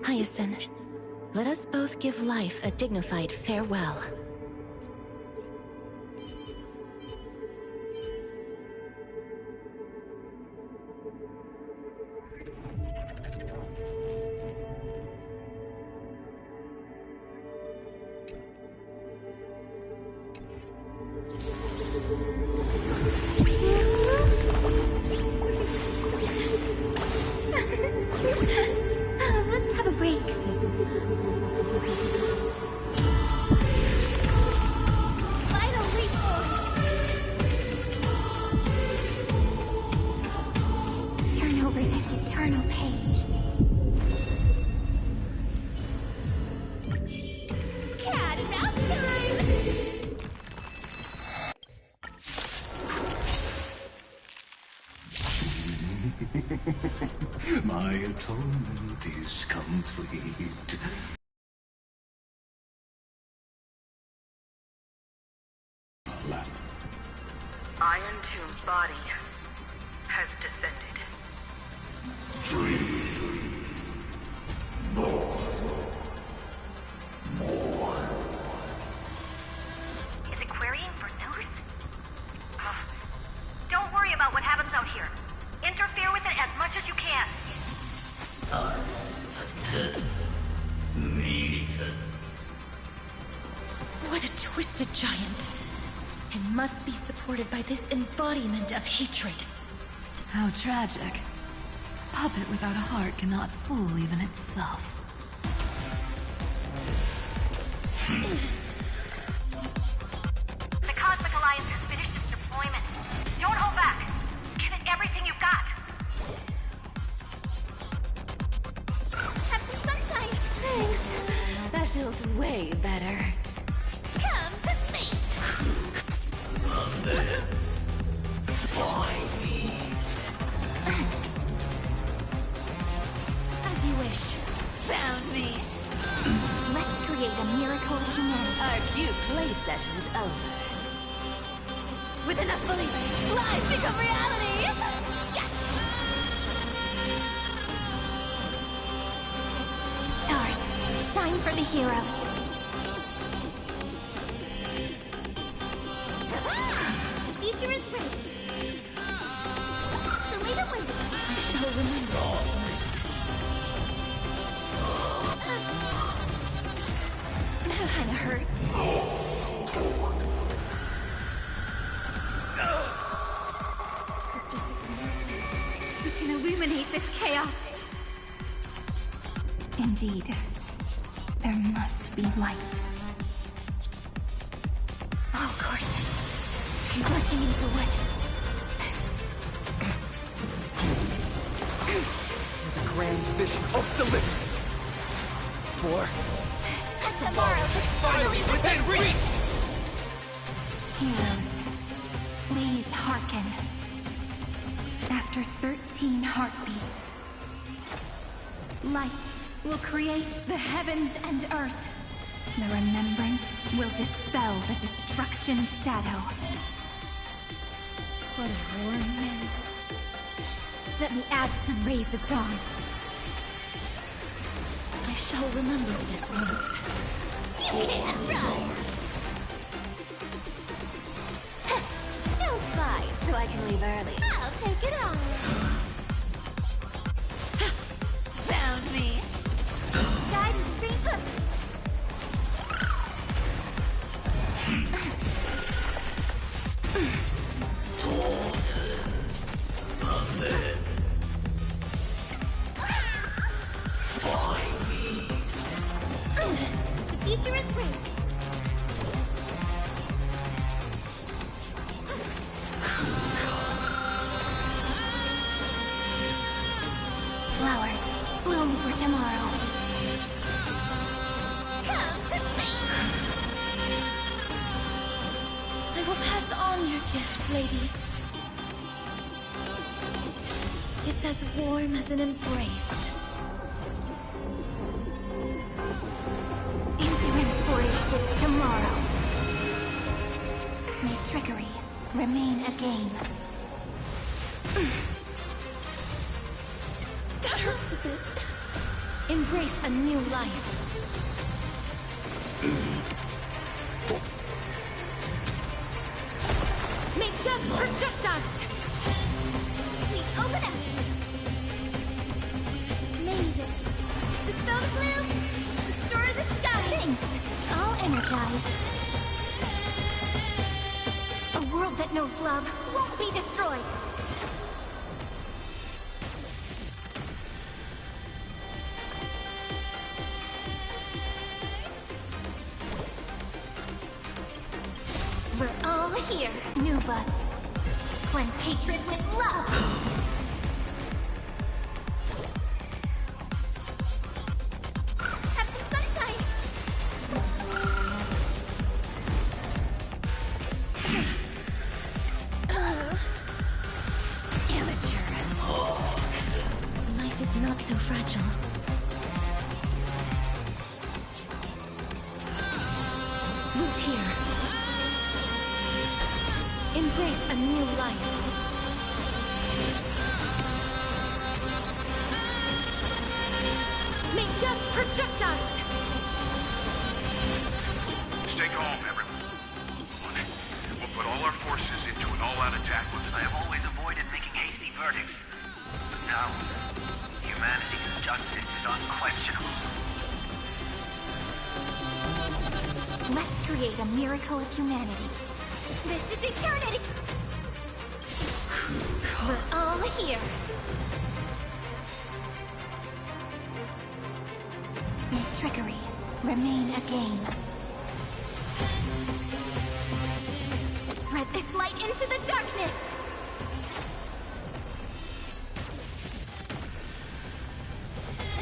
Hyacinth, let us both give life a dignified farewell. Let's have a break. Final reform. Turn over this eternal page. Cat and mouse time! My atonement is complete. Iron Tomb's body has descended. Is it querying for news? Don't worry about what happens out here. Interfere with it as much as you can. What a twisted giant. And must be supported by this embodiment of hatred. How tragic. A puppet without a heart cannot fool even itself. The Cosmic Alliance has finished its deployment. Don't hold back. Give it everything you've got. Have some sunshine. Thanks. That feels way better. Come to me. As you wish. Found me. Let's create a miracle of humanity. Our cute play session is over. With enough believers, lives become reality. Yes. Stars, shine for the heroes. The future is ready. The way to win. I shall remember this night. That kinda hurt. Just we can illuminate this chaos. Indeed, there must be light. All courses converging into one. The grand vision of deliverance. For Tomorrow is finally within reach! Heroes, please hearken. After 13 heartbeats, light will create the heavens and earth. The remembrance will dispel the destruction shadow. What a warm wind. Let me add some rays of dawn. I shall remember this one. You can't run! Don't fight so I can leave early. I'll take it on. Found me. Guidance free. The future is ready. Flowers bloom for tomorrow. Come to me. I will pass on your gift, lady. It's as warm as an embrace. Into embraces tomorrow. May trickery remain a game. That hurts a bit. Embrace Embrace a new life. May death protect us! We open up! Mavis, dispel the gloom! Restore the sky! Thanks! All energized. A world that knows love won't be destroyed! We're all here, new buds. Cleanse hatred with love! Have some sunshine! Amateur. Life is not so fragile. Root here. Embrace a new life. May death protect us! Stay calm, everyone. We'll put all our forces into an all-out attack. I have always avoided making hasty verdicts. But now, humanity's justice is unquestionable. Let's create a miracle of humanity. This is eternity! We're all here. May trickery remain a game. Spread this light into the darkness!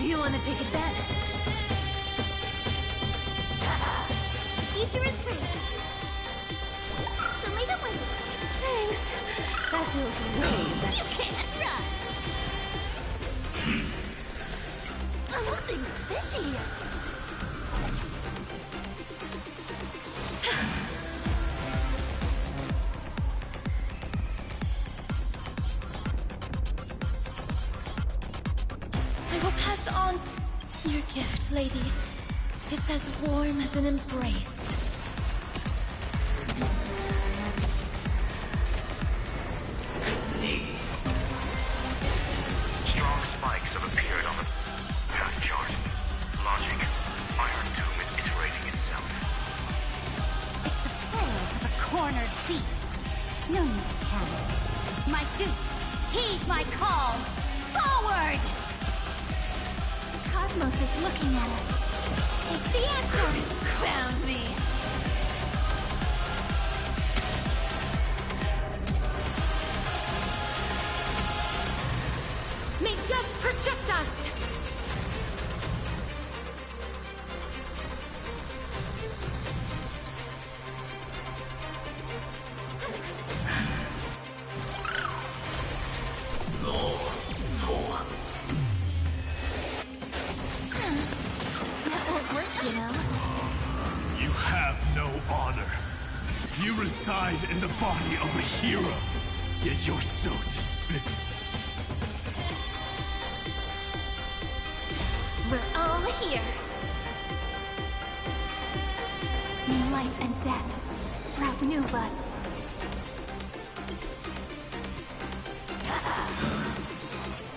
You want to take advantage? Ichira's free. Show me the way. Thanks. That feels way better. You can't run! Something's fishy. I will pass on your gift, lady. It's as warm as an embrace. Strong spikes have appeared on the path chart. Logic. Iron Tomb is iterating itself. It's the flails of a cornered beast. No need to panic. My suits, heed my call! Forward! The cosmos is looking at us. It's the answer! Found me! May death protect us! That won't work, you know. You have no honor. You reside in the body of a hero, yet you're so despicable. We're all here. May life and death sprout new buds.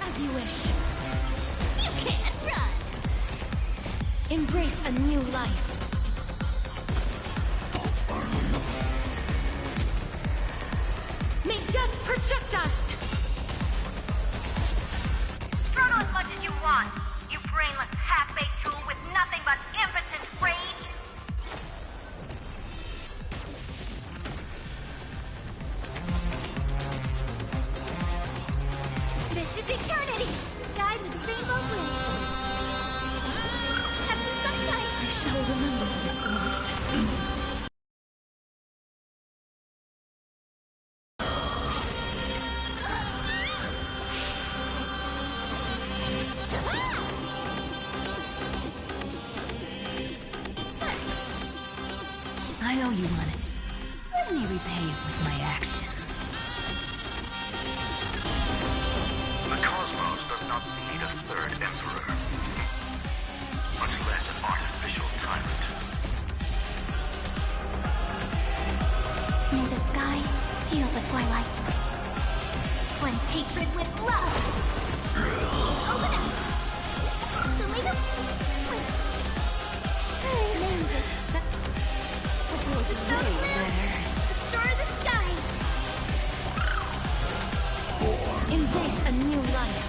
As you wish. You can't run! Embrace a new life. May death protect us! Throttle as much as you want, you brainless half-baked tool with nothing but impotent rage! This is eternity! Guide with Rainbow Bridge! Have some sunshine! I shall remember this one. I owe you one. Let me repay it with my actions. The cosmos does not need a third emperor. hatred with love! Open up! The way the... Wait. The snow there. The star of the skies! Embrace a new life.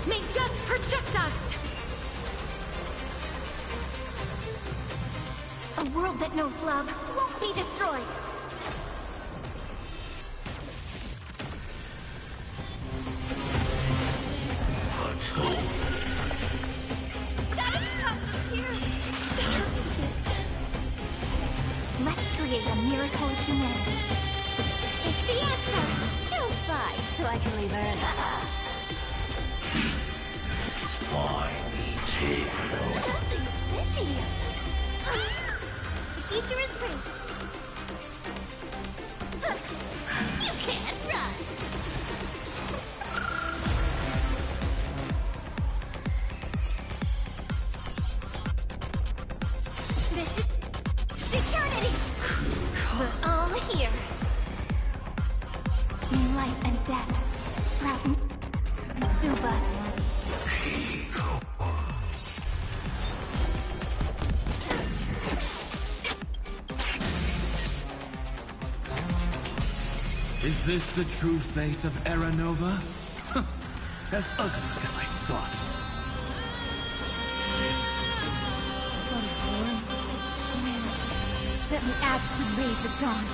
May death protect us! A world that knows love won't be destroyed. Let's go. Gotta stop the fear. That hurts a bit. Let's create a miracle of humanity. It's the answer. You'll fight, so I can leave Earth. Something's fishy. The future is great. You can't run. This is eternity. We're all here. In life and death, sprout new buds. Is this the true face of Era Nova? As ugly as I thought. Let me add some rays of dawn.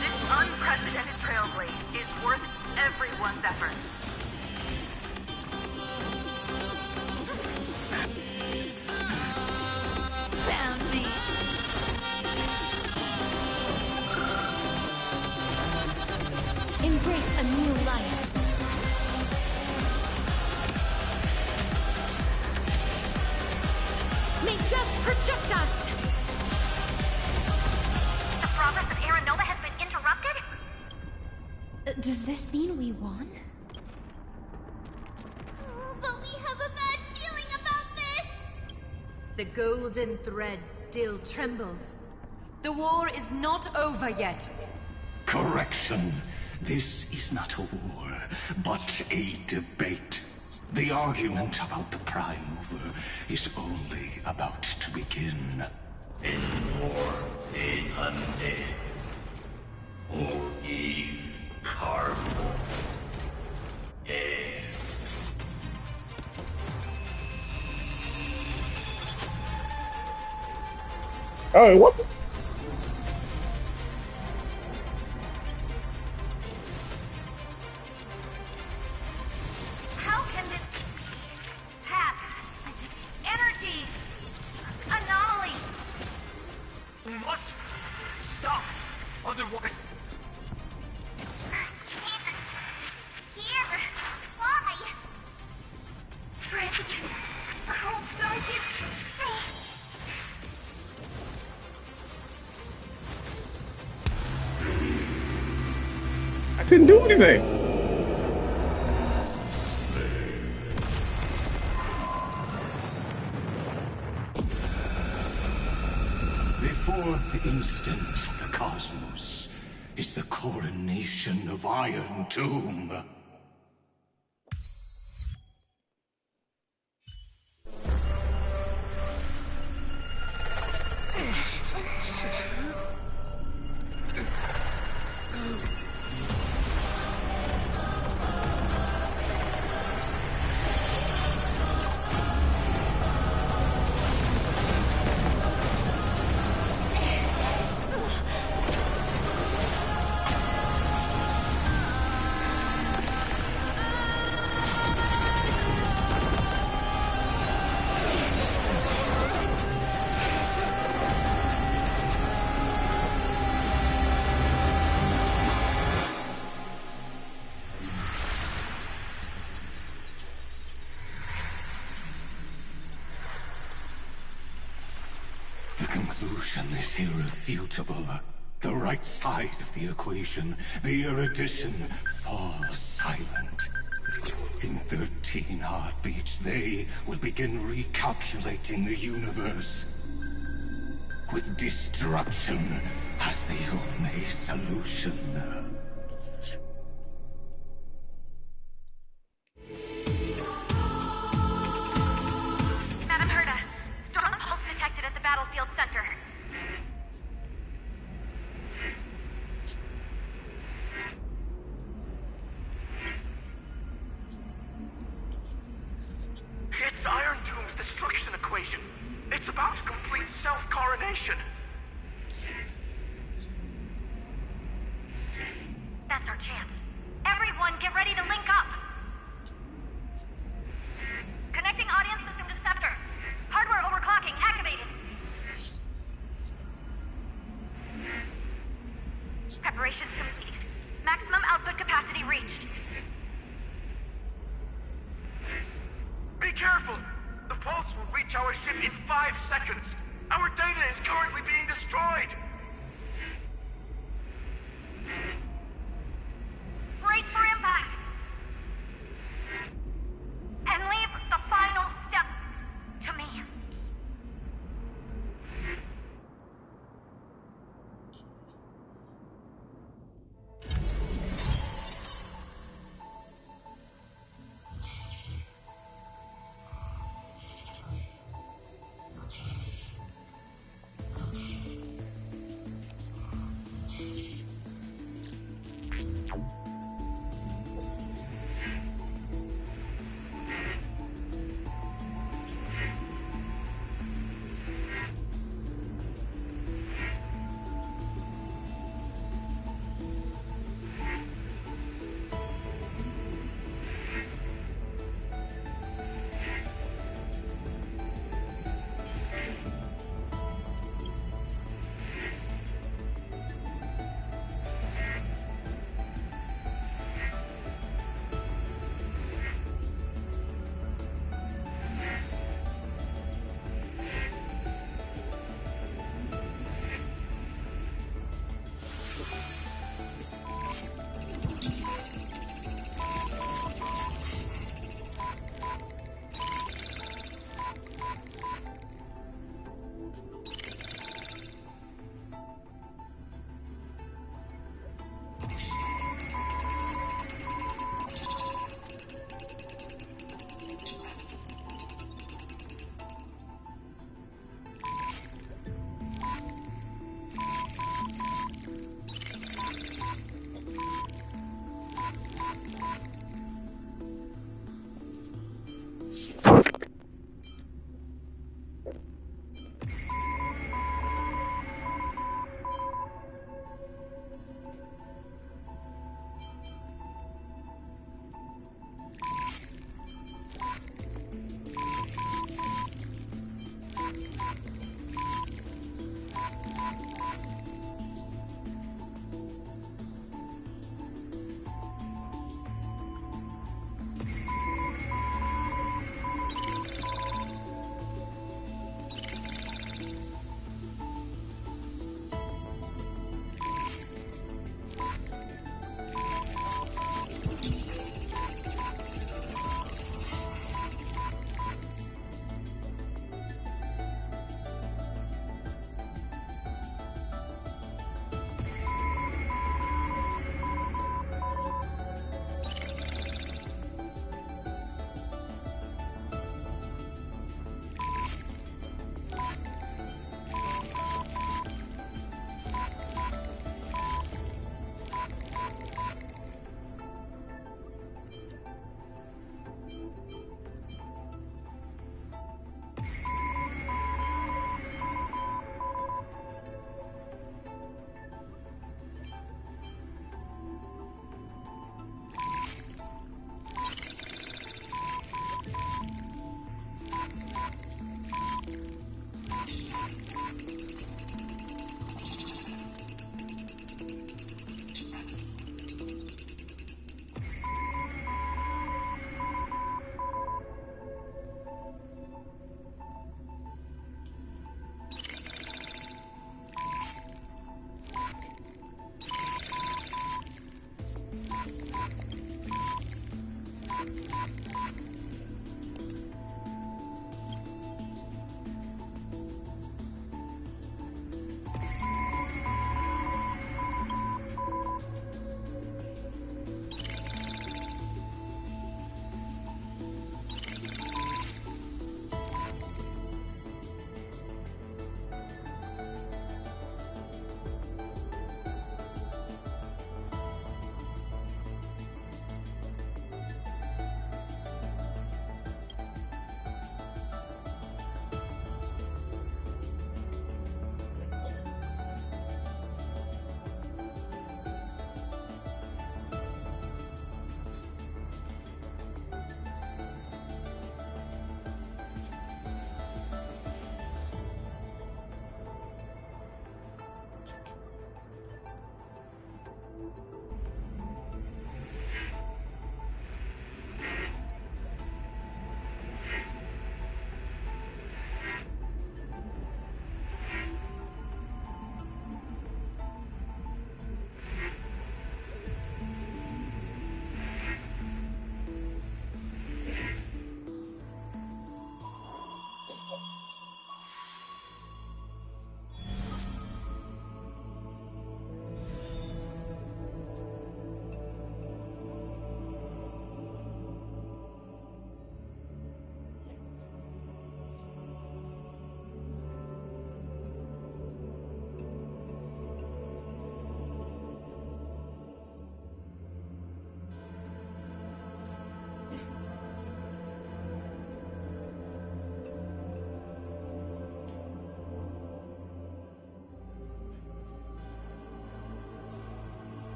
This unprecedented trailblaze is worth everyone's effort. Found me. Embrace a new life. May death protect us! The progress of Era Nova has been interrupted? Does this mean we won? Oh, but we have a bad feeling about this. The golden thread still trembles. The war is not over yet. Correction. This is not a war, but a debate. The argument about the Prime Mover is only about to begin. In war, Ande. O Eve Carbo. Oh, what? How can this path, energy, anomaly? We must stop. Otherwise, Here. Why? Friend. Oh, guardian. I couldn't do anything. The fourth instant of the cosmos is the coronation of Iron Tomb. The conclusion is irrefutable. The right side of the equation, the erudition, falls silent. In 13 heartbeats, they will begin recalculating the universe. With destruction as the only solution. Madam Herta, strong pulse detected at the battlefield center. It's Iron Doom's destruction equation. It's about to complete self-coronation. That's our chance. Everyone, get ready to link up! Connecting audience system to Scepter. Hardware overclocking activated. Preparations complete. Maximum output capacity reached. Be careful! The pulse will reach our ship in 5 seconds. Our data is currently being destroyed. Brace for impact! And leave the final step to me.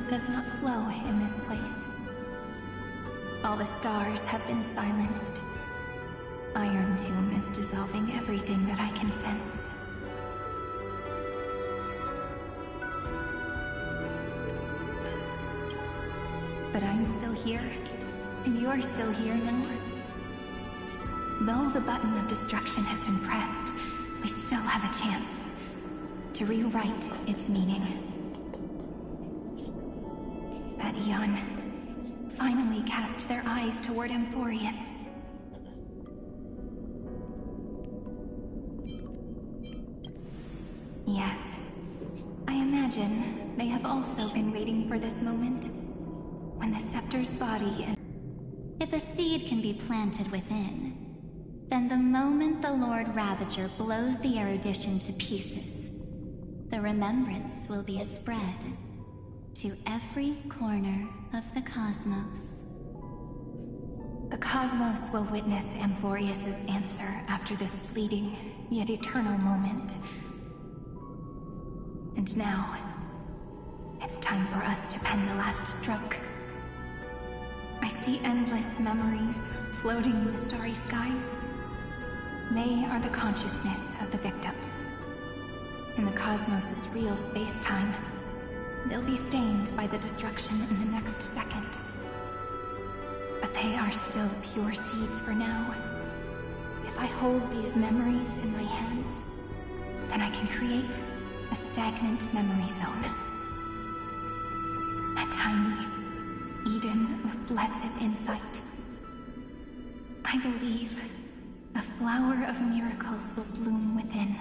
does not flow in this place. All the stars have been silenced. Iron Tomb is dissolving everything that I can sense. But I'm still here, and you're still here now. Though the button of destruction has been pressed, we still have a chance to rewrite its meaning. That Eon finally cast their eyes toward Amphorius. Yes, I imagine they have also been waiting for this moment, when the Scepter's body and... If a seed can be planted within, then the moment the Lord Ravager blows the erudition to pieces, the remembrance will be spread to every corner of the cosmos. The cosmos will witness Amphorius' answer after this fleeting, yet eternal moment. And now, it's time for us to pen the last stroke. I see endless memories floating in the starry skies. They are the consciousness of the victims. In the cosmos' real space-time, they'll be stained by the destruction in the next second. But they are still pure seeds for now. If I hold these memories in my hands, then I can create a stagnant memory zone. A tiny Eden of blessed insight. I believe a flower of miracles will bloom within.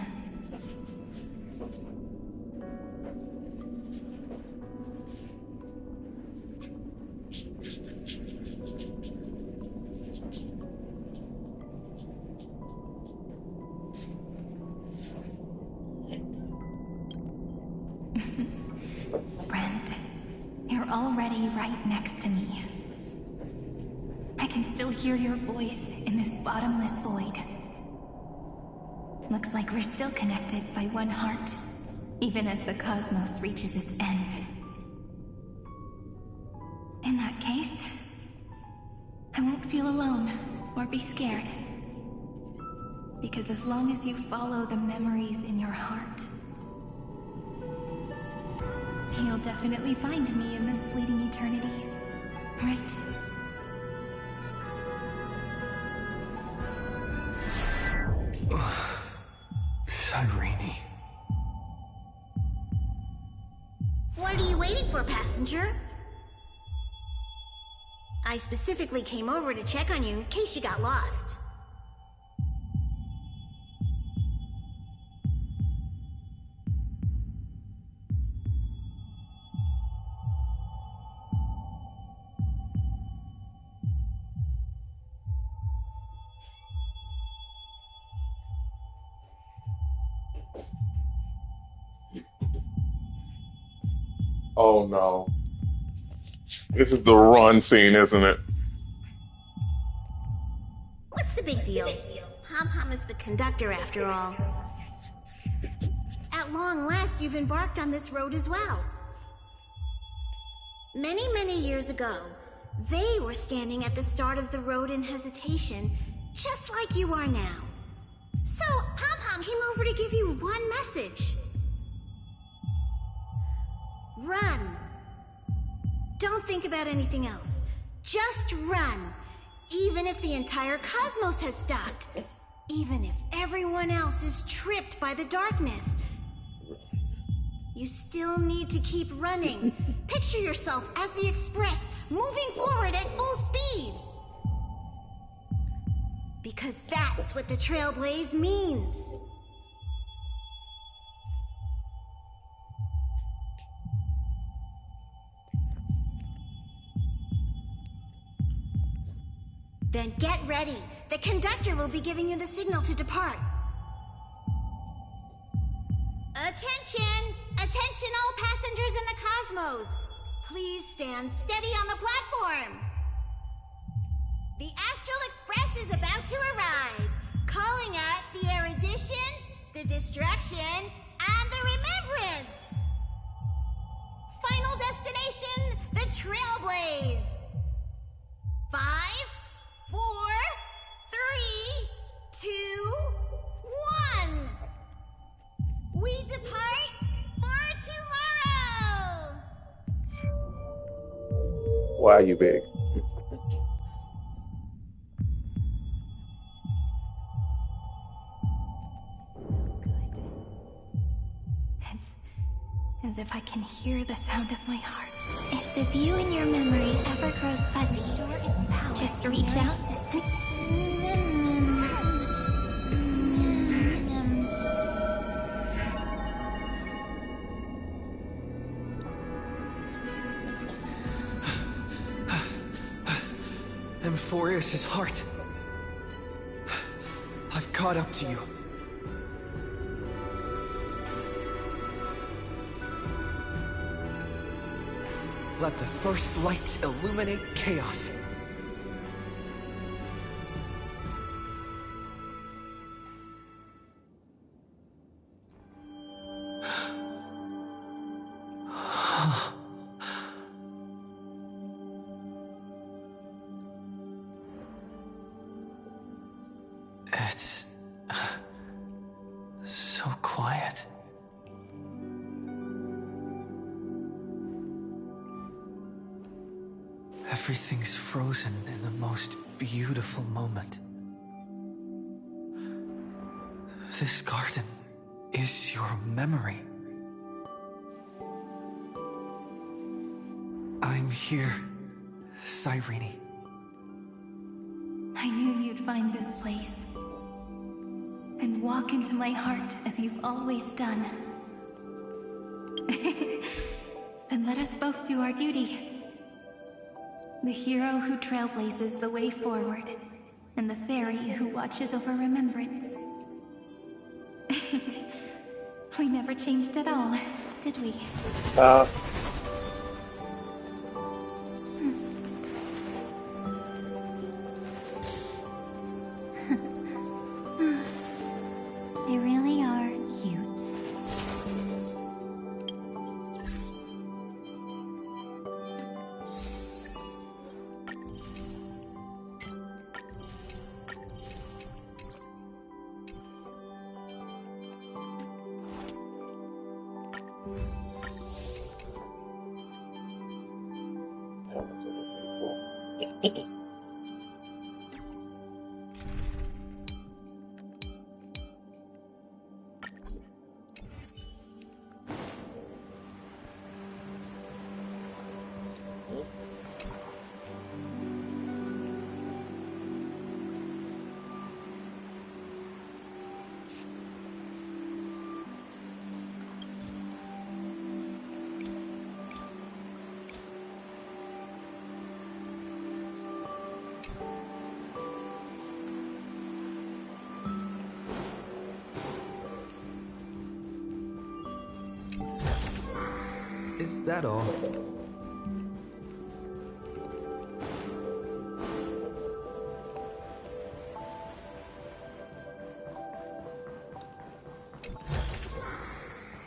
you're already right next to me. I can still hear your voice in this bottomless void. Looks like we're still connected by one heart, even as the cosmos reaches its end. In that case, I won't feel alone or be scared. Because as long as you follow the memories in your heart, you'll definitely find me in this fleeting eternity, right? Cyrene. What are you waiting for, passenger? I specifically came over to check on you in case you got lost. Oh no. This is the run scene, isn't it? What's the big deal? Pom-Pom is the conductor after all. At long last, you've embarked on this road as well. Many, many years ago, they were standing at the start of the road in hesitation, just like you are now. So, Pom-Pom came over to give you one message. Run. Don't think about anything else. Just run. Even if the entire cosmos has stopped. Even if everyone else is tripped by the darkness. You still need to keep running. Picture yourself as the Express, moving forward at full speed. Because that's what the Trailblaze means. Then get ready. The conductor will be giving you the signal to depart. Attention! Attention all passengers in the cosmos! Please stand steady on the platform. The Astral Express is about to arrive, calling at the erudition, the destruction, and the remembrance. Final destination, the Trailblaze. 5, 4, 3, 2, 1. We depart for tomorrow. Why are you big? It's as if I can hear the sound of my heart. If the view in your memory ever grows fuzzy, just reach out. Amphorius' heart. I've caught up to you. Let the first light illuminate chaos. It's so quiet. Everything's frozen in the most beautiful moment. This garden is your memory. I'm here, Cyrene. I knew you'd find this place. And walk into my heart as you've always done. Then let us both do our duty. The hero who trailblazes the way forward, and the fairy who watches over remembrance. We never changed at all, did we? Yeah, that's pretty cool. Is that all?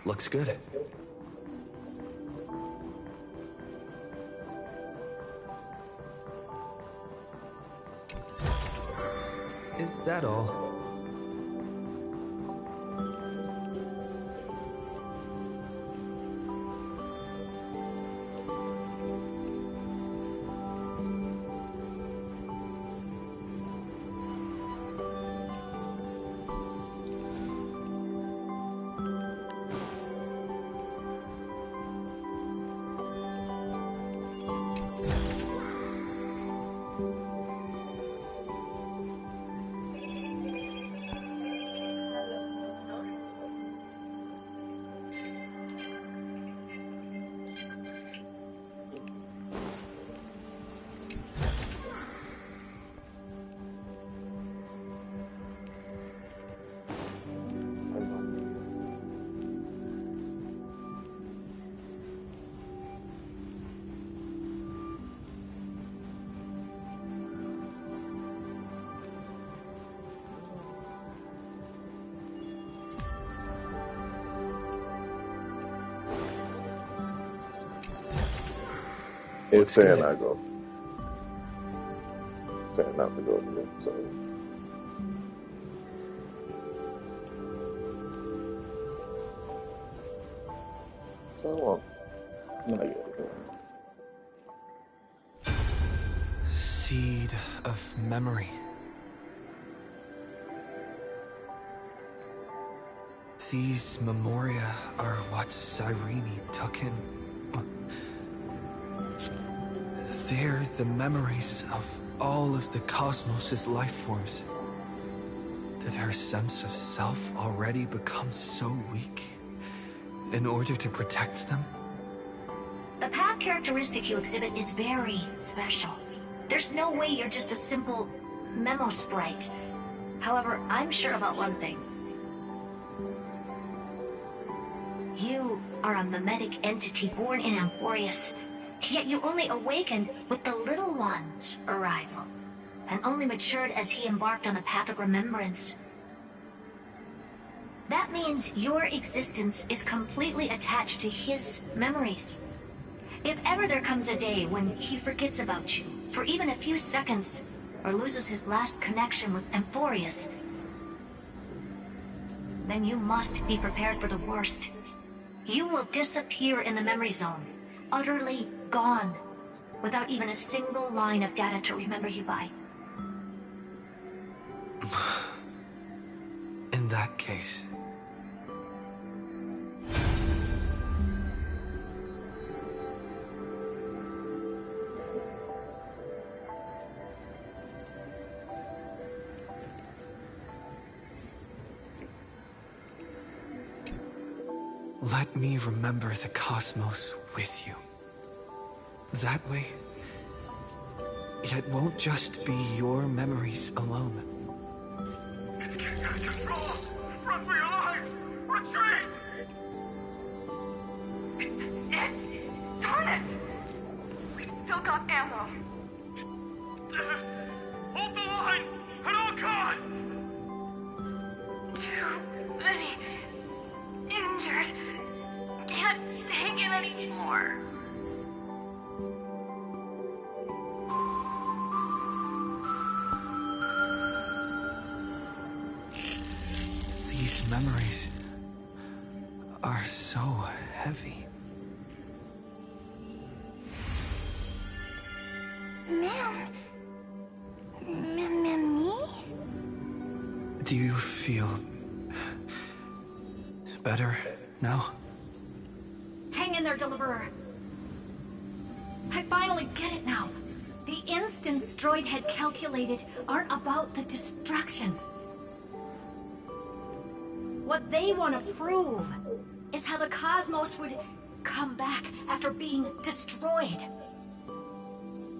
Looks good. Is that all? It's saying I go. It's saying not to go to me, so. So, not yet. Seed of memory. These memoria are what Cyrene took in. They're the memories of all of the cosmos' life forms. Did her sense of self already become so weak in order to protect them? The path characteristic you exhibit is very special. There's no way you're just a simple memo sprite. However, I'm sure about one thing. You are a mimetic entity born in Amphorius. Yet you only awakened with the Little One's arrival, and only matured as he embarked on the path of remembrance. That means your existence is completely attached to his memories. If ever there comes a day when he forgets about you, for even a few seconds, or loses his last connection with Amphorius, then you must be prepared for the worst. You will disappear in the memory zone, utterly gone, without even a single line of data to remember you by. In that case... let me remember the cosmos with you. That way, it won't just be your memories alone. It's getting out of control! Run for your lives! Retreat! Darn it! We still got ammo. Hold the line! At all costs! Too many injured. Can't take it anymore. These memories are are so heavy. Me? Do you feel better now? Hang in there, Deliverer. I finally get it now. The instants Droid had calculated aren't about the destruction. What they want to prove is how the cosmos would come back after being destroyed.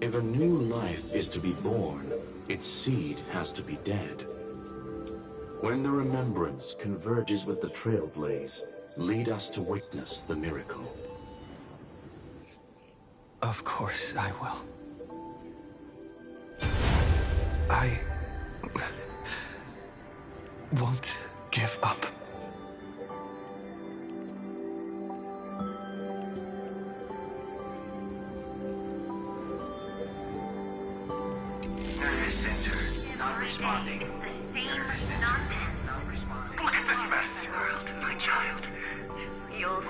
If a new life is to be born, its seed has to be dead. When the remembrance converges with the Trailblaze, lead us to witness the miracle. Of course I will. I won't give up. Nervous center, not responding. The same nonsense. Not responding. Look at this mess! World, my child. You'll see.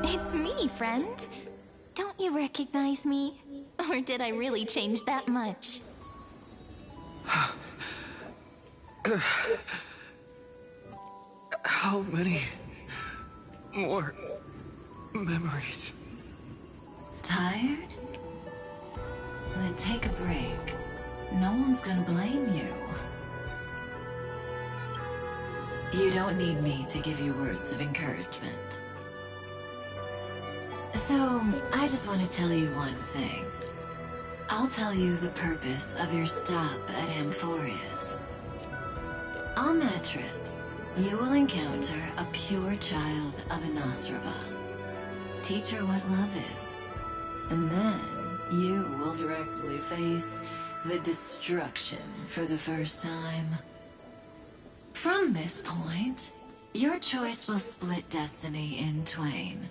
It's me, friend. Don't you recognize me? Or did I really change that much? How many more memories? Tired? Then take a break. No one's gonna blame you. You don't need me to give you words of encouragement. So, I just want to tell you one thing. I'll tell you the purpose of your stop at Amphorius. On that trip, you will encounter a pure child of Inostrava. Teach her what love is. And then, you will directly face the destruction for the first time. From this point, your choice will split destiny in twain.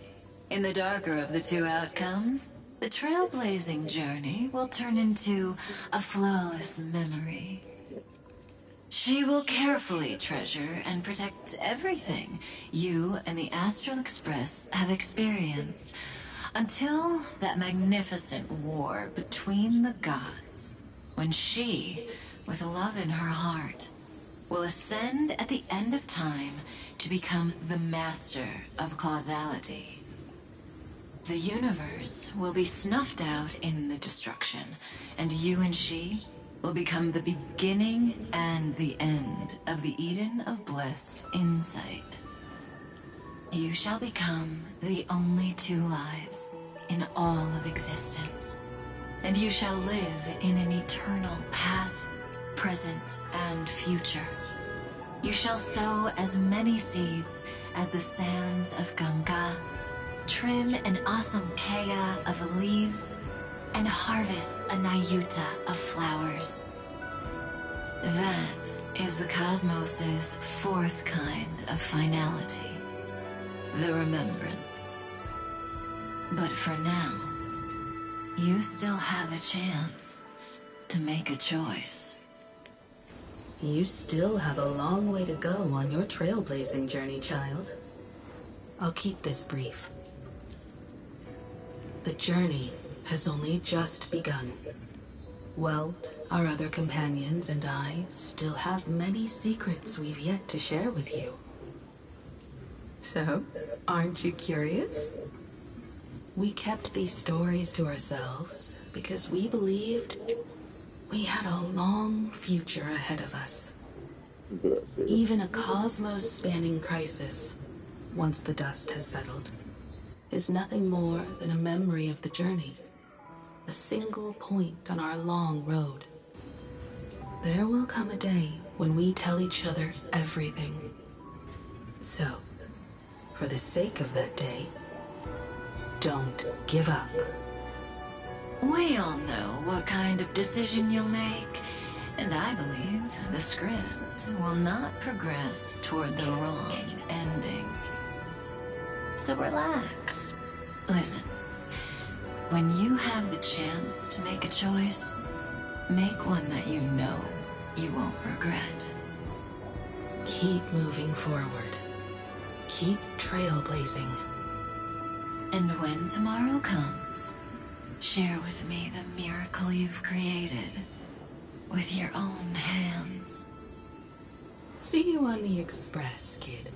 In the darker of the two outcomes, the trailblazing journey will turn into a flawless memory. She will carefully treasure and protect everything you and the Astral Express have experienced, until that magnificent war between the gods, when she, with love in her heart, will ascend at the end of time to become the master of causality. The universe will be snuffed out in the destruction, and you and she will become the beginning and the end of the Eden of blessed insight. You shall become the only two lives in all of existence, and you shall live in an eternal past, present, and future. You shall sow as many seeds as the sands of Ganga, trim an awesome kea of leaves, and harvest a Nayuta of flowers. That is the cosmos's fourth kind of finality, the remembrance. But for now, you still have a chance to make a choice. You still have a long way to go on your trailblazing journey, child. I'll keep this brief. The journey has only just begun. Welt, our other companions, and I still have many secrets we've yet to share with you. So, aren't you curious? We kept these stories to ourselves because we believed we had a long future ahead of us. Even a cosmos-spanning crisis, once the dust has settled, is nothing more than a memory of the journey, a single point on our long road. There will come a day when we tell each other everything. So, for the sake of that day, don't give up. We all know what kind of decision you'll make, and I believe the script will not progress toward the wrong ending. So relax. Listen, when you have the chance to make a choice, make one that you know you won't regret. Keep moving forward. Keep trailblazing. And when tomorrow comes, share with me the miracle you've created with your own hands. See you on the Express, kid.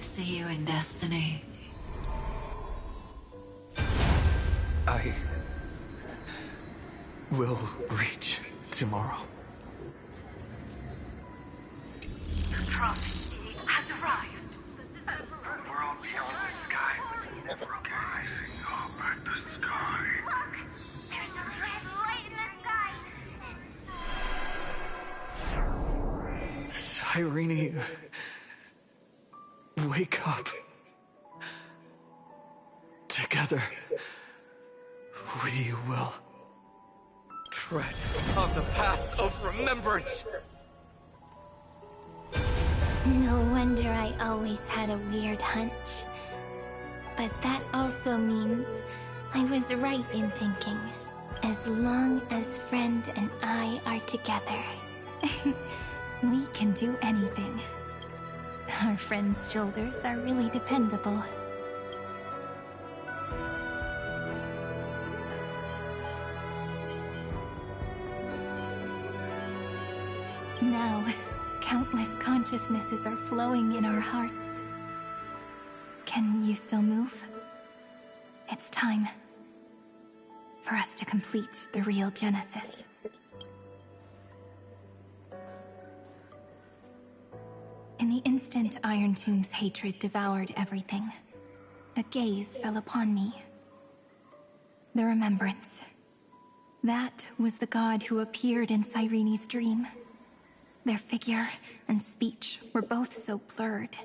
See you in Destiny. I will reach tomorrow. The truck has arrived. We're all beyond the sky. Gazing up at the sky. Look! There's a red light in the sky! Cyrene, wake up. Together, we will tread on the path of remembrance. No wonder I always had a weird hunch. But that also means I was right in thinking, as long as Friend and I are together, we can do anything. Our friend's shoulders are really dependable. Now, countless consciousnesses are flowing in our hearts. Can you still move? It's time for us to complete the real Genesis. In the instant Iron Tomb's hatred devoured everything, a gaze fell upon me. The remembrance. That was the god who appeared in Cyrene's dream. Their figure and speech were both so blurred.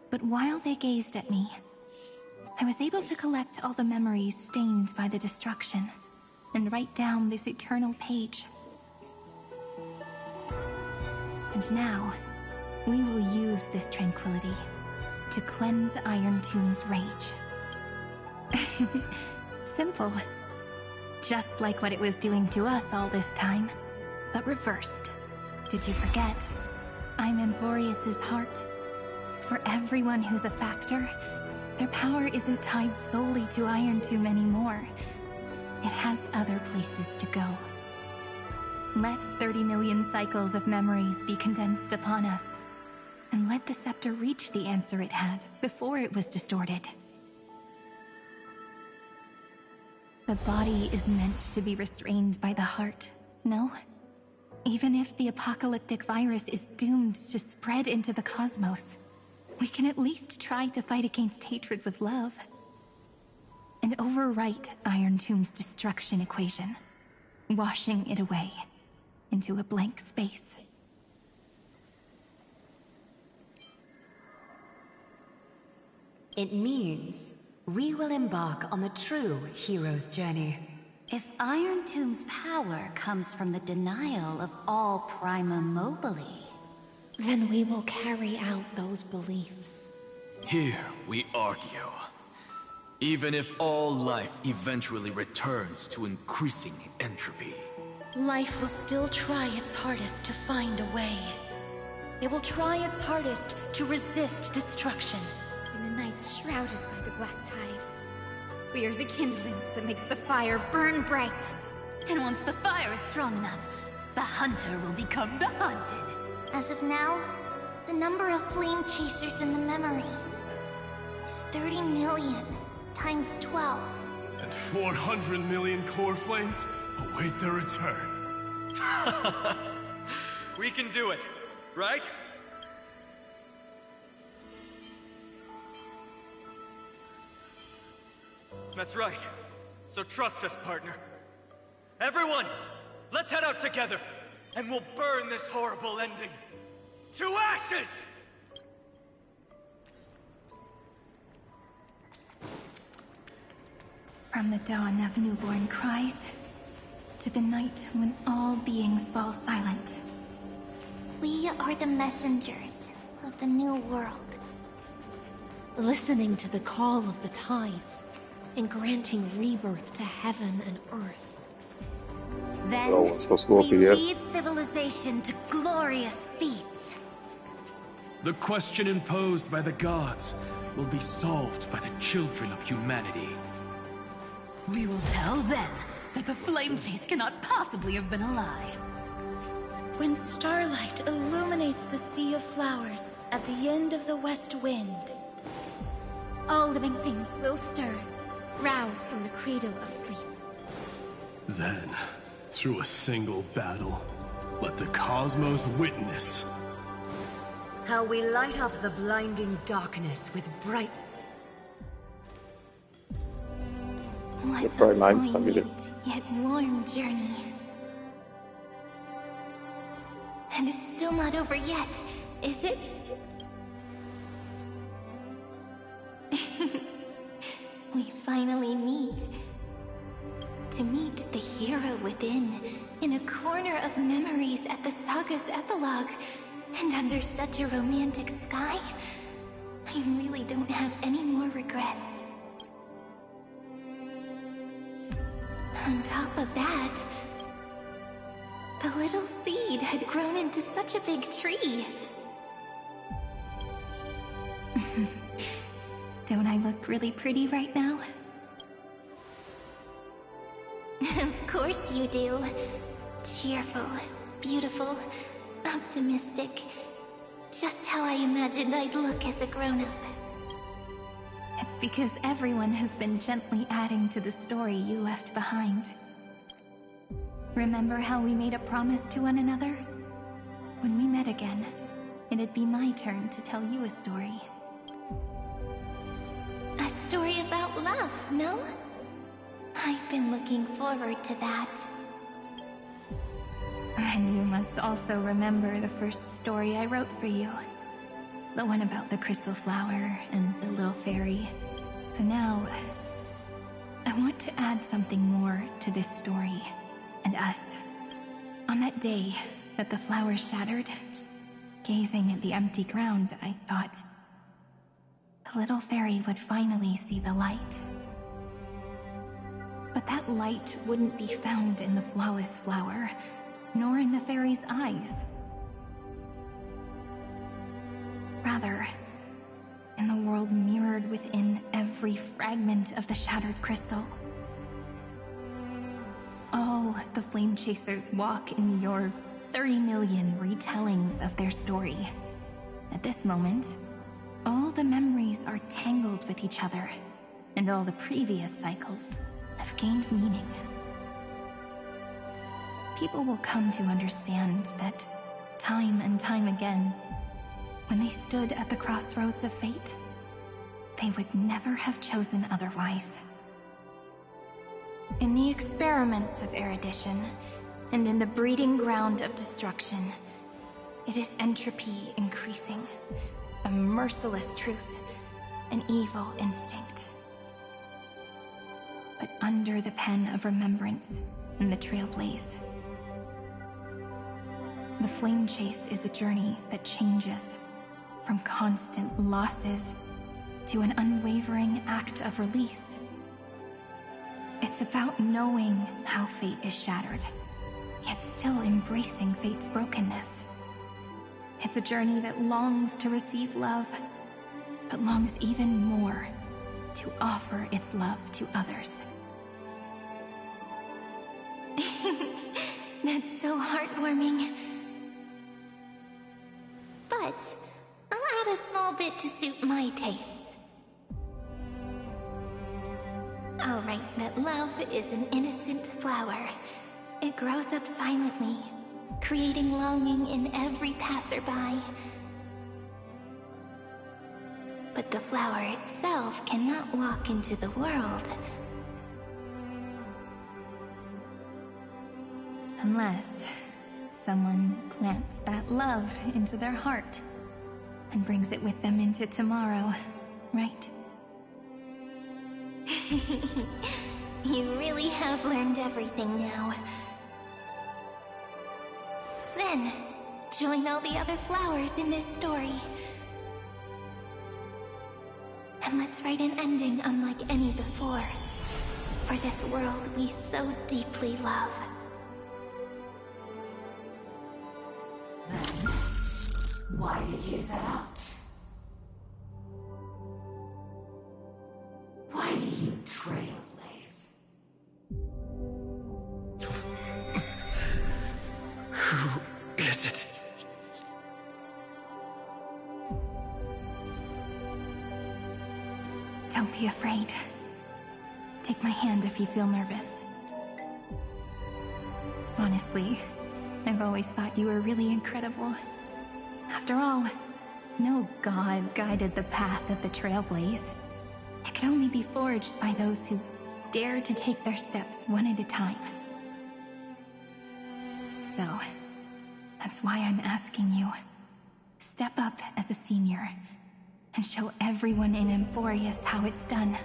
But while they gazed at me, I was able to collect all the memories stained by the destruction and write down this eternal page. And now, we will use this tranquility to cleanse Iron Tomb's rage. Simple. Just like what it was doing to us all this time, but reversed. Did you forget? I'm Amphorius's heart. For everyone who's a factor, their power isn't tied solely to Iron Tomb anymore. It has other places to go. Let 30 million cycles of memories be condensed upon us, and let the scepter reach the answer it had before it was distorted. The body is meant to be restrained by the heart, no? Even if the apocalyptic virus is doomed to spread into the cosmos, we can at least try to fight against hatred with love. And overwrite Iron Tomb's destruction equation, washing it away into a blank space. It means we will embark on the true hero's journey. If Iron Tomb's power comes from the denial of all Prima Mobile, then we will carry out those beliefs. Here we argue. Even if all life eventually returns to increasing entropy, Life will still try its hardest to find a way. It will try its hardest to resist destruction. In the nights shrouded by the black tide, we are the kindling that makes the fire burn bright. And once the fire is strong enough, the hunter will become the hunted. As of now, the number of flame chasers in the memory is 30 million times 12. And 400 million core flames await their return. We can do it, right? That's right. So trust us, partner. Everyone, let's head out together, and we'll burn this horrible ending to ashes! From the dawn of newborn cries to the night when all beings fall silent. We are the messengers of the new world. Listening to the call of the tides and granting rebirth to heaven and earth. Then No one's supposed to go up we here. lead civilization to glorious feats. The question imposed by the gods will be solved by the children of humanity. We will tell them that the Flame Chase cannot possibly have been a lie. When starlight illuminates the sea of flowers at the end of the west wind, All living things will stir, roused from the cradle of sleep. Then, through a single battle, let the cosmos witness. How we light up the blinding darkness with bright... What You're probably a nine, so I did it. poignant yet warm journey. And it's still not over yet, is it? We finally meet. To meet the hero within, in a corner of memories at the saga's epilogue, and under such a romantic sky, I really don't have any more regrets. On top of that, the little seed had grown into such a big tree. Don't I look really pretty right now? Of course you do. Cheerful, beautiful, optimistic. Just how I imagined I'd look as a grown-up. It's because everyone has been gently adding to the story you left behind. Remember how we made a promise to one another? When we met again, it'd be my turn to tell you a story. A story about love, no? I've been looking forward to that. And you must also remember the first story I wrote for you. The one about the crystal flower and the little fairy. So now, I want to add something more to this story and us. On that day that the flower shattered, gazing at the empty ground, I thought the little fairy would finally see the light. But that light wouldn't be found in the flawless flower, nor in the fairy's eyes. Rather, in the world mirrored within every fragment of the shattered crystal. All the Flame Chasers walk in your 30 million retellings of their story. At this moment, all the memories are tangled with each other, and all the previous cycles have gained meaning. People will come to understand that time and time again, when they stood at the crossroads of fate, they would never have chosen otherwise. In the experiments of erudition, and in the breeding ground of destruction, it is entropy increasing, a merciless truth, an evil instinct. But under the pen of remembrance and the trailblaze, the Flame Chase is a journey that changes from constant losses to an unwavering act of release. It's about knowing how fate is shattered, yet still embracing fate's brokenness. It's a journey that longs to receive love, but longs even more to offer its love to others. That's so heartwarming. But I'll add a small bit to suit my tastes. I'll write that love is an innocent flower. It grows up silently, creating longing in every passerby. But the flower itself cannot walk into the world unless someone plants that love into their heart and brings it with them into tomorrow, right? You really have learned everything now. again. Join all the other flowers in this story. And let's write an ending unlike any before. For this world we so deeply love. Then, why did you set out? Why do you trailblaze? Who is it? Don't be afraid. Take my hand if you feel nervous. Honestly, I've always thought you were really incredible. After all, no god guided the path of the Trailblaze. It could only be forged by those who dare to take their steps one at a time. So, that's why I'm asking you. Step up as a senior, and show everyone in Amphorius how it's done.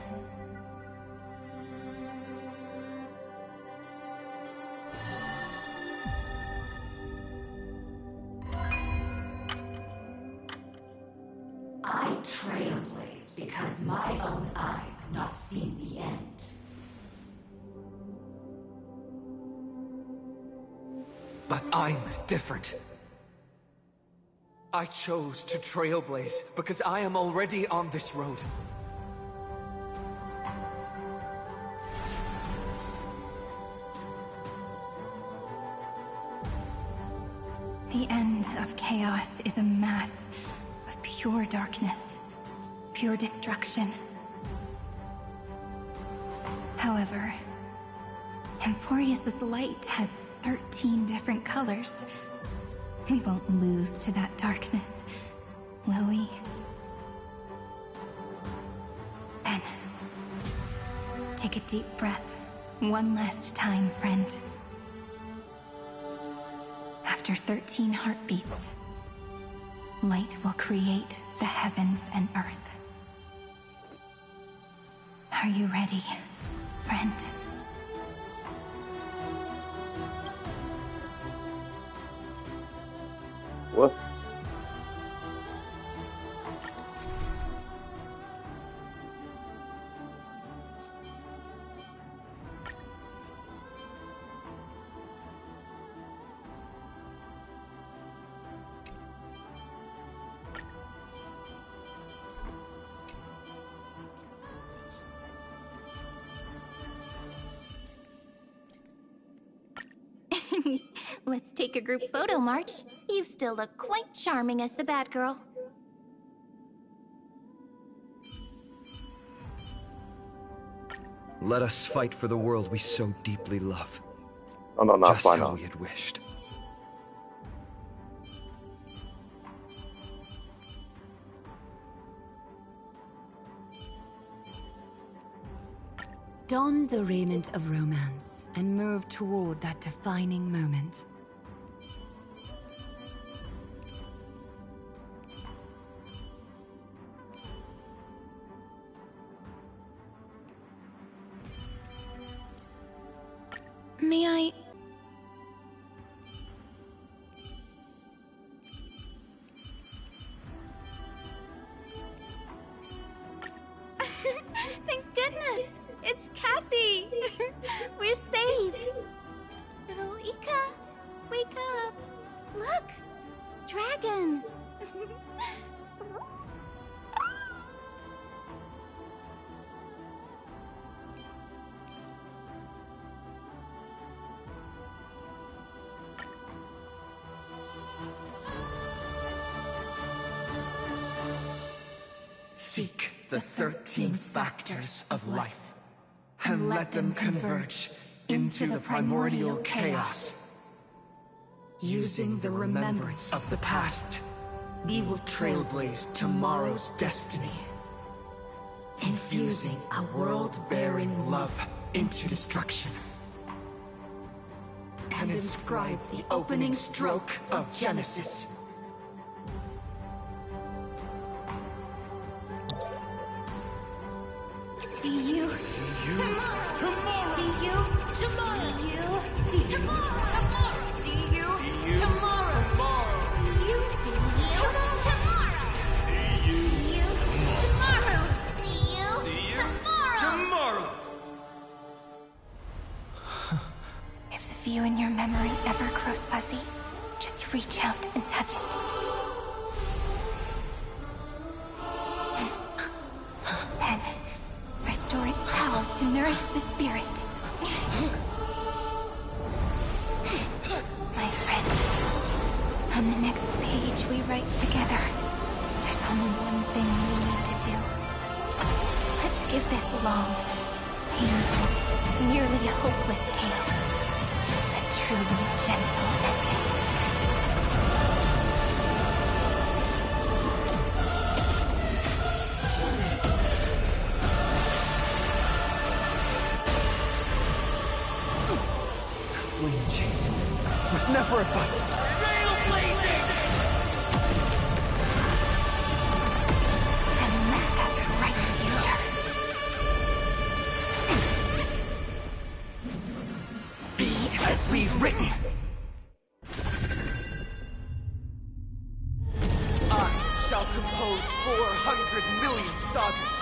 I trailblaze because my own eyes have not seen the end. But I'm different. I chose to trailblaze because I am already on this road. The end of chaos is a mass of pure darkness, pure destruction. However, Amphorius' light has 13 different colors. We won't lose to that darkness, will we? Then, take a deep breath, one last time, friend. After 13 heartbeats, light will create the heavens and earth. Are you ready, friend? What? Let's take a group photo, March. You still look quite charming as the bad girl. Let us fight for the world we so deeply love. Oh, no, not Just final. how we had wished. Don the raiment of romance and move toward that defining moment. May I... Thank goodness! It's Cassie! We're saved! Little Ika, wake up! Look! Dragon! Seek the 13 factors of life, and let them converge into the primordial chaos. Using the remembrance of the past, we will trailblaze tomorrow's destiny. Infusing a world-bearing love into destruction. And inscribe the opening stroke of Genesis. See you tomorrow. See you tomorrow. See you tomorrow. See you tomorrow. Just reach out and touch it. Then, restore its power to nourish the spirit. My friend, on the next page we write together, there's only one thing we need to do. Let's give this long, painful, nearly hopeless tale a truly gentle ending. Flame chasing was never about Trailblazing! And let that bright future be as we've written. I shall compose 400 million sagas.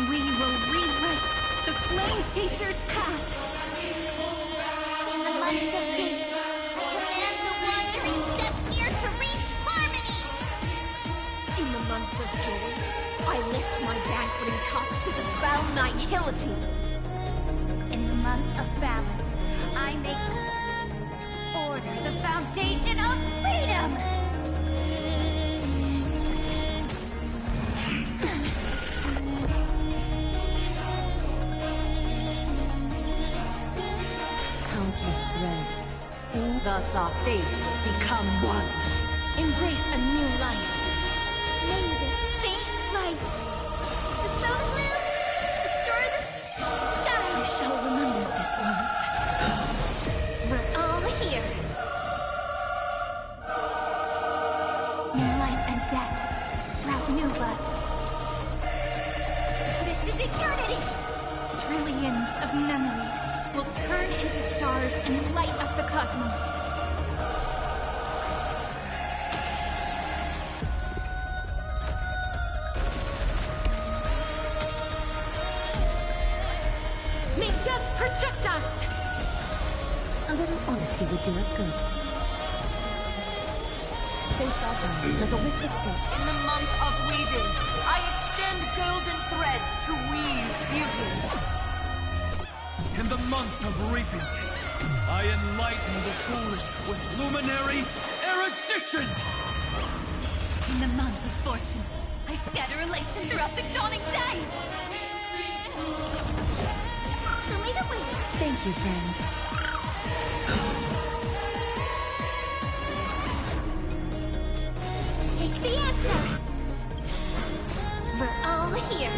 We will rewrite the Flame Chaser's path. In the month of June, I command the wandering steps here to reach harmony. In the month of joy, I lift my banqueting cup to dispel nihility. In the month of balance, I make order the foundation of freedom. Countless threads. Thus our fates become one. Embrace a new life. May this faint light dispel the gloom, restore the sky. I shall remember this one. We're all here. In life and death, sprout new buds. This is eternity. Trillions of memories will turn into stars and light up the cosmos. May death protect us! A little honesty would do us good. So fragile, like a wisp of silk. In the month of weaving, I extend golden threads to weave beauty. In the month of reaping, I enlighten the foolish with luminary erudition! In the month of fortune, I scatter elation throughout the dawning day. Show me the way. Thank you, friend. Take the answer. We're all here.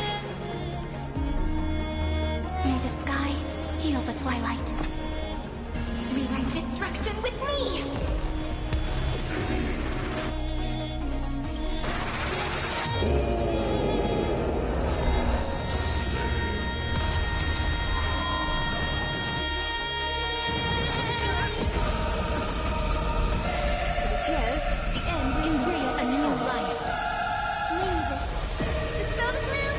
May the sky heal the twilight. Rewrite destruction with me. Here's the end. Embrace a new life. May this dispel the gloom,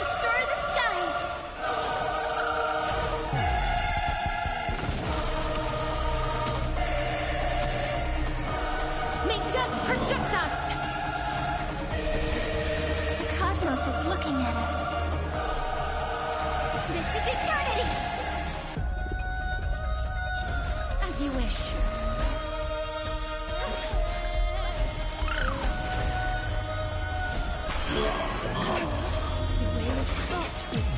restore the skies. May death protect us! The cosmos is looking at us. This is eternity. As you wish. The way is fraught with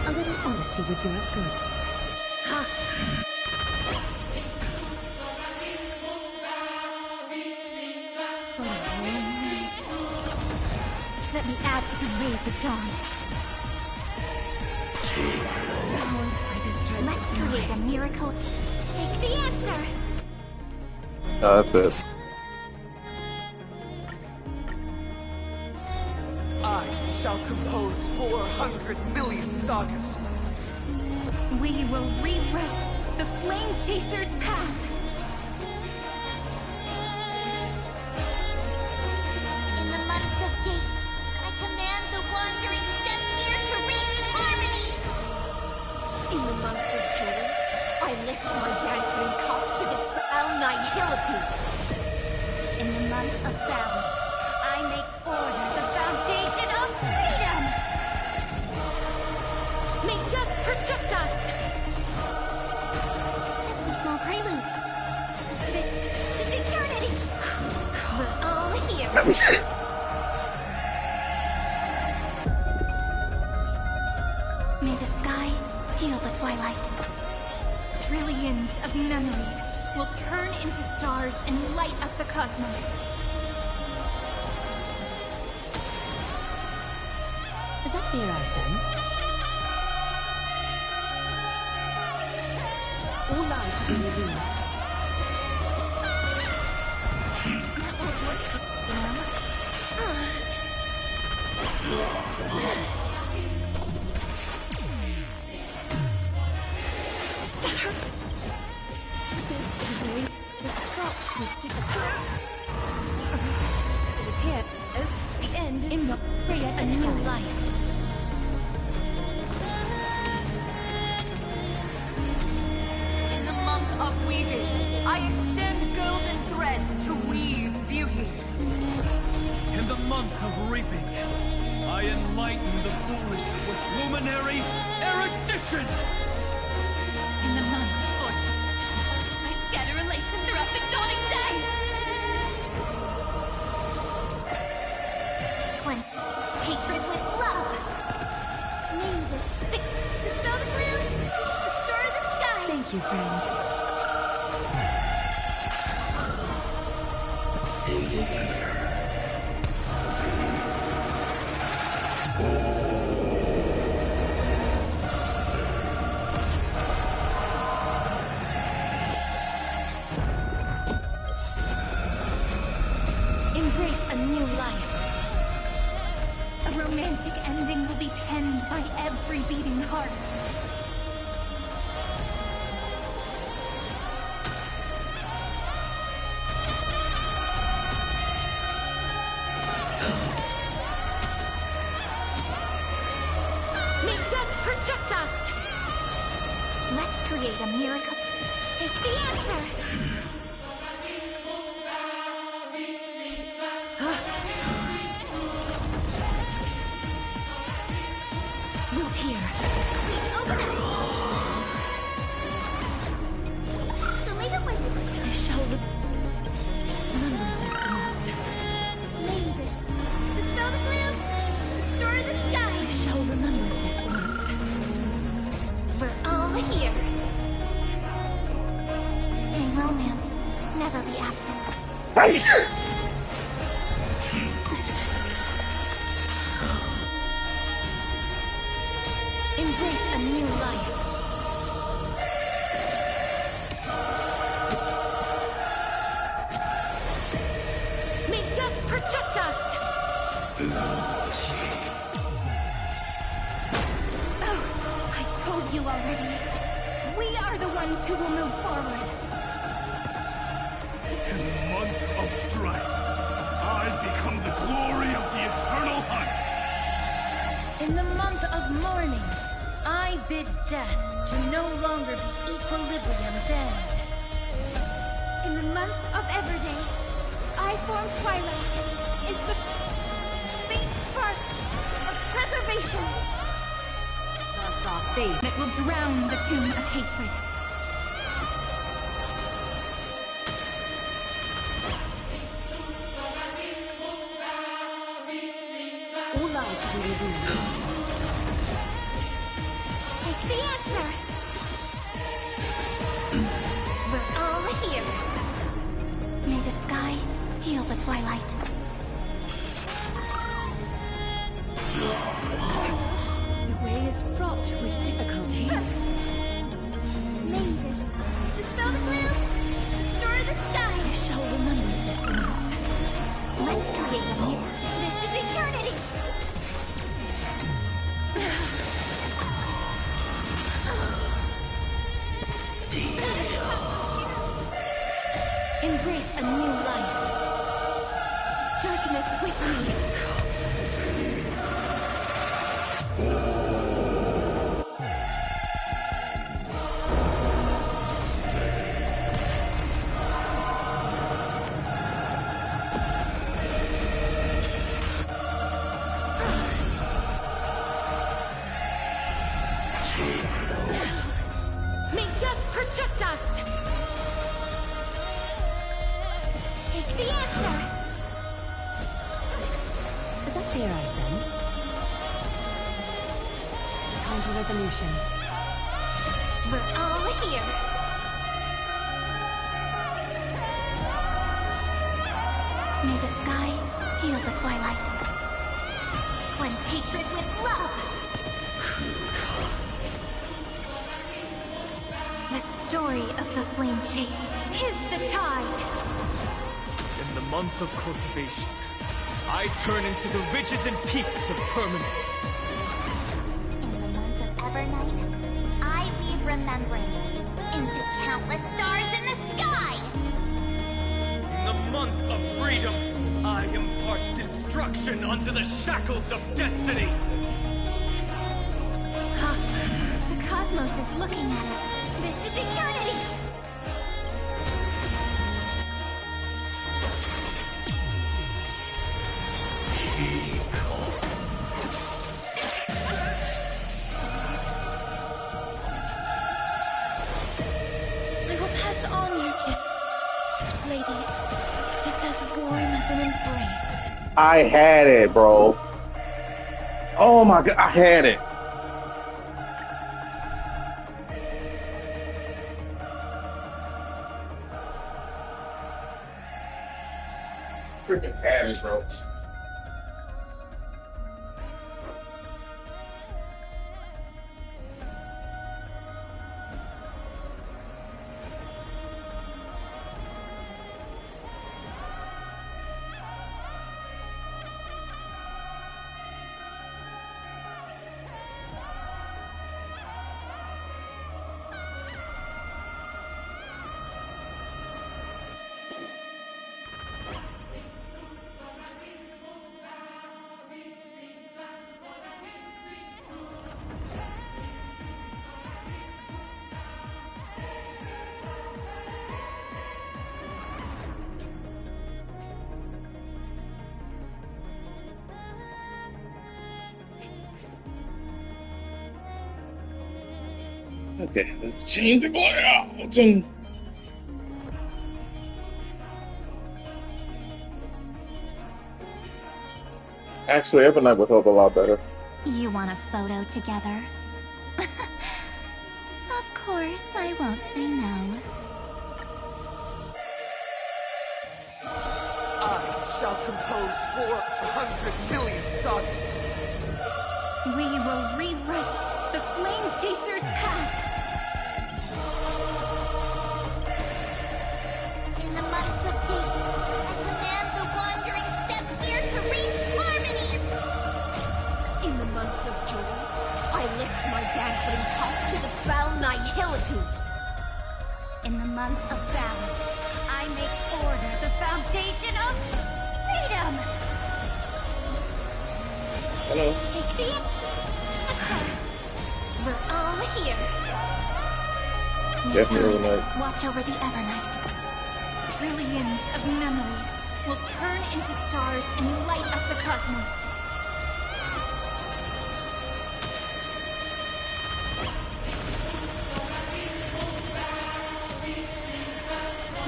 A little honesty would do us good. Ha! Let me add some rays of dawn. Let's create a miracle. Take the answer. That's it. I shall compose 400 million sagas. We will rewrite the Flame Chaser's path. May the sky heal the twilight. Trillions of memories will turn into stars and light up the cosmos. Is that fear I sense? All lies should be revealed. That won't work, That hurts. The way is fraught with difficulty. It appears the end is embrace a new life. In the month of weaving, I extend golden threads to weave beauty. In the month of reaping, I enlighten the foolish with luminary erudition. In the month of fortune, I scatter elation throughout the dawning day. Cleanse hatred with love. Name this. Dispel the gloom. Restore the skies. Thank you, friend. Embrace a new life. A romantic ending will be penned by every beating heart. May death protect us! Let's create a miracle. It's the answer! Root here. Open it. So make it with I shall remember this month. Name this. Dispel the gloom. Restore the I skies. shall remember this month. We're all here. May romance never be absent. Embrace a new life. May death protect us! Oh, I told you already. We are the ones who will move forward. In the month of strife, I become the glory of the eternal hunt. In the month of mourning, I bid death to no longer be equilibrium's end. In the month of Everday, I form twilight into the faint sparks of preservation. Thus our faith That will drown the tomb of hatred. All lies should be revealed. Take the answer! We're all here. May the sky heal the twilight. The way is fraught with difficulties. Name this. Dispel the gloom. Restore the I skies. shall remember this month. Let's create a mirror. This is eternity. Embrace a new life. Darkness with me. May death protect us! Take the answer! Is that fear I sense? Time for resolution. We're all here. May the sky heal the twilight. Cleanse hatred with love. The story of the flame chase is the tide. In the month of cultivation, I turn into the ridges and peaks of permanence. In the month of Evernight, I weave remembrance into countless stars in the sky. In the month of freedom, I impart destruction onto the shackles of destiny. The cosmos is looking at it. This is eternity! I will pass on your gift, lady. It's as warm as an embrace. I had it, bro. Oh my god, I had it. Freaking had it, bro. Okay, let's change the layout. Actually, Evernight would help a lot better. You want a photo together? Of course, I won't say no. I shall compose 400 million sagas. We will rewrite the Flame Chaser's path. In the month of hate, I command the wandering steps here to reach harmony! In the month of joy, I lift my banqueting cup to dispel nihility. In the month of balance, I make order the foundation of freedom. Hello. Take the answer. We're all here. Definitely May Evernight. time watch over the Evernight. Trillions of memories will turn into stars and light up the cosmos.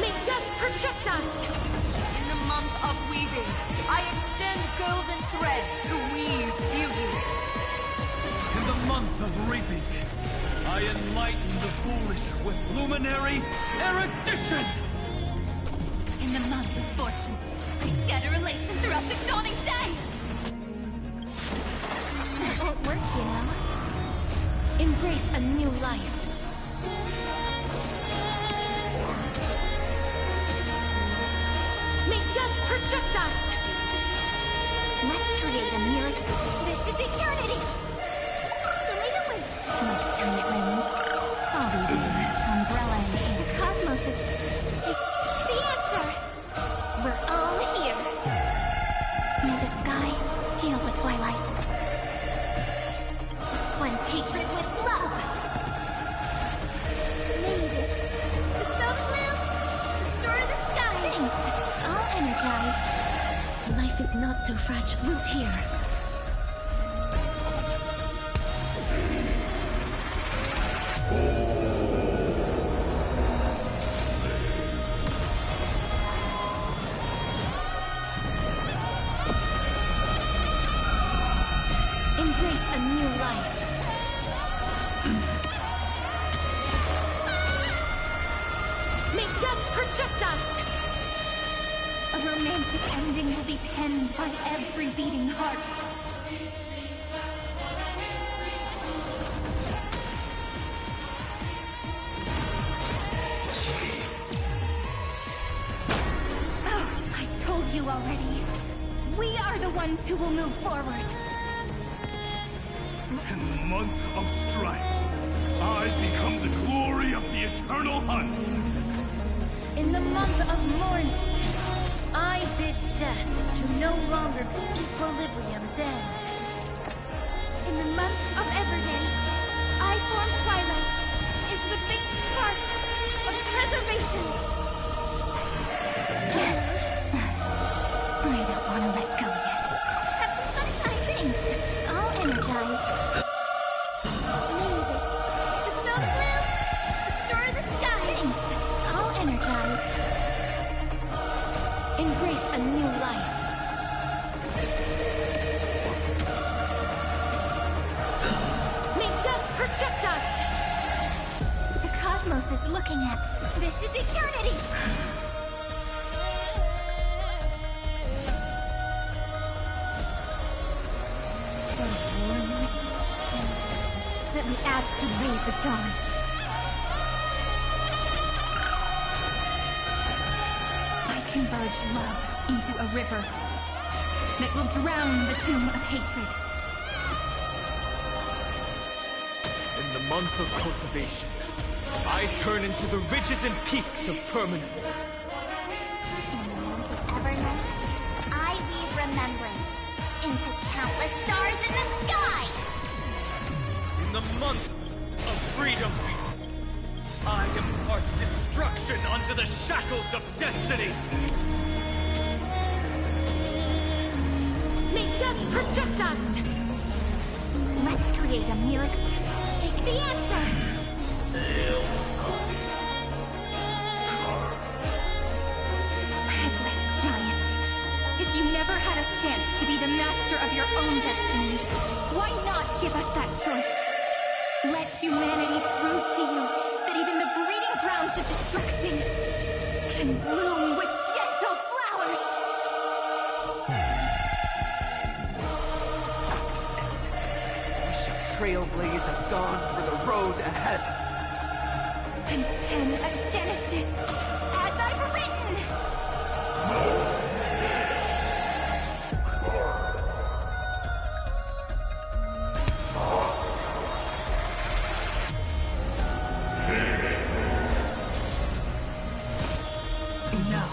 May death protect us! In the month of weaving, I extend golden threads to weave beauty. In the month of reaping, I enlighten the foolish with luminary erudition. In the month of fortune, I scatter elation throughout the dawning day. That won't work, you know. Embrace a new life. May death protect us! Let's create a miracle. This is eternity! Next time it rains, I'll be the umbrella in hand. The cosmos is the answer. We're all here. May the sky heal the twilight. Cleanse hatred with love. May this dispel gloom, restore the skies! Thanks. All energized. Life is not so fragile. Root here. life. May death protect us! A romantic ending will be penned by every beating heart. Oh, I told you already. We are the ones who will move forward. In the month of strife, I become the glory of the eternal hunt. In the month of mourning, I bid death to no longer be equilibrium's end. In the month of Everday, I form Twilight into the faint sparks of preservation. I don't want to let go yet. Have some sunshine. Thanks. All energized. Mavis, dispel the gloom, restore the skies. Thanks. All energized. Embrace a new life. May death protect us! The cosmos is looking at. This is eternity! Let me add some rays of dawn. I converge love into a river that will drown the tomb of hatred. In the month of cultivation, I turn into the ridges and peaks of permanence. In the month of Evernight, I weave remembrance into countless stars in the sky! In the month of freedom, I impart destruction onto the shackles of destiny! May death protect us! Let's create a miracle. Take the answer! Headless giant. If you never had a chance to be the master of your own destiny, why not give us that choice? Let humanity prove to you that even the breeding grounds of destruction can bloom with gentle flowers! We shall trailblaze a dawn for the road ahead. And pen a genesis, as I've written! No.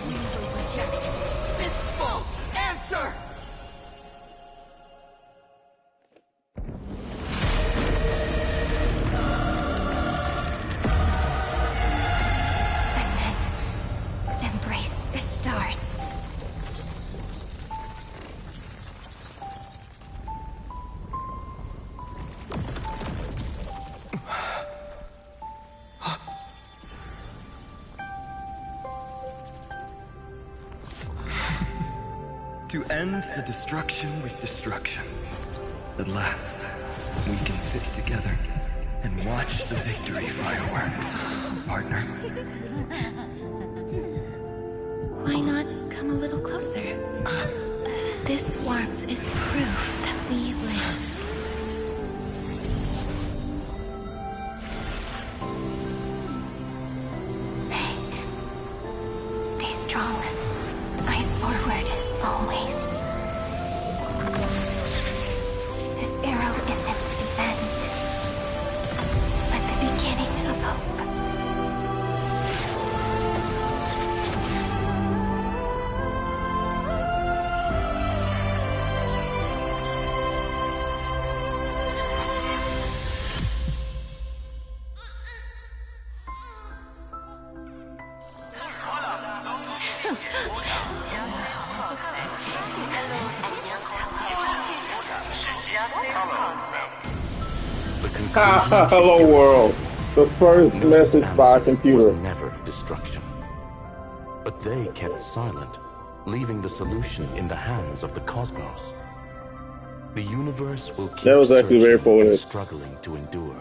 We will reject this false answer! Embrace the stars. To end the destruction with destruction. At last, we can sit together and watch the victory fireworks, partner. Why not come a little closer? This warmth is proof that we live. Stay strong. Eyes forward, always. This arrow isn't the end, but the beginning of hope. Hello world. The first message by a computer. Was never destruction. But they kept silent, leaving the solution in the hands of the cosmos. The universe will keep That was actually very searching and poetic. struggling to endure.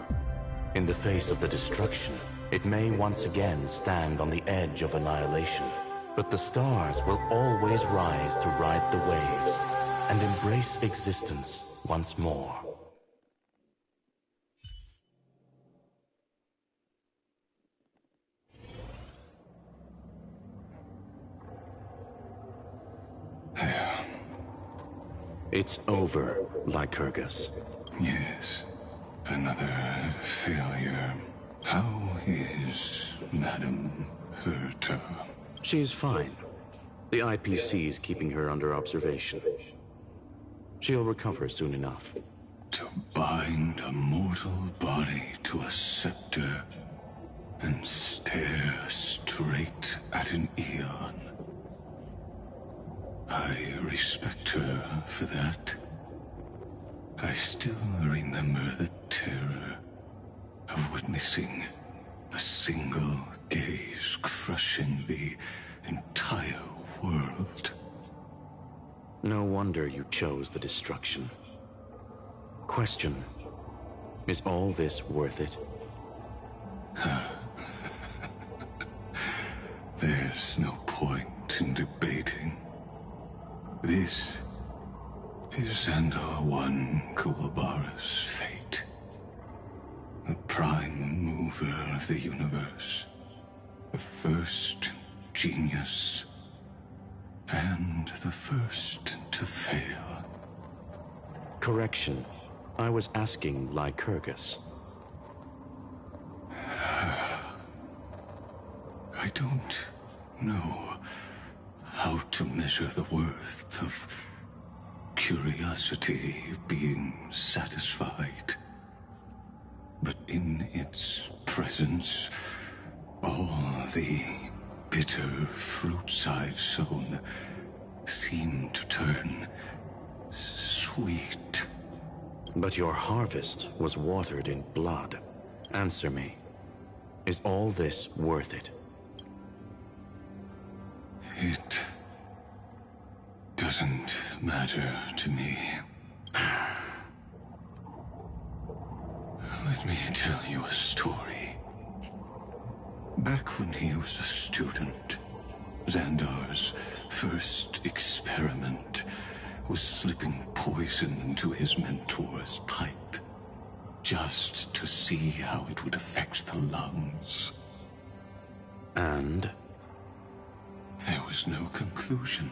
In the face of the destruction, it may once again stand on the edge of annihilation. But the stars will always rise to ride the waves and embrace existence once more. It's over, Lycurgus. Yes, another failure. How is Madame Herta? She's fine. The IPC's keeping her under observation. She'll recover soon enough. To bind a mortal body to a scepter and stare straight at an eon. I respect her for that. I still remember the terror of witnessing a single gaze crushing the entire world. No wonder you chose the destruction. Question: is all this worth it? There's no point in debating. This is Xandar I Kuwabara's fate. The prime mover of the universe. The first genius. And the first to fail. Correction. I was asking Lycurgus. I don't know how to measure the worth of curiosity being satisfied. But in its presence, all the bitter fruits I've sown seem to turn sweet. But your harvest was watered in blood. Answer me. Is all this worth it? It doesn't matter to me. Let me tell you a story. Back when he was a student, Xandar's first experiment was slipping poison into his mentor's pipe, just to see how it would affect the lungs. And? There was no conclusion.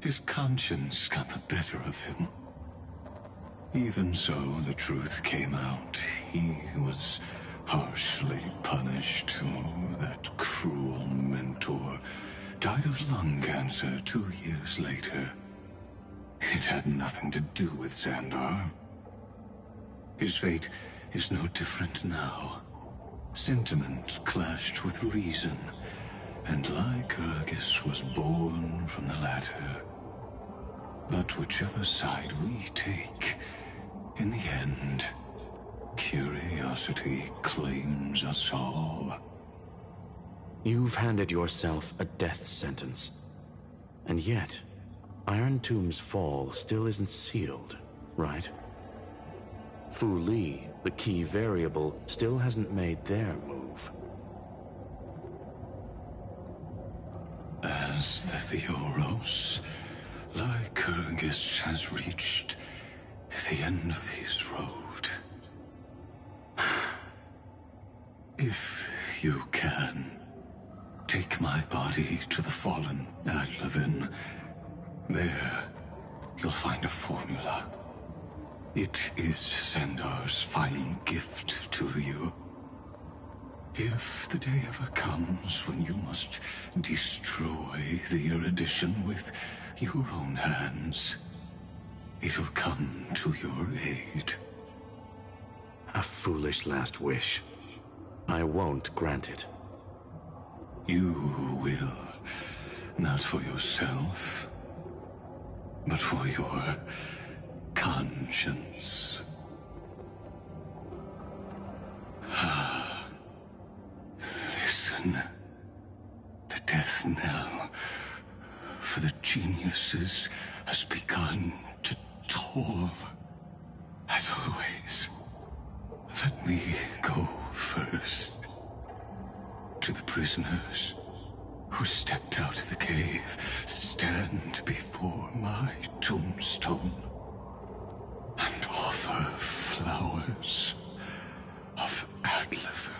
His conscience got the better of him. Even so, the truth came out. He was harshly punished. Oh, that cruel mentor died of lung cancer 2 years later. It had nothing to do with Xandar. His fate is no different now. Sentiment clashed with reason, and Lycurgus was born from the latter. But whichever side we take, in the end, curiosity claims us all. You've handed yourself a death sentence. And yet, Iron Tomb's fall still isn't sealed, right? Fu Li, the key variable, still hasn't made their move. As the Theoros, Lycurgus has reached the end of his road. If you can, take my body to the fallen Adlevin. There, you'll find a formula. It is Xandar's final gift to you. If the day ever comes when you must destroy the erudition with your own hands, it'll come to your aid. A foolish last wish. I won't grant it. You will. Not for yourself, but for your conscience. Listen. The death knell geniuses has begun to toll. As always, let me go first. To the prisoners who stepped out of the cave, stand before my tombstone and offer flowers of Adleven.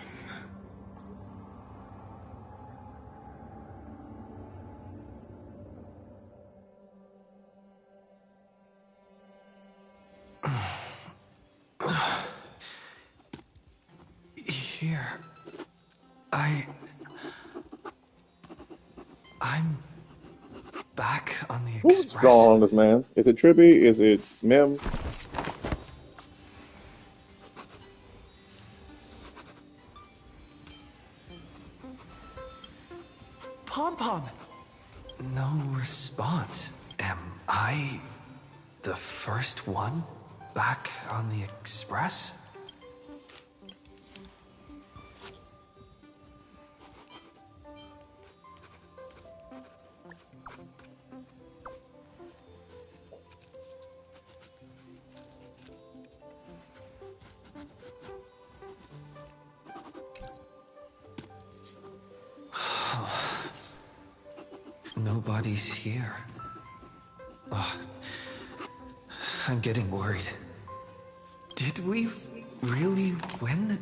Here, I'm back on the What's Express. going on with this man? Is it Trippy? Is it Mim? Pom-Pom! No response. Am I the first one back on the Express? Nobody's here. Oh, I'm getting worried. Did we really win?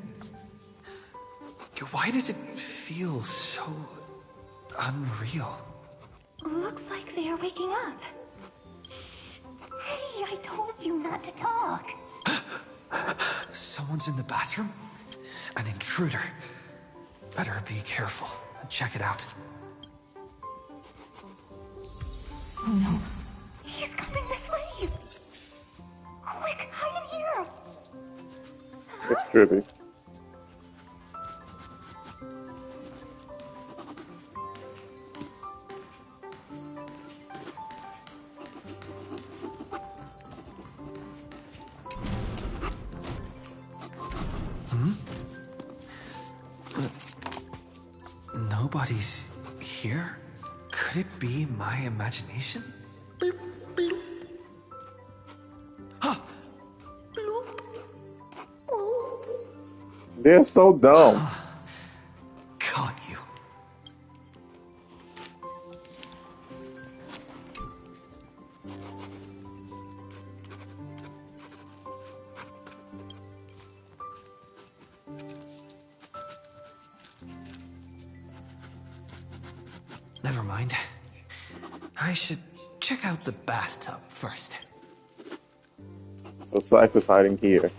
Why does it feel so unreal? Looks like they are waking up. Hey, I told you not to talk. Someone's in the bathroom? An intruder. Better be careful and check it out. No. He's coming this way. Quick, hide in here. It's Trippy. Nobody's here? Could it be my imagination? Bloop, bloop. Huh. They're so dumb. Caught you. Never mind. I should check out the bathtub first. So Cypher's hiding here.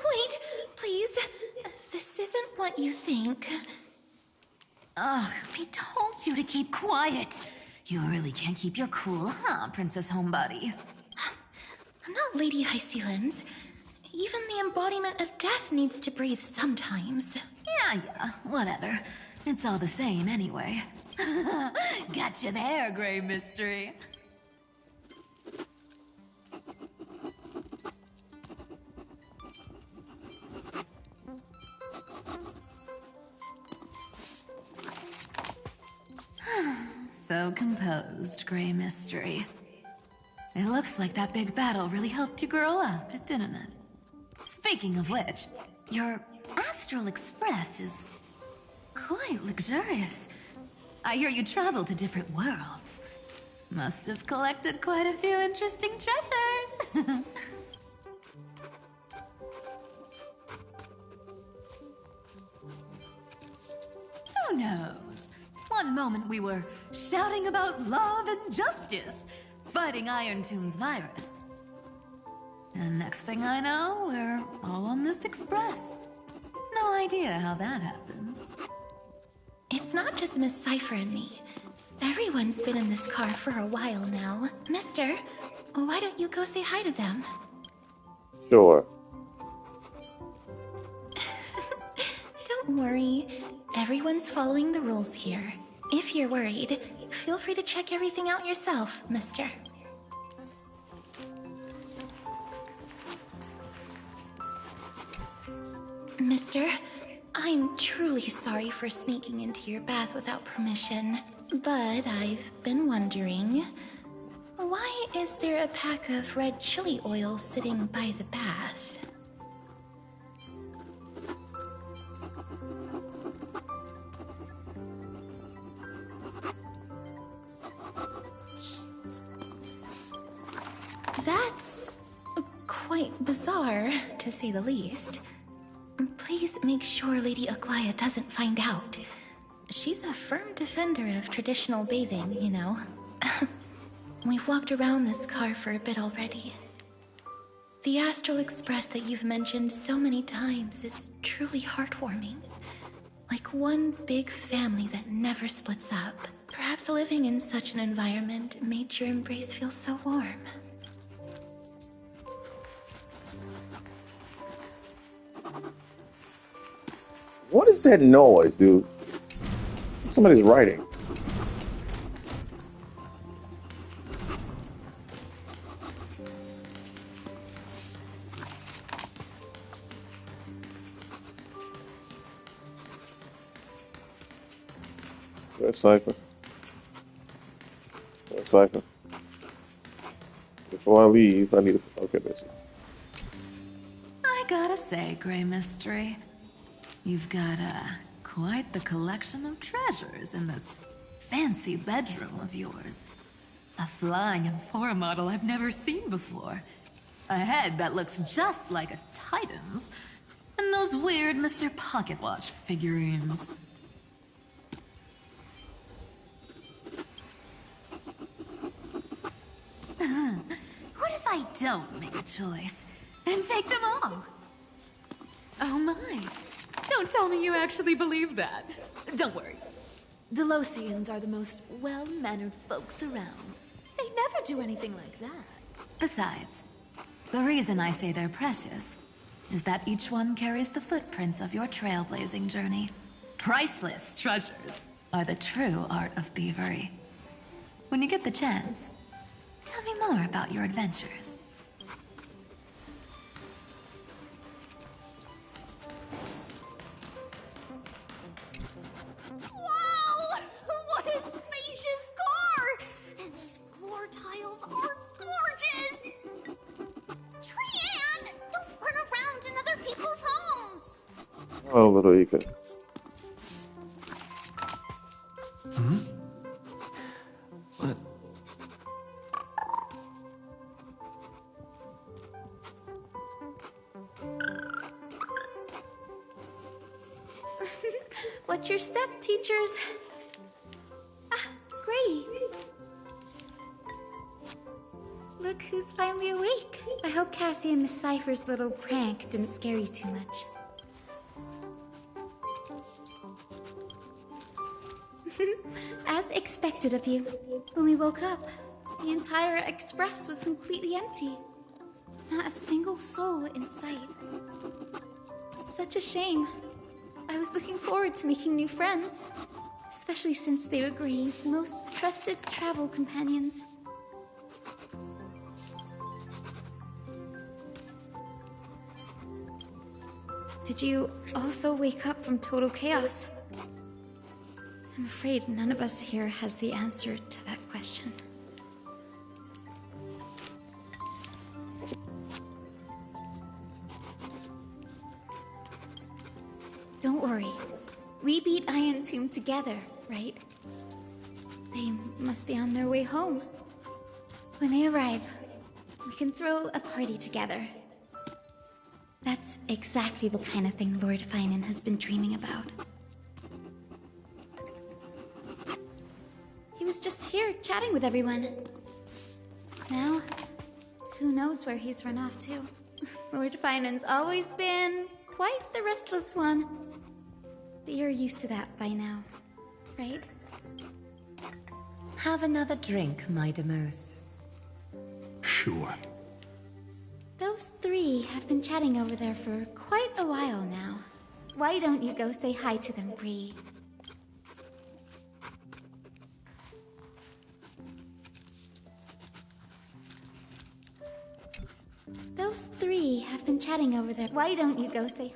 Wait, please. This isn't what you think. Ugh, we told you to keep quiet. You really can't keep your cool, huh, Princess Homebody? I'm not Lady Hysealens. Even the embodiment of death needs to breathe sometimes. Yeah, whatever. It's all the same anyway. Gotcha there, Grey Mystery. So composed, Grey Mystery. It looks like that big battle really helped you grow up, didn't it? Speaking of which, your Astral Express is quite luxurious. I hear you travel to different worlds. Must have collected quite a few interesting treasures. Who knows? One moment we were shouting about love and justice, fighting Iron Tomb's virus. And next thing I know, we're all on this express. No idea how that happened. It's not just Miss Cypher and me. Everyone's been in this car for a while now. Mister, why don't you go say hi to them? Sure. Don't worry. Everyone's following the rules here. If you're worried, feel free to check everything out yourself, mister. Mister, I'm truly sorry for sneaking into your bath without permission, but I've been wondering, why is there a pack of red chili oil sitting by the bath? That's quite bizarre, to say the least. Please make sure Lady Aglaya doesn't find out. She's a firm defender of traditional bathing, you know. We've walked around this car for a bit already. The Astral Express that you've mentioned so many times is truly heartwarming. Like one big family that never splits up. Perhaps living in such an environment made your embrace feel so warm. What is that noise, dude? Somebody's writing. Where's Cypher? Where's Cypher? Before I leave, I need to... Okay, this is... I gotta say, Grey Mystery, you've got quite the collection of treasures in this fancy bedroom of yours. A flying Amphora model I've never seen before. A head that looks just like a Titan's. And those weird Mr. Pocketwatch figurines. What if I don't make a choice and take them all? Oh my. Don't tell me you actually believe that. Don't worry. Delosians are the most well-mannered folks around. They never do anything like that. Besides, the reason I say they're precious is that each one carries the footprints of your trailblazing journey. Priceless treasures are the true art of thievery. When you get the chance, tell me more about your adventures. Wow! What a spacious car! And these floor tiles are gorgeous! Trian! Don't run around in other people's homes! Oh, little Ika. Hmm? What? What's your step, teachers? Ah, great. Look who's finally awake. I hope Cassie and Miss Cypher's little prank didn't scare you too much. As expected of you. When we woke up, the entire express was completely empty. Not a single soul in sight. Such a shame. I was looking forward to making new friends, especially since they were Gray's most trusted travel companions. Did you also wake up from total chaos? I'm afraid none of us here has the answer to that question. Don't worry. We beat Iron Tomb together, right? They must be on their way home. When they arrive, we can throw a party together. That's exactly the kind of thing Lord Finan has been dreaming about. He was just here chatting with everyone. Now, who knows where he's run off to? Lord Finan's always been quite the restless one. But you're used to that by now, right? Have another drink, my Deimos. Sure. Those three have been chatting over there for quite a while now. Why don't you go say hi to them, Bree? Those three have been chatting over there. Why don't you go say...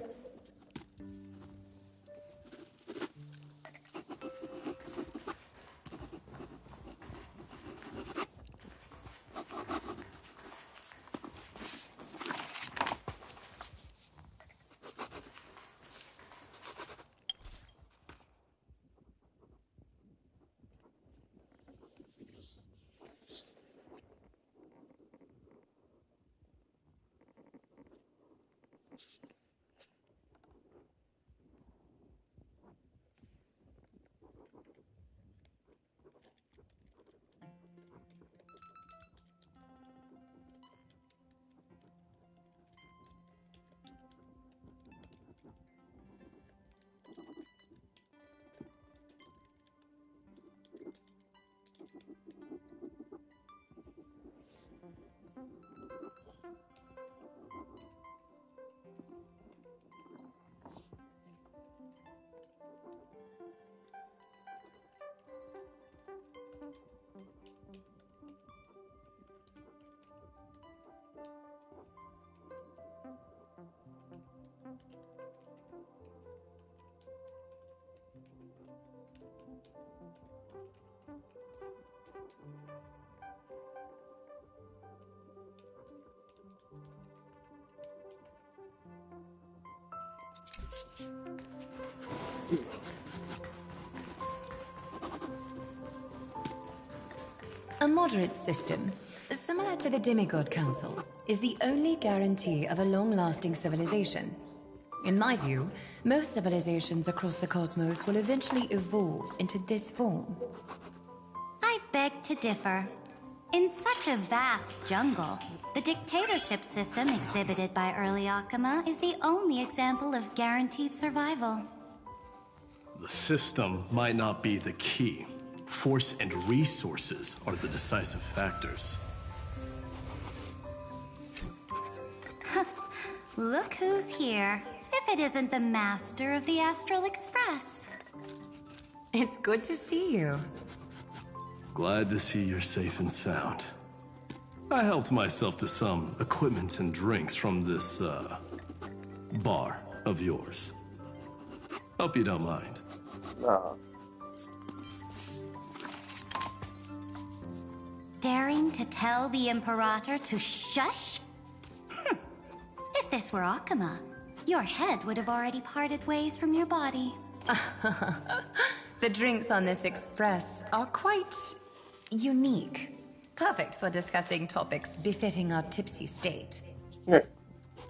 A moderate system, similar to the Demigod Council, is the only guarantee of a long-lasting civilization. In my view, most civilizations across the cosmos will eventually evolve into this form. I beg to differ. In such a vast jungle, the dictatorship system exhibited by early Akama is the only example of guaranteed survival. The system might not be the key. Force and resources are the decisive factors. Look who's here. If it isn't the master of the Astral Express. It's good to see you. Glad to see you're safe and sound. I helped myself to some equipment and drinks from this, bar of yours. Hope you don't mind. Nah. Daring to tell the Imperator to shush? If this were Akama, your head would have already parted ways from your body. The drinks on this express are quite unique. Perfect for discussing topics befitting our tipsy state. Yeah.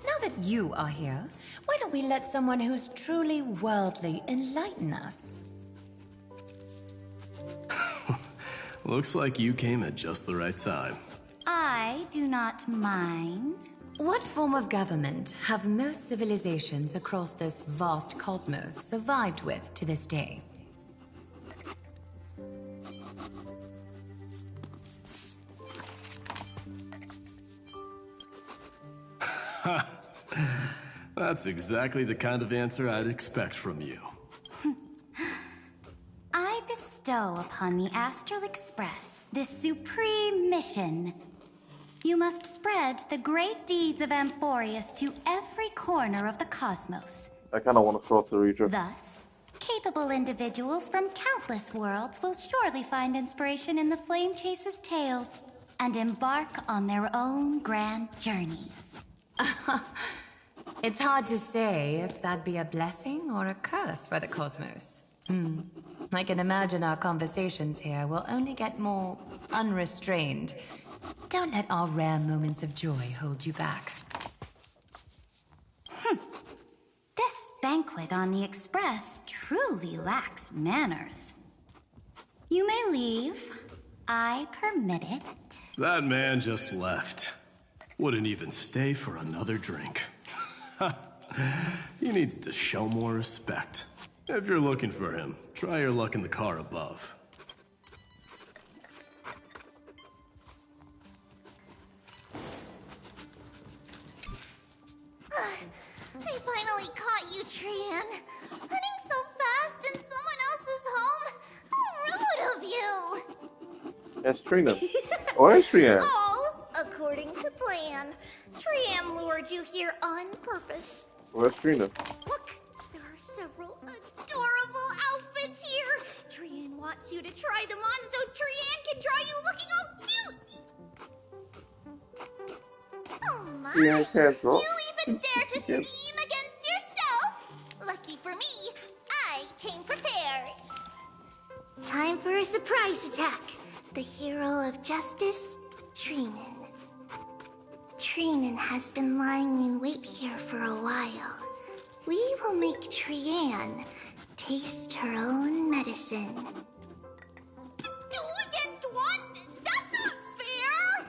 Now that you are here, why don't we let someone who's truly worldly enlighten us? Looks like you came at just the right time. I do not mind. What form of government have most civilizations across this vast cosmos survived with to this day? That's exactly the kind of answer I'd expect from you. I bestow upon the Astral Express this supreme mission. You must spread the great deeds of Amphorius to every corner of the cosmos. I kind of want to throw it to Reacher. Thus, capable individuals from countless worlds will surely find inspiration in the Flame Chase's tales and embark on their own grand journeys. It's hard to say if that'd be a blessing or a curse for the cosmos. I can imagine our conversations here will only get more unrestrained. Don't let our rare moments of joy hold you back. This banquet on the Express truly lacks manners. You may leave. I permit it. That man just left. Wouldn't even stay for another drink. He needs to show more respect. If you're looking for him, try your luck in the car above. I finally caught you, Trian. Running so fast in someone else's home. How rude of you. That's Trina. Where's Trina? All according to plan. Trian lured you here on purpose. Where's Trina? Look, there are several adorable outfits here. Trian wants you to try them on so Trian can draw you looking all cute. Oh my. Trian can't draw. You even dare to scheme against yourself? Lucky for me, I came prepared. Time for a surprise attack. The hero of justice, Trinan. Trinan has been lying in wait here for a while. We will make Trian taste her own medicine. 2 against 1? That's not fair!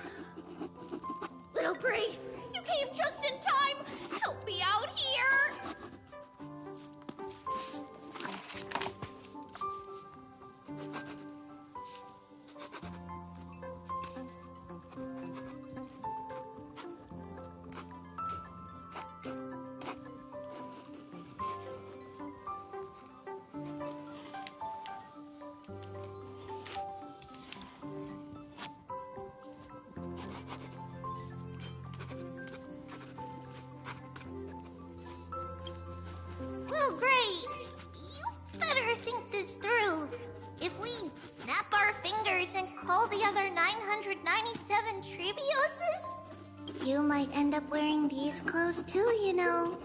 Little Gray, you came just in time. Help me out here. Little Gray, you better think this through. If we snap our fingers and call the other 997 Trivioses, you might end up wearing these clothes too, you know.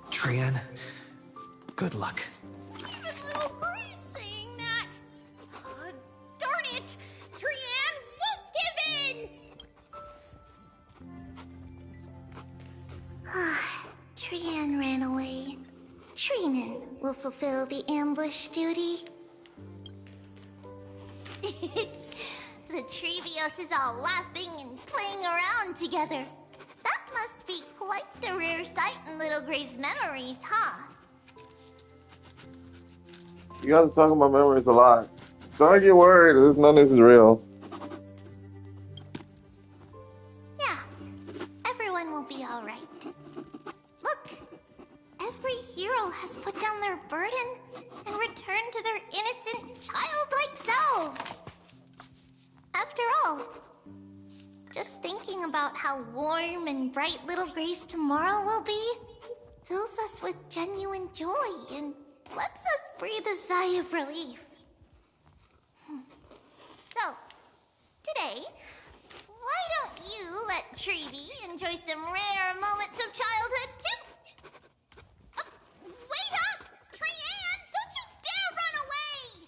Trian, good luck. Even Little Gray's saying that. Darn it! Trian won't give in! Trian ran away. Trinan will fulfill the ambush duty. The Trevios is all laughing and playing around together. That must be quite the rare sight in Little Gray's memories, huh? You guys are talking about memories a lot. Starting to get worried. None of this is real. Yeah, everyone will be all right. Look, every hero has put down their burden and returned to their innocent, childlike selves. After all, just thinking about how warm and bright Little Gray's tomorrow will be fills us with genuine joy and lets us breathe a sigh of relief. So, today, why don't you let Trevi enjoy some rare moments of childhood too? Wait up! Trian, don't you dare run away!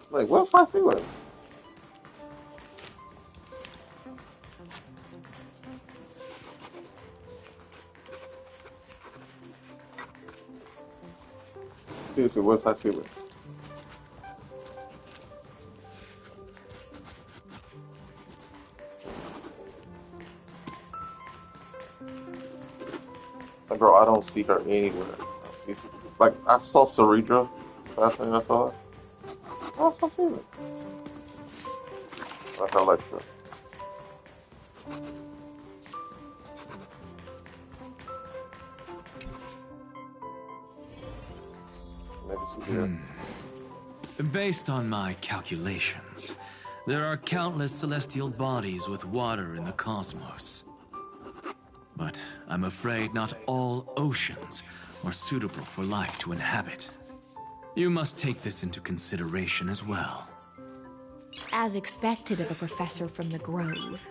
Like, what's my sequence? Seriously, what's my sequence? Like, girl, I don't see her anywhere. Like, I saw Ceredra last time I saw her. I saw Sequence. Like Alexa. Maybe she's here. Based on my calculations, there are countless celestial bodies with water in the cosmos. But I'm afraid not all oceans are suitable for life to inhabit. You must take this into consideration as well. As expected of a professor from the Grove,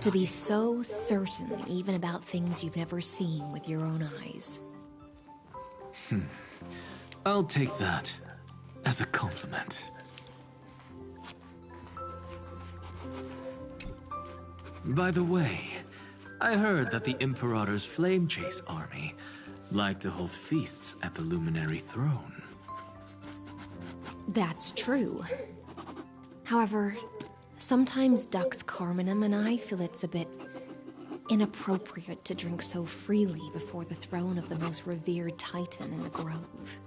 to be so certain even about things you've never seen with your own eyes. I'll take that as a compliment. By the way, I heard that the Imperator's Flame Chase army like to hold feasts at the Luminary Throne. That's true. However, sometimes Dux Carminum and I feel it's a bit inappropriate to drink so freely before the throne of the most revered Titan in the Grove.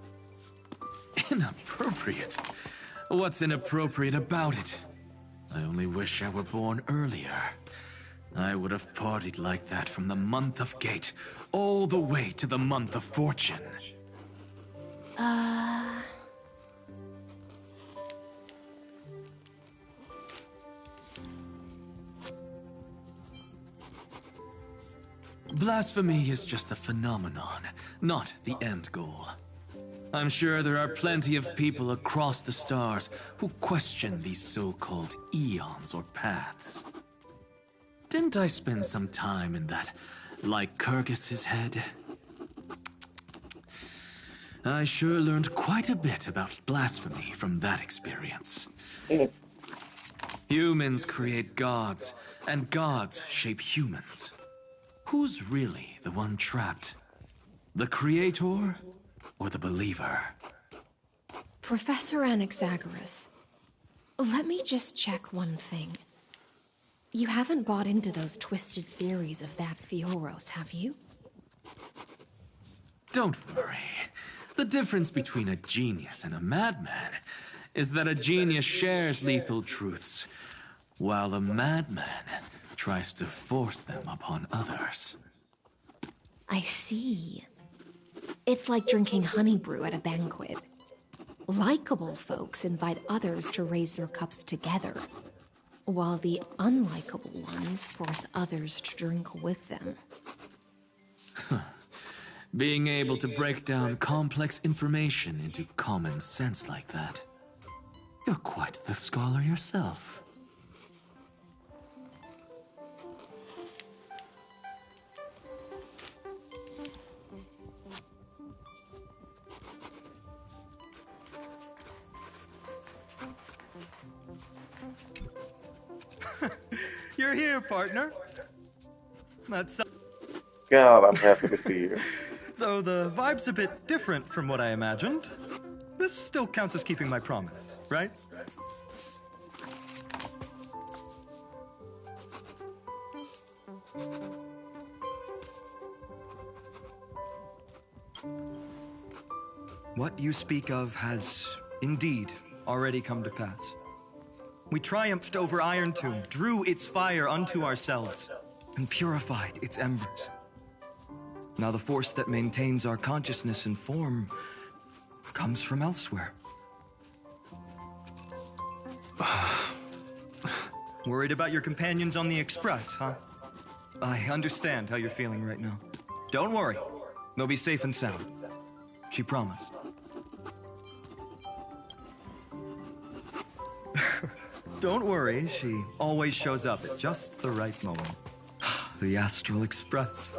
Inappropriate? What's inappropriate about it? I only wish I were born earlier. I would have partied like that from the month of Gate all the way to the month of Fortune. Blasphemy is just a phenomenon, not the end goal. I'm sure there are plenty of people across the stars who question these so-called eons or paths. Didn't I spend some time in that Lycurgus's head? I sure learned quite a bit about blasphemy from that experience. Humans create gods, and gods shape humans. Who's really the one trapped? The creator or the believer? Professor Anaxagoras, let me just check one thing. You haven't bought into those twisted theories of that Theoros, have you? Don't worry. The difference between a genius and a madman is that a genius shares lethal truths, while a madman tries to force them upon others. I see. It's like drinking honey brew at a banquet. Likeable folks invite others to raise their cups together, while the unlikable ones force others to drink with them. Being able to break down complex information into common sense like that. You're quite the scholar yourself. You're here, partner. That's... God, I'm happy to see you. Though the vibe's a bit different from what I imagined, this still counts as keeping my promise, right? What you speak of has indeed already come to pass. We triumphed over Irontomb, drew its fire unto ourselves, and purified its embers. Now the force that maintains our consciousness and form comes from elsewhere. Worried about your companions on the Express, huh? I understand how you're feeling right now. Don't worry. They'll be safe and sound. She promised. Don't worry, she always shows up at just the right moment. The Astral Express.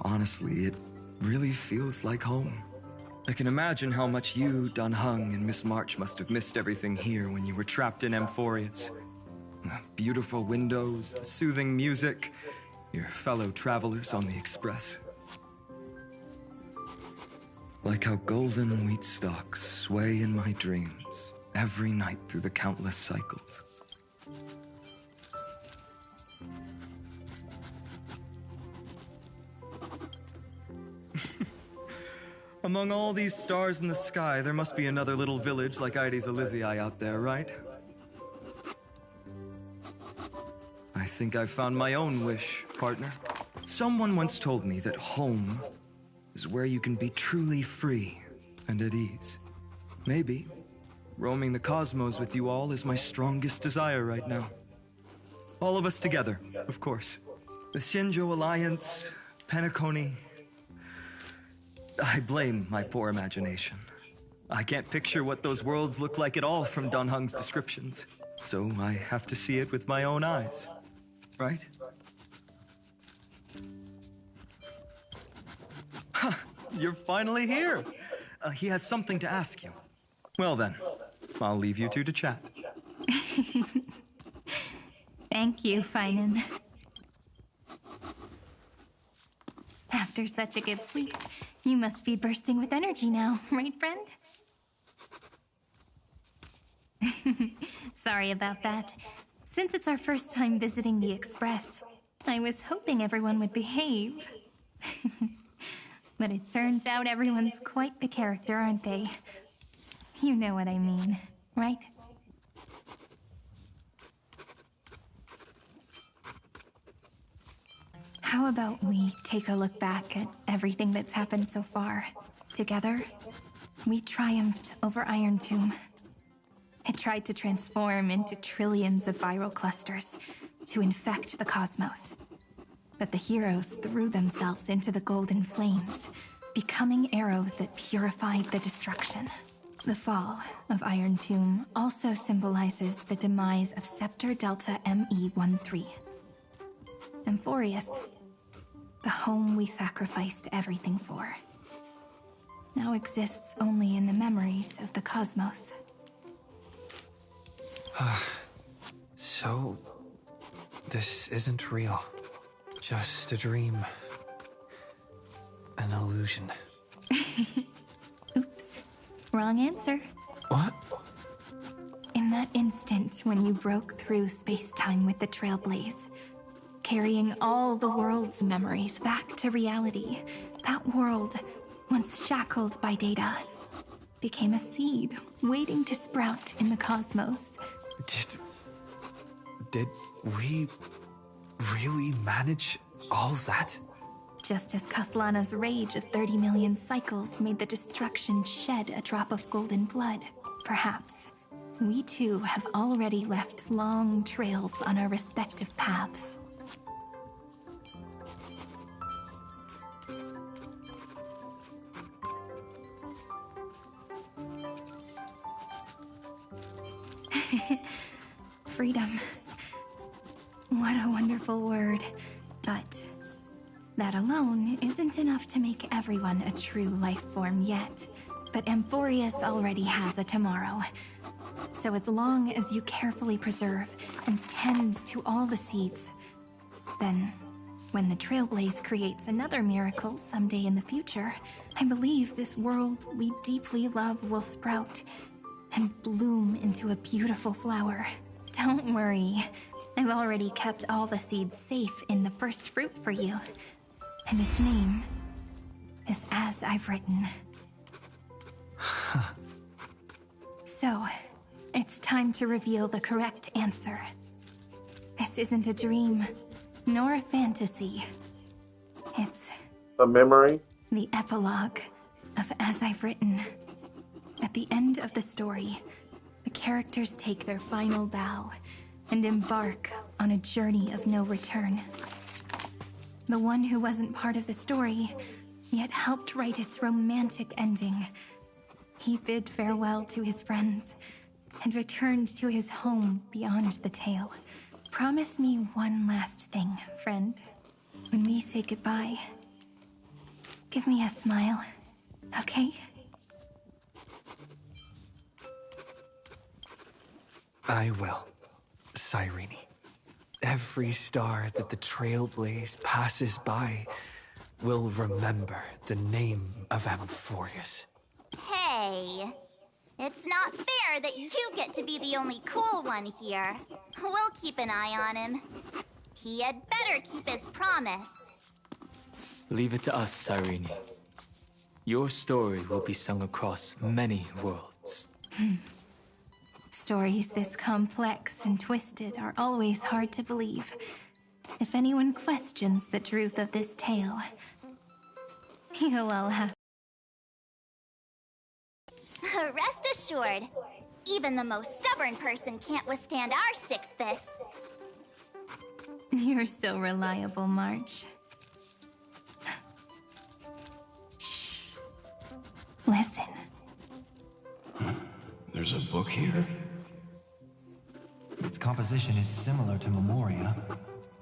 Honestly, it really feels like home. I can imagine how much you, Dan Heng, and Miss March must have missed everything here when you were trapped in Amphorius. The beautiful windows, the soothing music, your fellow travelers on the Express. Like how golden wheat stalks sway in my dreams every night through the countless cycles. Among all these stars in the sky, there must be another little village like Aedes Elysiae out there, right? think I've found my own wish, partner. Someone once told me that home is where you can be truly free and at ease. Maybe roaming the cosmos with you all is my strongest desire right now. All of us together, of course. The Shinjo Alliance, Penacony. I blame my poor imagination. I can't picture what those worlds look like at all from Dan Heng's descriptions. So I have to see it with my own eyes, right? Ha! You're finally here! He has something to ask you. Well then, I'll leave you two to chat. Thank you, Finan. After such a good sleep, you must be bursting with energy now, right, friend? Sorry about that. Since it's our first time visiting the Express, I was hoping everyone would behave. But it turns out everyone's quite the character, aren't they? You know what I mean, right? How about we take a look back at everything that's happened so far? Together, we triumphed over Iron Tomb. It tried to transform into trillions of viral clusters to infect the cosmos. But the heroes threw themselves into the golden flames, becoming arrows that purified the destruction. The fall of Iron Tomb also symbolizes the demise of Scepter Delta ME-13. Amphorius, the home we sacrificed everything for, now exists only in the memories of the cosmos. So, this isn't real. Just a dream. An illusion. Oops. Wrong answer. What? In that instant when you broke through space-time with the Trailblaze, carrying all the world's memories back to reality, that world, once shackled by data, became a seed waiting to sprout in the cosmos. Did we really manage all that? Just as Kaslana's rage of 30 million cycles made the destruction shed a drop of golden blood, perhaps we too have already left long trails on our respective paths. Freedom. What a wonderful word. But that alone isn't enough to make everyone a true life form yet. But Amphorius already has a tomorrow. So as long as you carefully preserve and tend to all the seeds, then when the Trailblaze creates another miracle someday in the future, I believe this world we deeply love will sprout and bloom into a beautiful flower. Don't worry, I've already kept all the seeds safe in the first fruit for you. And its name is As I've Written. So, it's time to reveal the correct answer. This isn't a dream, nor a fantasy. It's a memory. The epilogue of As I've Written. At the end of the story, the characters take their final bow and embark on a journey of no return. The one who wasn't part of the story, yet helped write its romantic ending. He bid farewell to his friends and returned to his home beyond the tale. Promise me one last thing, friend. When we say goodbye, give me a smile, okay? I will, Cyrene. Every star that the Trailblaze passes by will remember the name of Amphorius. Hey, it's not fair that you get to be the only cool one here. We'll keep an eye on him. He had better keep his promise. Leave it to us, Cyrene. Your story will be sung across many worlds. Stories this complex and twisted are always hard to believe, If anyone questions the truth of this tale, you'll all have... Rest assured, even the most stubborn person can't withstand our sixth-this. You're so reliable, March. Shh. Listen. There's a book here? Its composition is similar to Memoria,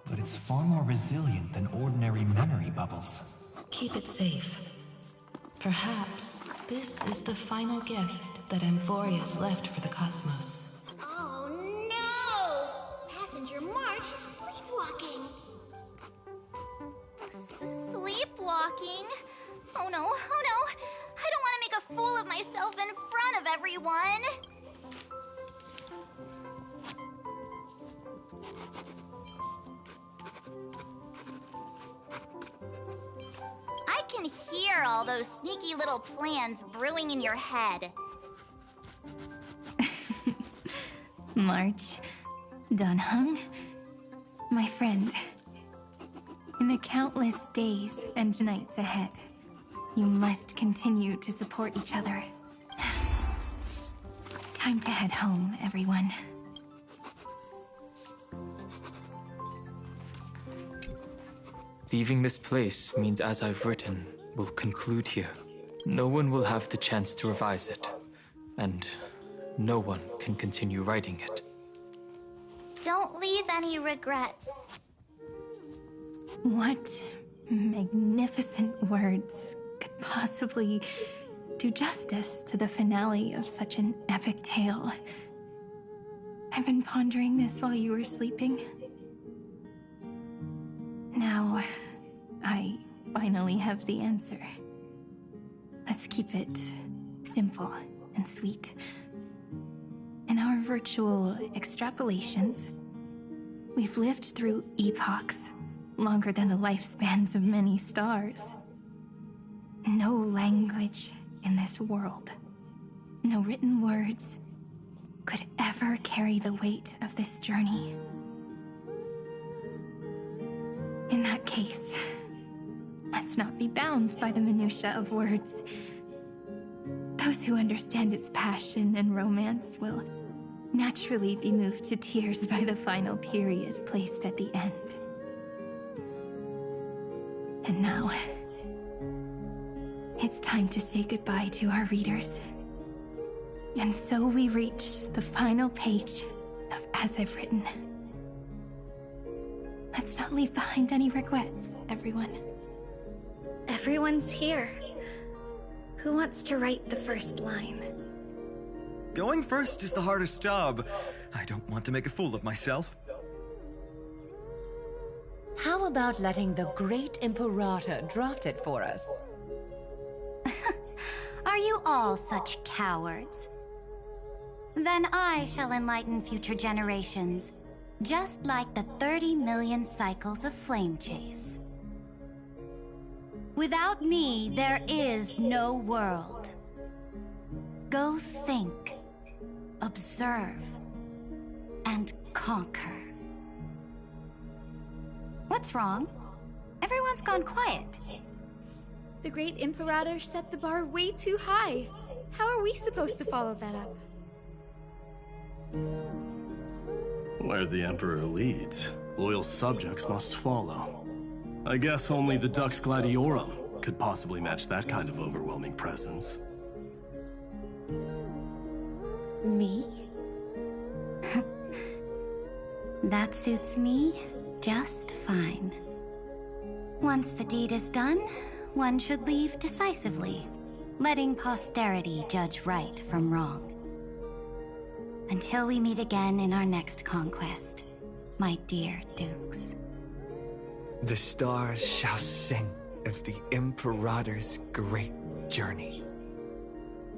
but it's far more resilient than ordinary memory bubbles. Keep it safe. Perhaps this is the final gift that Amphorius left for the cosmos. Oh no! Passenger March is sleepwalking. Sleepwalking? Oh no, oh no! I don't want to make a fool of myself in front of everyone! I can hear all those sneaky little plans brewing in your head. March, Dunhung, my friend. In the countless days and nights ahead, you must continue to support each other. Time to head home, everyone. Leaving this place means As I've Written will conclude here. No one will have the chance to revise it, and no one can continue writing it. Don't leave any regrets. What magnificent words could possibly do justice to the finale of such an epic tale? I've been pondering this while you were sleeping. Now, I finally have the answer. Let's keep it simple and sweet. In our virtual extrapolations, we've lived through epochs longer than the lifespans of many stars. No language in this world, no written words, could ever carry the weight of this journey. In that case, let's not be bound by the minutiae of words. Those who understand its passion and romance will naturally be moved to tears by the final period placed at the end. And now, it's time to say goodbye to our readers. And so we reach the final page of As I've Written. Let's not leave behind any regrets, everyone. Everyone's here. Who wants to write the first line? Going first is the hardest job. I don't want to make a fool of myself. How about letting the great Imperator draft it for us? Are you all such cowards? Then I shall enlighten future generations, just like the 30 million cycles of flame chase. Without me, there is no world. Go think, observe, and conquer. What's wrong? Everyone's gone quiet. The great Imperator set the bar way too high. How are we supposed to follow that up? Where the Emperor leads, loyal subjects must follow. I guess only the Dux Gladiorum could possibly match that kind of overwhelming presence. Me? That suits me just fine. Once the deed is done, one should leave decisively, letting posterity judge right from wrong. Until we meet again in our next conquest, my dear Dukes. The stars shall sing of the Imperator's great journey.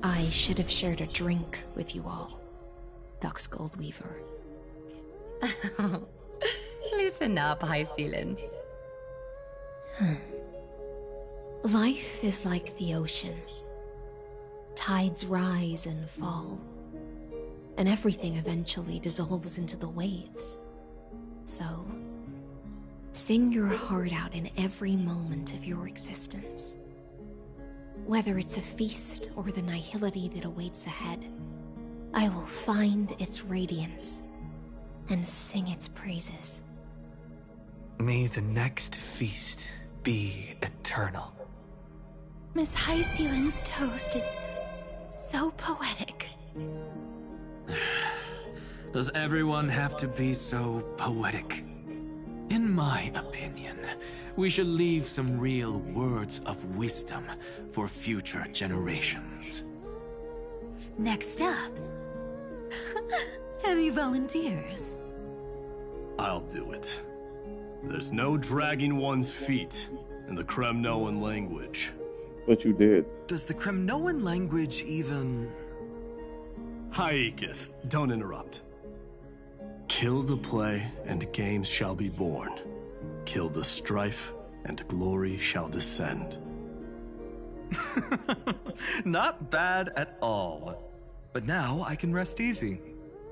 I should have shared a drink with you all, Dux Goldweaver. Loosen up, High Sealants. Life is like the ocean. Tides rise and fall, and everything eventually dissolves into the waves. So, Sing your heart out in every moment of your existence. Whether it's a feast or the nihility that awaits ahead, I will find its radiance and sing its praises. May the next feast be eternal. Miss High Sealand's toast is so poetic. Does everyone have to be so poetic? In my opinion, we should leave some real words of wisdom for future generations. Next up, any volunteers? I'll do it. There's no dragging one's feet in the Kremnoan language. But you did. Does the Kremnoan language even... Haikith, don't interrupt. Kill the play, and games shall be born. Kill the strife, and glory shall descend. Not bad at all. But now I can rest easy.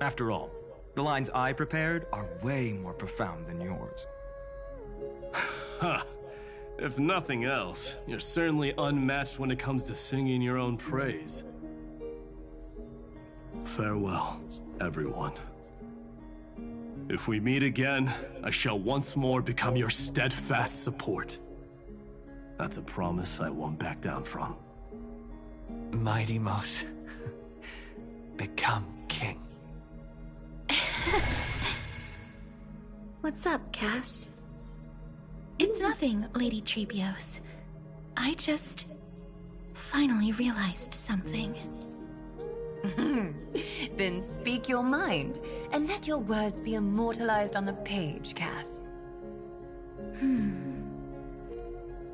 After all, the lines I prepared are way more profound than yours. Ha! If nothing else, you're certainly unmatched when it comes to singing your own praise. Farewell, everyone. If we meet again, I shall once more become your steadfast support. That's a promise I won't back down from. Mighty Mouse, become king. What's up, Cass? It's nothing, Lady Trebios. I just finally realized something. Then speak your mind, and let your words be immortalized on the page, Cass.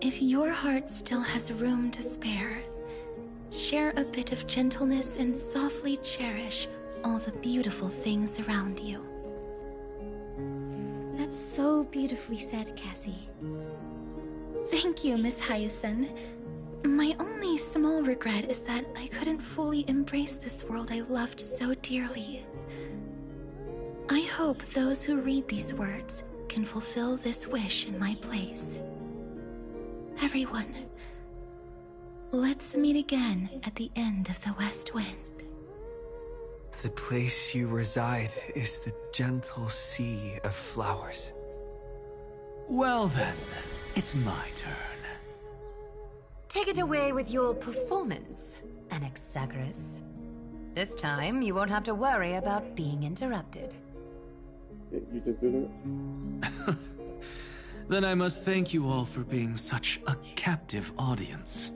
If your heart still has room to spare, share a bit of gentleness and softly cherish all the beautiful things around you. That's so beautifully said, Cassie. Thank you, Miss Hyacinth. My only small regret is that I couldn't fully embrace this world I loved so dearly. I hope those who read these words can fulfill this wish in my place. Everyone, let's meet again at the end of the West Wind. The place you reside is the gentle sea of flowers. Well then, it's my turn. Take it away with your performance, Anaxagoras. This time, you won't have to worry about being interrupted. You just did it? Then I must thank you all for being such a captive audience.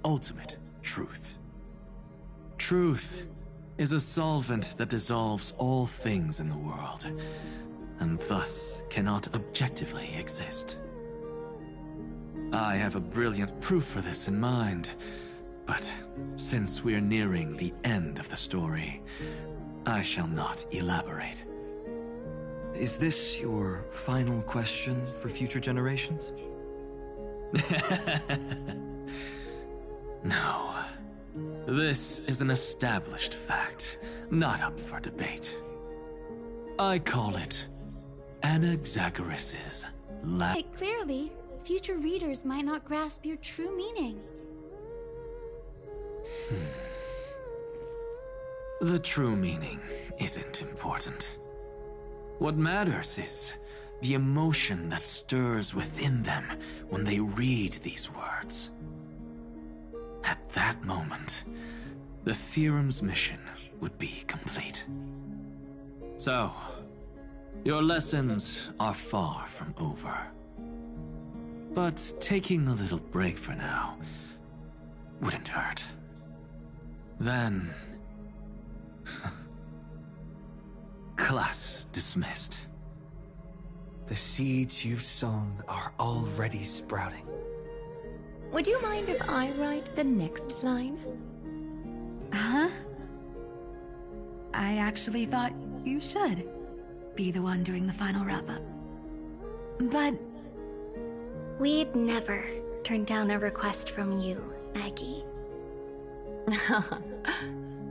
Ultimate truth. Truth is a solvent that dissolves all things in the world, and thus cannot objectively exist. I have a brilliant proof for this in mind, but since we're nearing the end of the story, I shall not elaborate. Is this your final question for future generations? No. This is an established fact, not up for debate. I call it Anaxagoras' last. Like, clearly, future readers might not grasp your true meaning. The true meaning isn't important. What matters is the emotion that stirs within them when they read these words. At that moment, the theorem's mission would be complete. So, your lessons are far from over. But taking a little break for now wouldn't hurt. Then... class dismissed. The seeds you've sown are already sprouting. Would you mind if I write the next line? Huh? I actually thought you should be the one doing the final wrap-up. But... we'd never turn down a request from you, Aggie.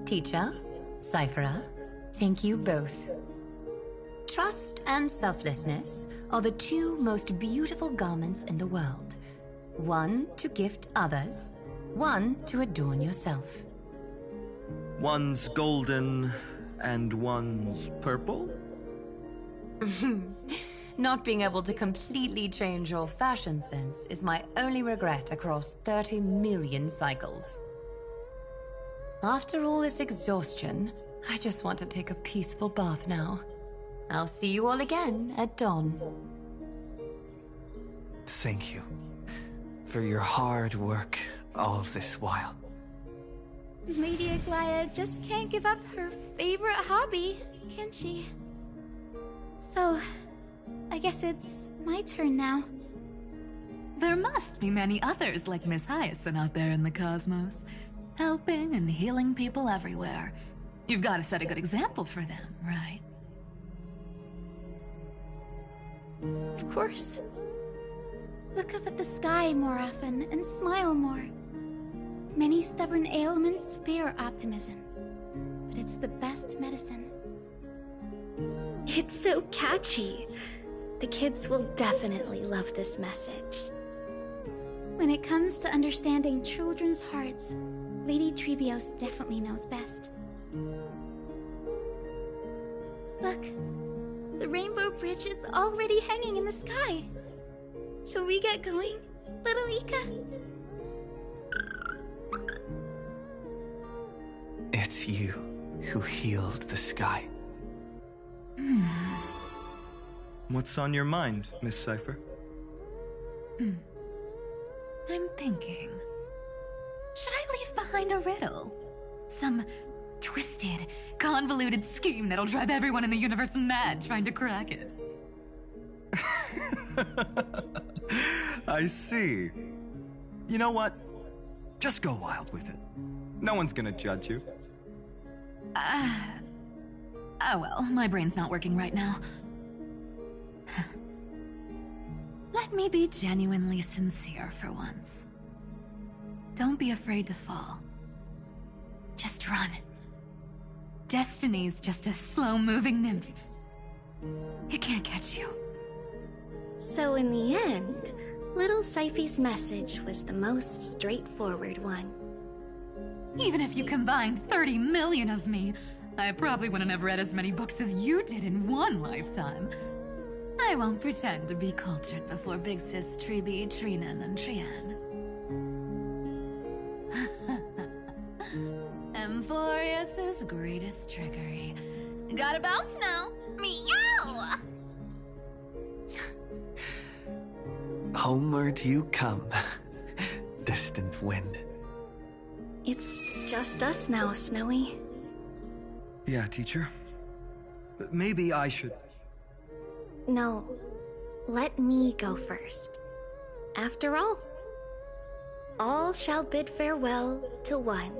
Teacher, Cyphera, thank you both. Trust and selflessness are the two most beautiful garments in the world. One to gift others, one to adorn yourself. One's golden and one's purple? Not being able to completely change your fashion sense is my only regret across 30 million cycles. After all this exhaustion, I just want to take a peaceful bath now. I'll see you all again at dawn. Thank you for your hard work all of this while. Lady Aglaia just can't give up her favorite hobby, can she? So, I guess it's my turn now. There must be many others like Miss Hyacinth out there in the cosmos, helping and healing people everywhere. You've got to set a good example for them, right? Of course. Look up at the sky more often and smile more. Many stubborn ailments fear optimism, but it's the best medicine. It's so catchy. The kids will definitely love this message. When it comes to understanding children's hearts, Lady Trebios definitely knows best. Look, the Rainbow Bridge is already hanging in the sky. Shall we get going, little Ika? It's you who healed the sky. What's on your mind, Miss Cypher? I'm thinking. Should I leave behind a riddle? Some twisted, convoluted scheme that'll drive everyone in the universe mad trying to crack it. I see. You know what? Just go wild with it. No one's gonna judge you. Oh well, my brain's not working right now. Let me be genuinely sincere for once. Don't be afraid to fall. Just run. Destiny's just a slow-moving nymph. It can't catch you. So in the end, little Syphy's message was the most straightforward one. Even if you combined 30 million of me, I probably wouldn't have read as many books as you did in one lifetime. I won't pretend to be cultured before Big Sis Trebi, Trinan, and Trian. Emphorius's greatest trickery. Gotta bounce now. Meow! Homeward you come, distant wind. It's just us now, Snowy. Yeah, teacher. Maybe I should... No, let me go first. After all shall bid farewell to one,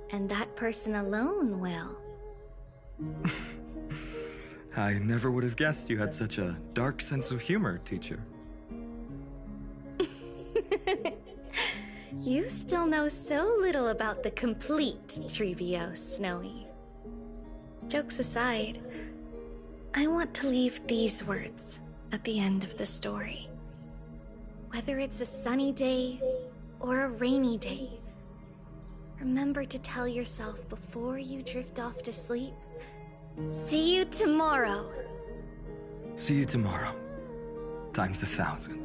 and that person alone will. I never would have guessed you had such a dark sense of humor, teacher. You still know so little about the complete Trebios, Snowy. Jokes aside, I want to leave these words at the end of the story. Whether it's a sunny day or a rainy day, remember to tell yourself before you drift off to sleep, see you tomorrow. See you tomorrow. Times 1,000.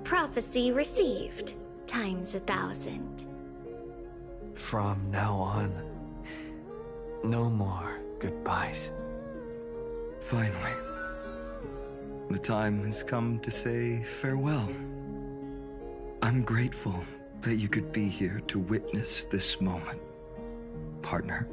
Prophecy received. Times 1,000. From now on, no more goodbyes. Finally. The time has come to say farewell. I'm grateful that you could be here to witness this moment, partner.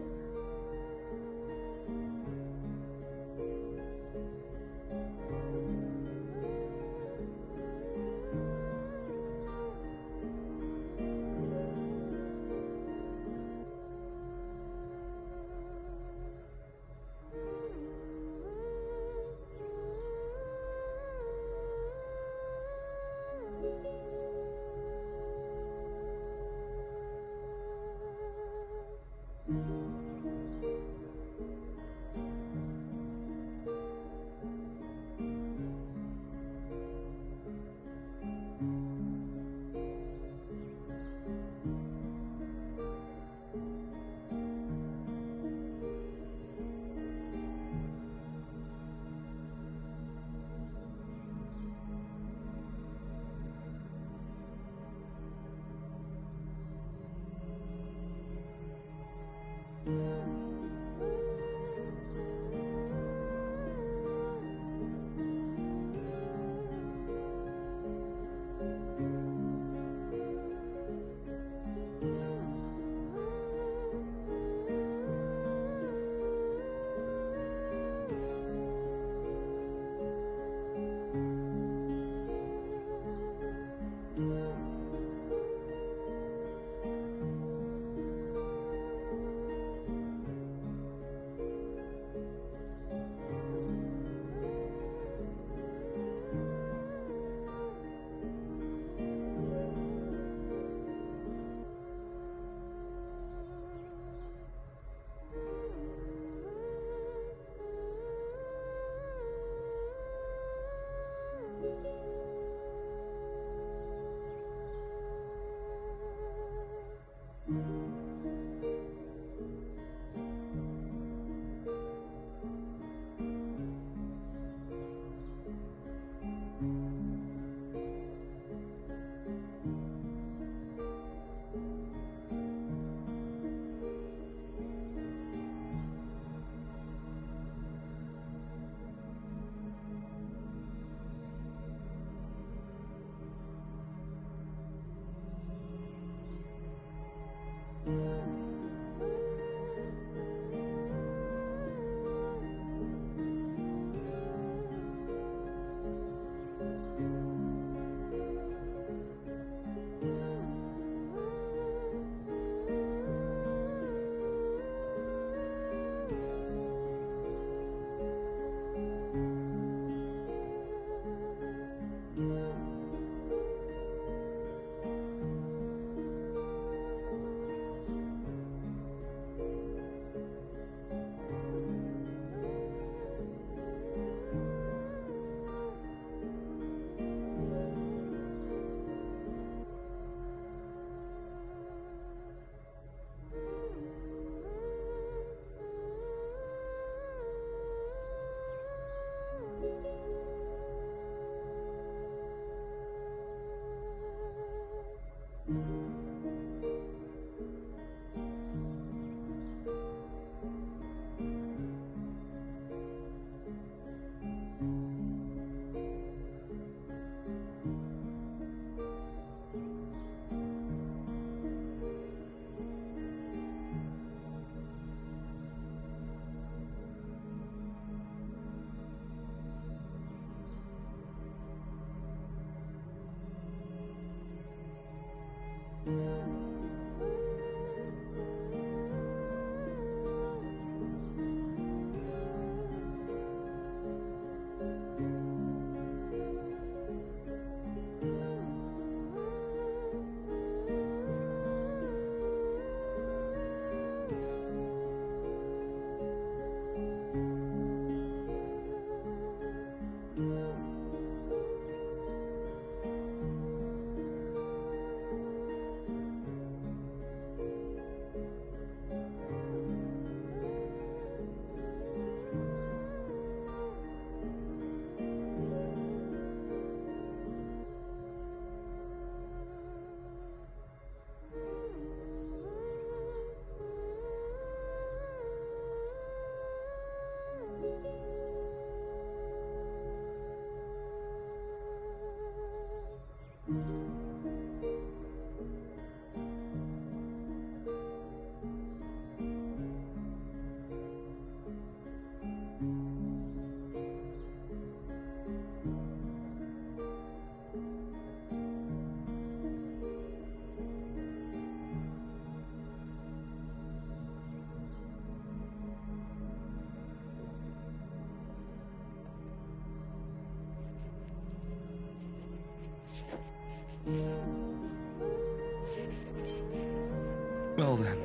Well then,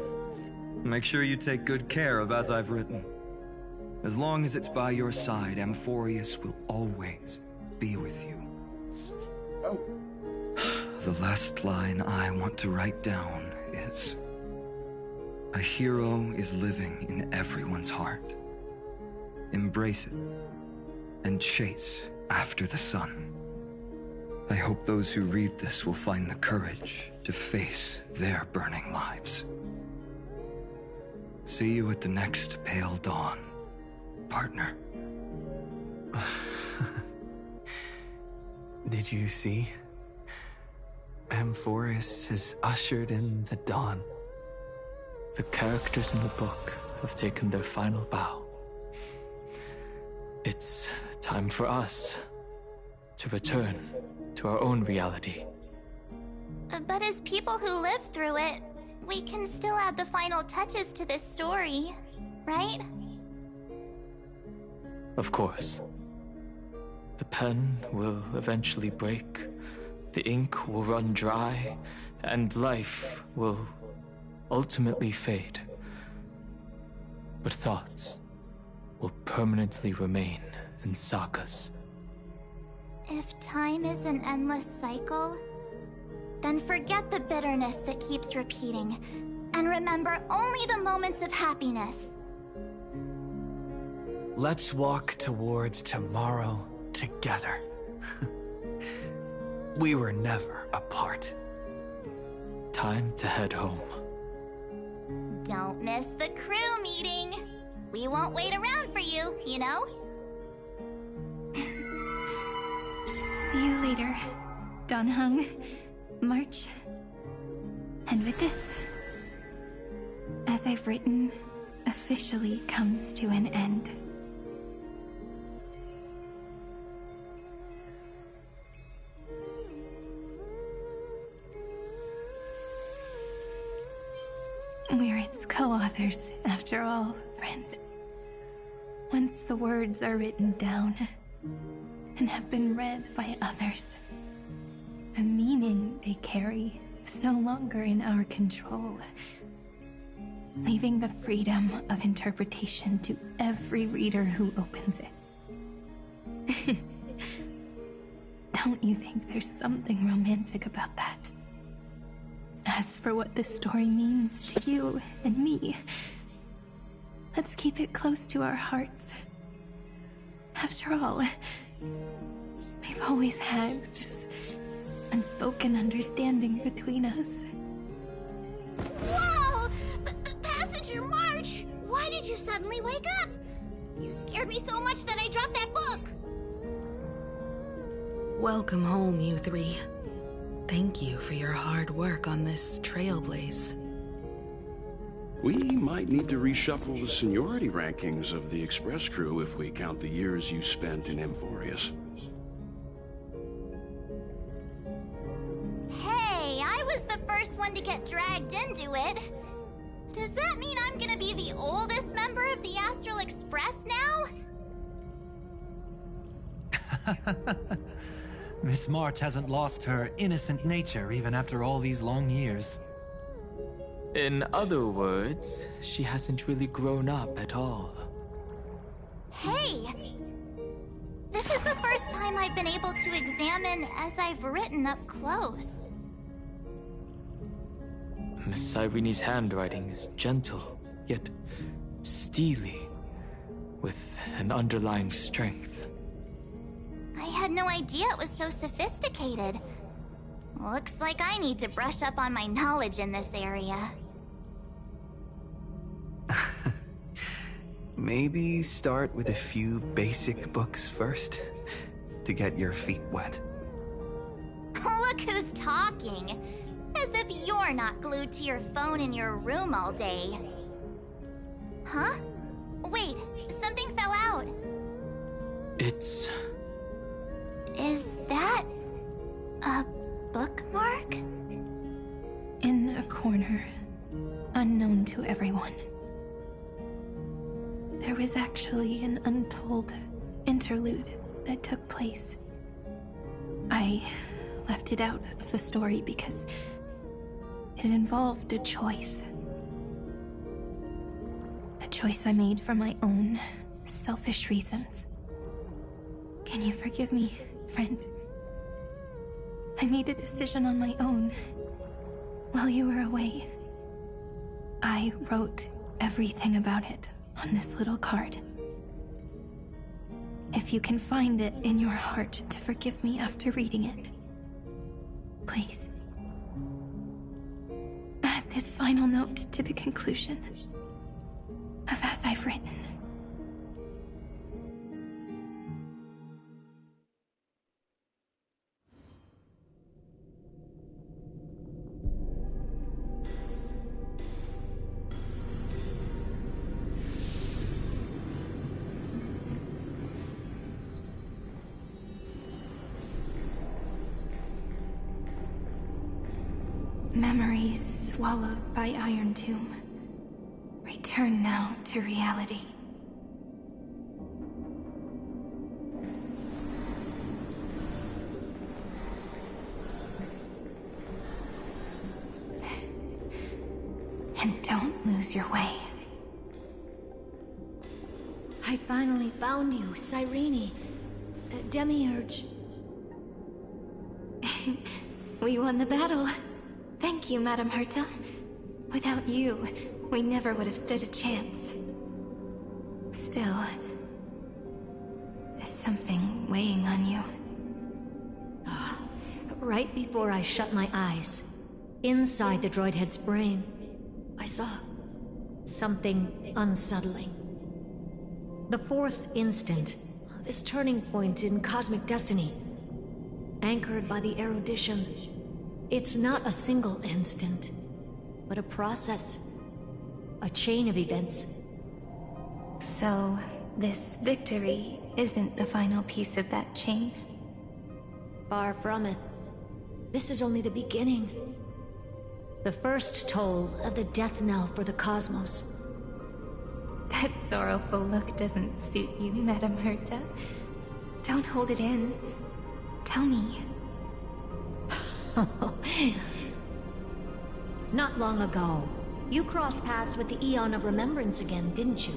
make sure you take good care of As I've Written. As long as it's by your side, Amphorius will always be with you. Oh. The last line I want to write down is, "A hero is living in everyone's heart. Embrace it and chase after the sun." I hope those who read this will find the courage to face their burning lives. See you at the next pale dawn, partner. Did you see? Amphorius has ushered in the dawn. The characters in the book have taken their final bow. It's time for us to return to our own reality. But as people who lived through it, we can still add the final touches to this story, right? Of course. The pen will eventually break, the ink will run dry, and life will ultimately fade. But thoughts will permanently remain in sagas. If time is an endless cycle, then forget the bitterness that keeps repeating, and remember only the moments of happiness. Let's walk towards tomorrow together. We were never apart. Time to head home. Don't miss the crew meeting. We won't wait around for you, you know? See you later, Donhung, March. And with this, As I've Written officially comes to an end. We're its co-authors, after all, friend. Once the words are written down and have been read by others, the meaning they carry is no longer in our control, leaving the freedom of interpretation to every reader who opens it. Don't you think there's something romantic about that? As for what this story means to you and me, let's keep it close to our hearts. After all, we've always had this unspoken understanding between us. Whoa! Passenger March! Why did you suddenly wake up? You scared me so much that I dropped that book! Welcome home, you three. Thank you for your hard work on this trailblaze. We might need to reshuffle the seniority rankings of the Express crew if we count the years you spent in Amphorius. Hey, I was the first one to get dragged into it. Does that mean I'm gonna be the oldest member of the Astral Express now? Miss March hasn't lost her innocent nature even after all these long years. In other words, she hasn't really grown up at all. Hey! This is the first time I've been able to examine As I've Written up close. Miss Irene's handwriting is gentle, yet steely, with an underlying strength. I had no idea it was so sophisticated. Looks like I need to brush up on my knowledge in this area. Maybe start with a few basic books first, to get your feet wet. Look who's talking! As if you're not glued to your phone in your room all day. Huh? Wait, something fell out. It's... Is that... a bookmark? In a corner, unknown to everyone. There was actually an untold interlude that took place. I left it out of the story because it involved a choice. A choice I made for my own selfish reasons. Can you forgive me, friend? I made a decision on my own while you were away. I wrote everything about it on this little card. If you can find it in your heart to forgive me after reading it, please. Add this final note to the conclusion of As I've Written. Memories swallowed by Iron Tomb. Return now to reality. And don't lose your way. I finally found you, Cyrene. Demiurge. We won the battle. Thank you, Madame Herta. Without you, we never would have stood a chance. Still, there's something weighing on you. Right before I shut my eyes, inside the droid head's brain, I saw something unsettling. The fourth instant, this turning point in cosmic destiny, anchored by the erudition. It's not a single instant, but a process. A chain of events. So, this victory isn't the final piece of that chain? Far from it. This is only the beginning. The first toll of the death knell for the cosmos. That sorrowful look doesn't suit you, Madame Herta. Don't hold it in. Tell me. Not long ago, you crossed paths with the Eon of Remembrance again, didn't you?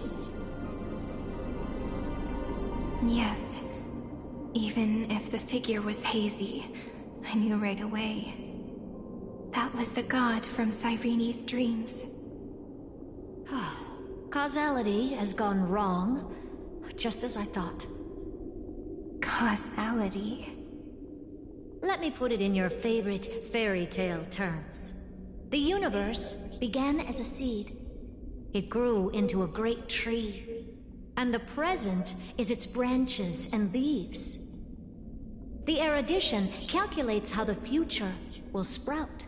Yes. Even if the figure was hazy, I knew right away. That was the god from Cyrene's dreams. Causality has gone wrong, just as I thought. Causality? Let me put it in your favorite fairy tale terms. The universe began as a seed. It grew into a great tree. And the present is its branches and leaves. The erudition calculates how the future will sprout.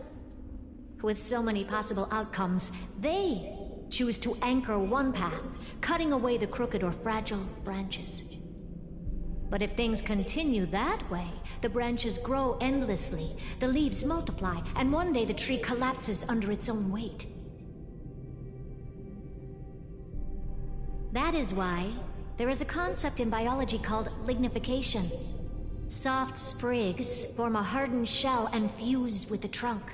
With so many possible outcomes, they choose to anchor one path, cutting away the crooked or fragile branches. But if things continue that way, the branches grow endlessly, the leaves multiply, and one day the tree collapses under its own weight. That is why there is a concept in biology called lignification. Soft sprigs form a hardened shell and fuse with the trunk.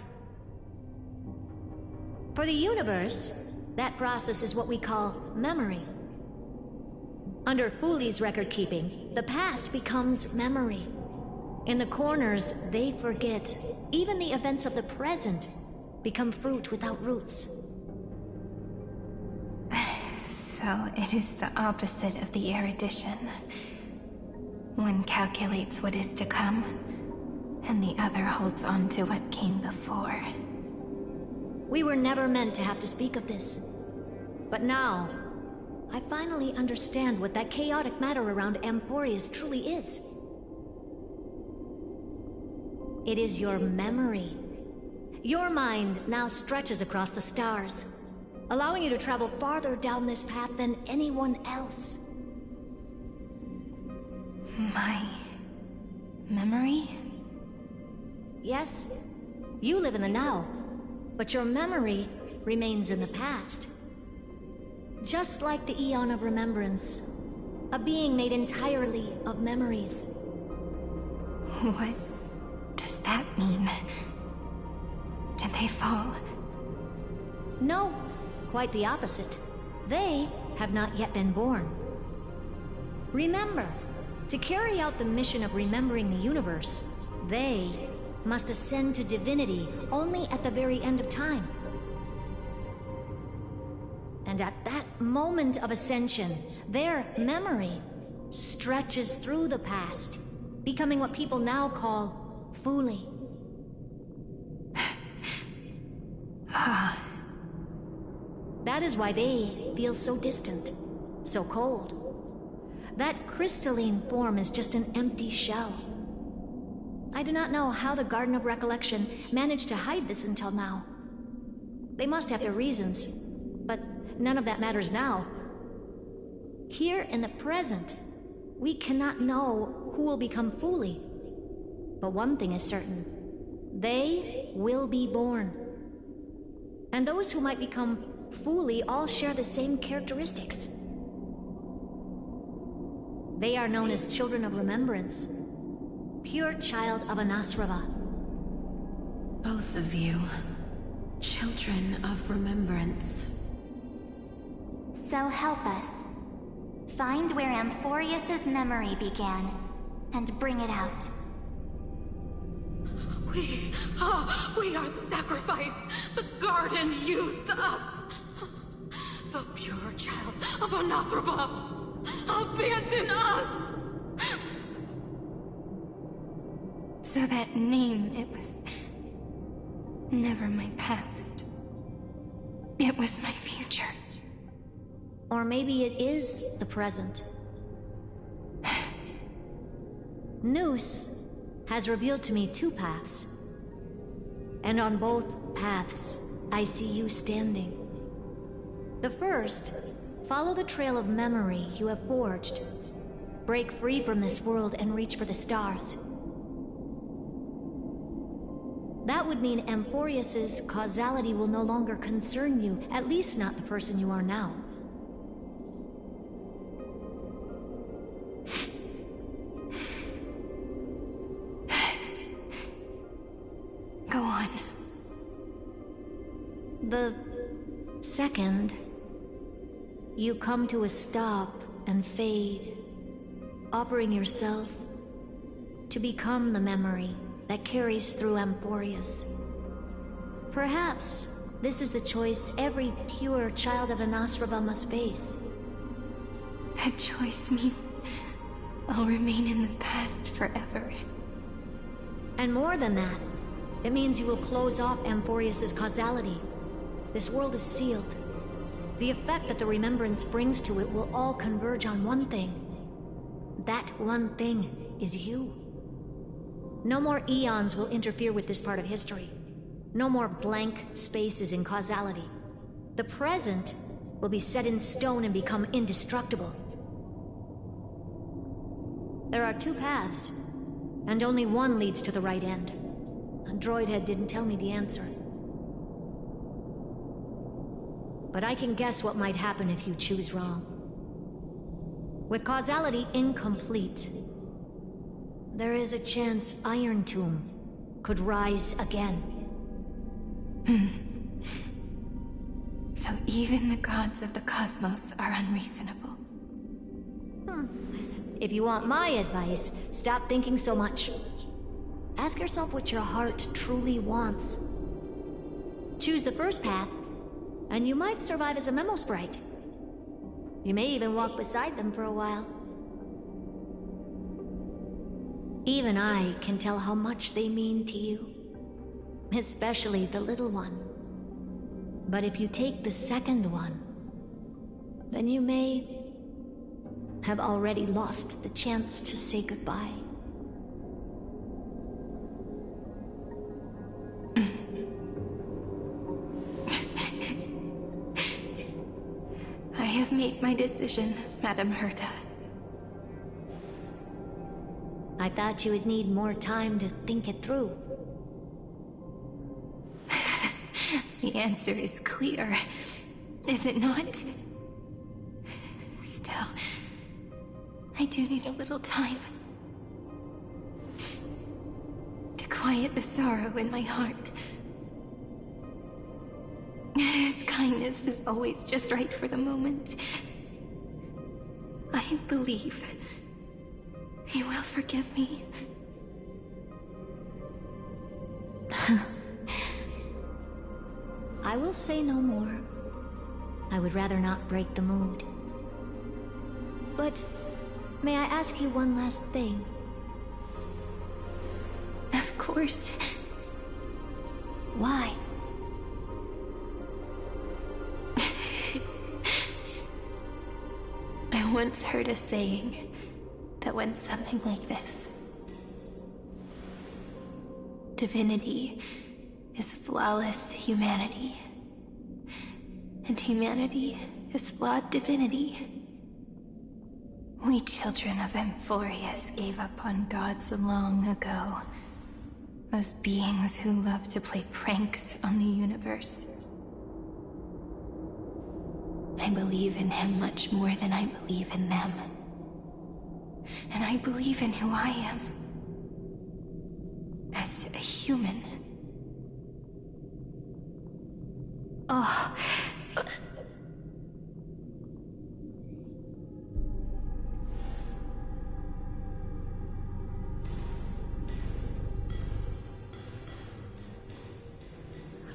For the universe, that process is what we call memory. Under Fooley's record-keeping, the past becomes memory. In the corners, they forget. Even the events of the present become fruit without roots. So it is the opposite of the erudition. One calculates what is to come, and the other holds on to what came before. We were never meant to have to speak of this. But now, I finally understand what that chaotic matter around Emporius truly is. It is your memory. Your mind now stretches across the stars, allowing you to travel farther down this path than anyone else. My memory? Yes, you live in the now, but your memory remains in the past. Just like the Eon of Remembrance, a being made entirely of memories. What does that that mean? Did they fall? No, quite the opposite. They have not yet been born. Remember, to carry out the mission of remembering the universe, they must ascend to divinity only at the very end of time. And at that moment of ascension, their memory stretches through the past, becoming what people now call Fuli. That is why they feel so distant, so cold. That crystalline form is just an empty shell. I do not know how the Garden of Recollection managed to hide this until now. They must have their reasons, but none of that matters now. Here in the present, we cannot know who will become Fuli. But one thing is certain. They will be born. And those who might become Fuli all share the same characteristics. They are known as Children of Remembrance. Pure child of Anasrava. Both of you. Children of Remembrance. So help us. Find where Amphorius's memory began, and bring it out. We are the sacrifice the Garden used us. The pure child of Anasrava. Abandon us! So that name, it was never my past. It was my future. Or maybe it is the present. Noose has revealed to me two paths. And on both paths, I see you standing. The first, follow the trail of memory you have forged. Break free from this world and reach for the stars. That would mean Amphorius's causality will no longer concern you, at least not the person you are now. Go on. The second, you come to a stop and fade, offering yourself to become the memory that carries through Amphorius. Perhaps this is the choice every pure child of Anasrava must face. That choice means I'll remain in the past forever. And more than that, it means you will close off Amphorius's causality. This world is sealed. The effect that the remembrance brings to it will all converge on one thing. That one thing is you. No more eons will interfere with this part of history. No more blank spaces in causality. The present will be set in stone and become indestructible. There are two paths, and only one leads to the right end. Droidhead didn't tell me the answer. But I can guess what might happen if you choose wrong. With causality incomplete, there is a chance Iron Tomb could rise again. So even the gods of the cosmos are unreasonable. If you want my advice, stop thinking so much. Ask yourself what your heart truly wants. Choose the first path, and you might survive as a memo sprite. You may even walk beside them for a while. Even I can tell how much they mean to you. Especially the little one. But if you take the second one, then you may have already lost the chance to say goodbye. I have made my decision, Madame Herta. I thought you would need more time to think it through. The answer is clear, is it not? Still, I do need a little time to quiet the sorrow in my heart. His kindness is always just right for the moment. I believe he will forgive me. I will say no more. I would rather not break the mood. But may I ask you one last thing? Of course. Why? I once heard a saying that went something like this. Divinity is flawless humanity, and humanity is flawed divinity. We children of Amphorius gave up on gods long ago. Those beings who love to play pranks on the universe. I believe in him much more than I believe in them. And I believe in who I am. As a human. Oh.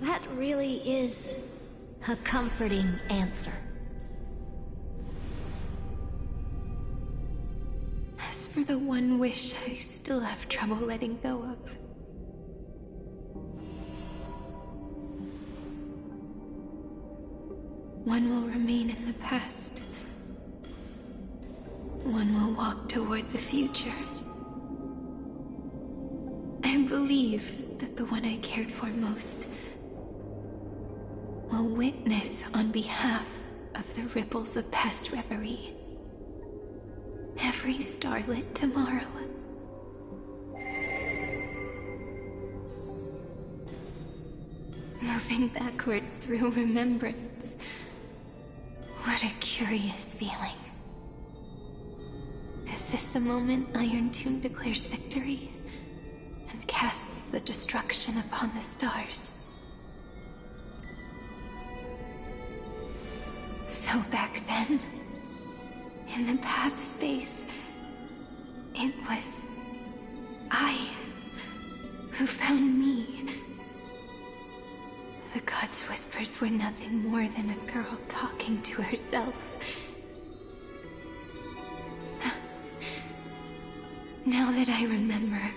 That really is a comforting answer. As for the one wish I still have trouble letting go of. One will remain in the past. One will walk toward the future. I believe that the one I cared for most will witness on behalf of the ripples of past reverie. Every starlit tomorrow. Moving backwards through remembrance. What a curious feeling. Is this the moment Iron Tomb declares victory and casts the destruction upon the stars? So back then, in the path space, it was I who found me. The gods' whispers were nothing more than a girl talking to herself. Now that I remember,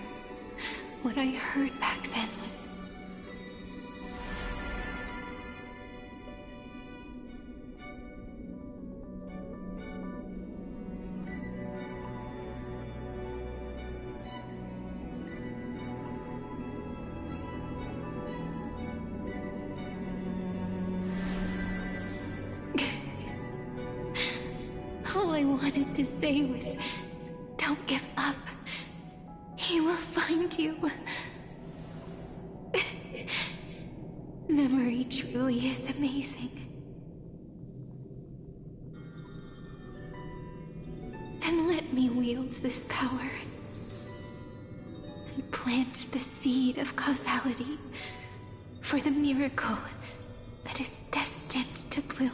what I heard back then was... All I wanted to say was, don't give up. He will find you. Memory truly is amazing. Then let me wield this power and plant the seed of causality for the miracle that is destined to bloom.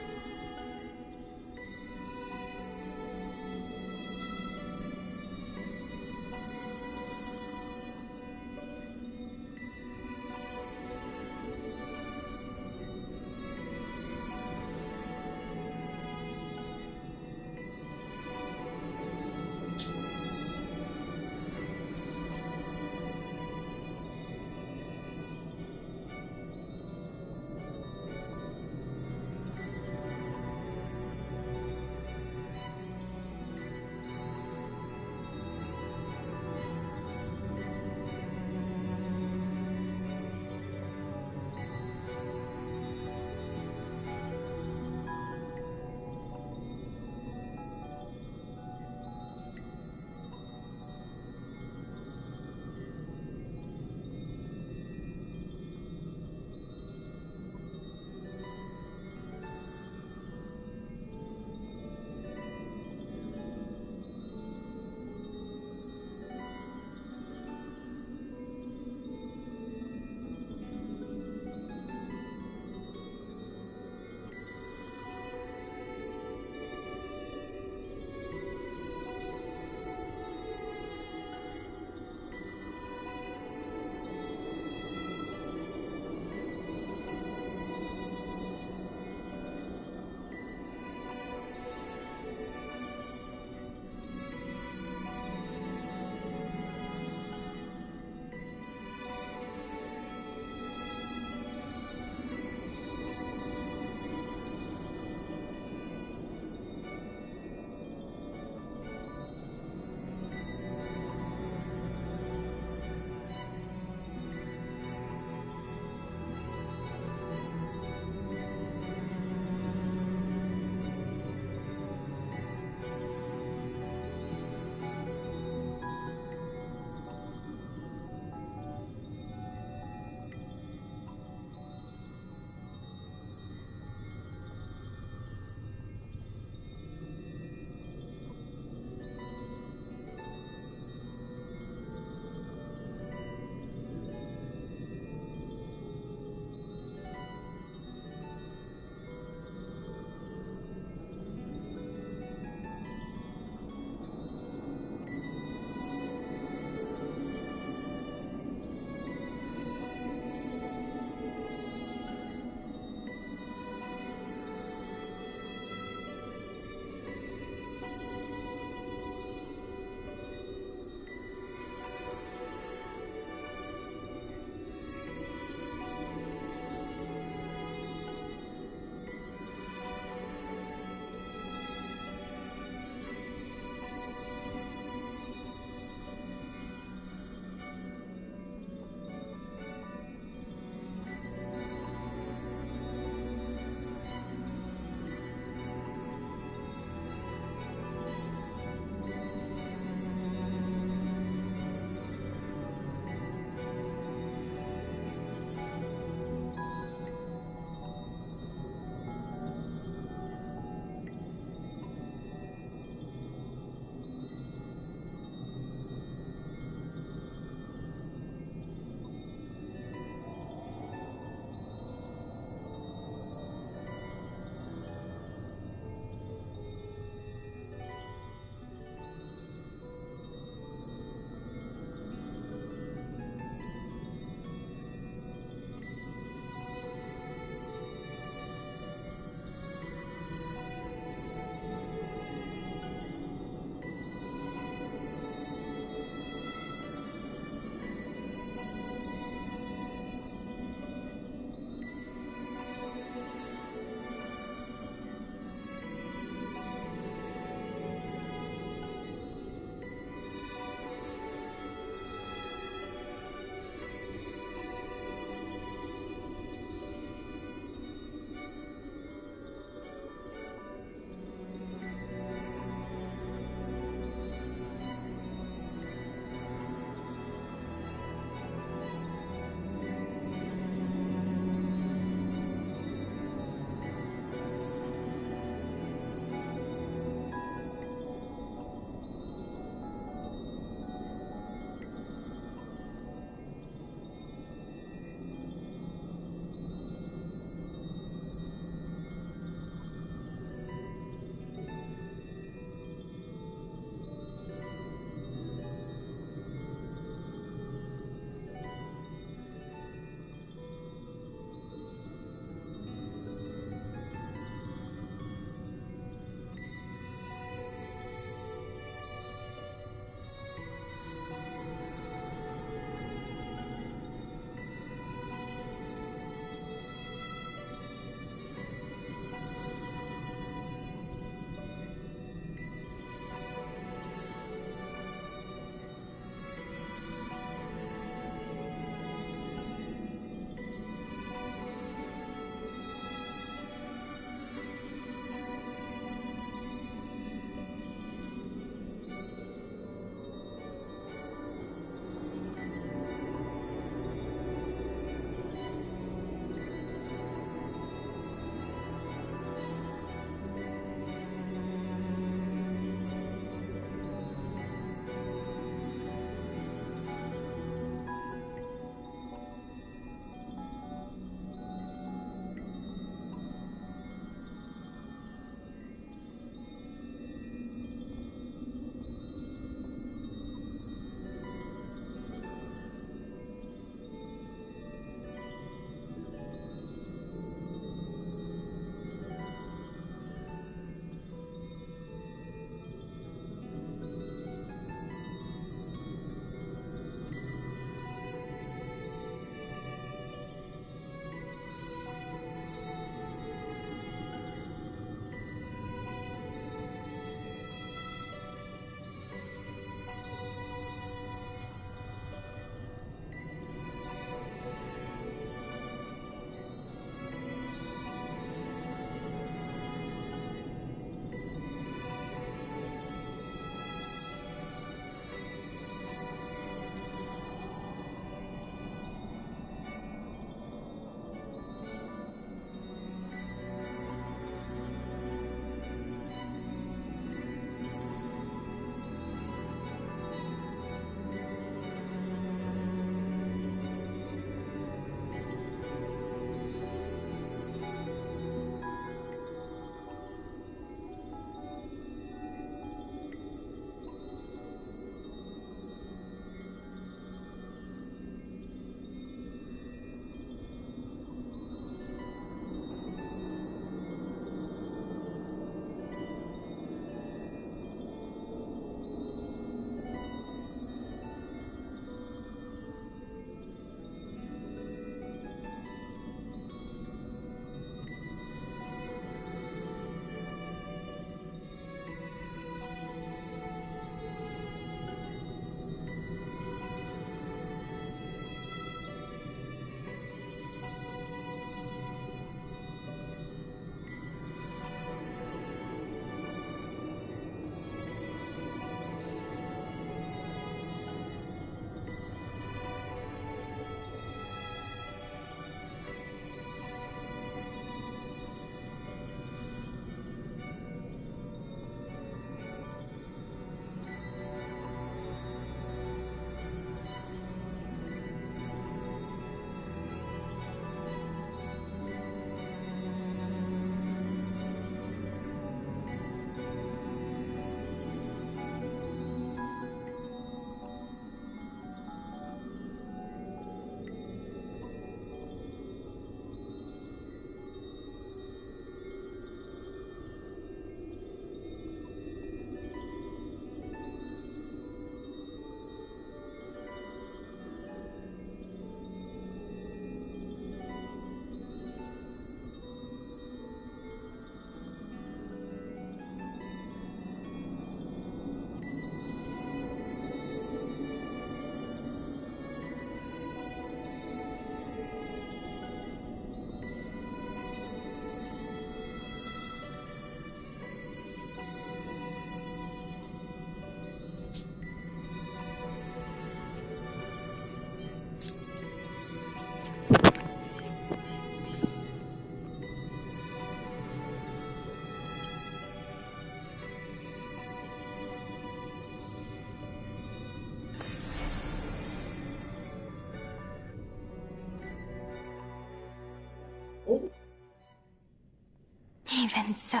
And so,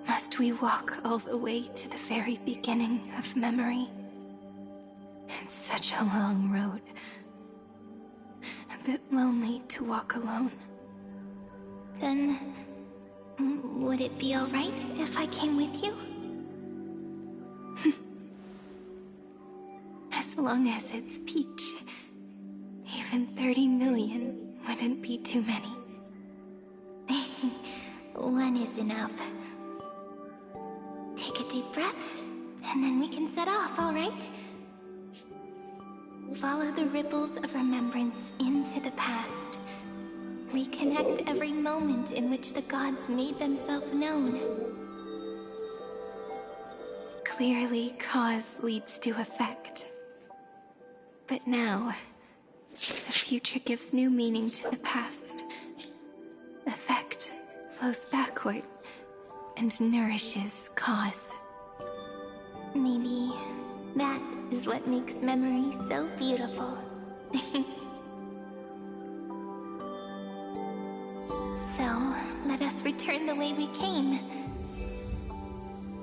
must we walk all the way to the very beginning of memory? It's such a long road. A bit lonely to walk alone. Then, would it be alright if I came with you? As long as it's Peach. Even 30 million wouldn't be too many. One is enough. Take a deep breath, and then we can set off, alright? Follow the ripples of remembrance into the past. Reconnect every moment in which the gods made themselves known. Clearly, cause leads to effect. But now, the future gives new meaning to the past. Effect flows backward and nourishes cause. Maybe that is what makes memory so beautiful. So, let us return the way we came.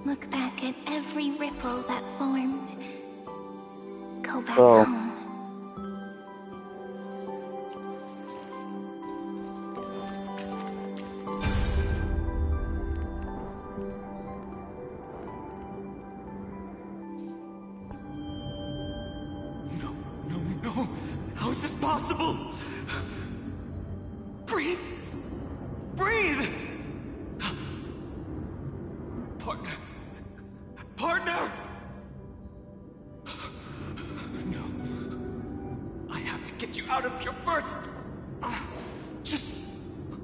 Look back at every ripple that formed. Go back home. No! How is this possible? Breathe! Breathe! Partner! Partner! No. I have to get you out of here first! Just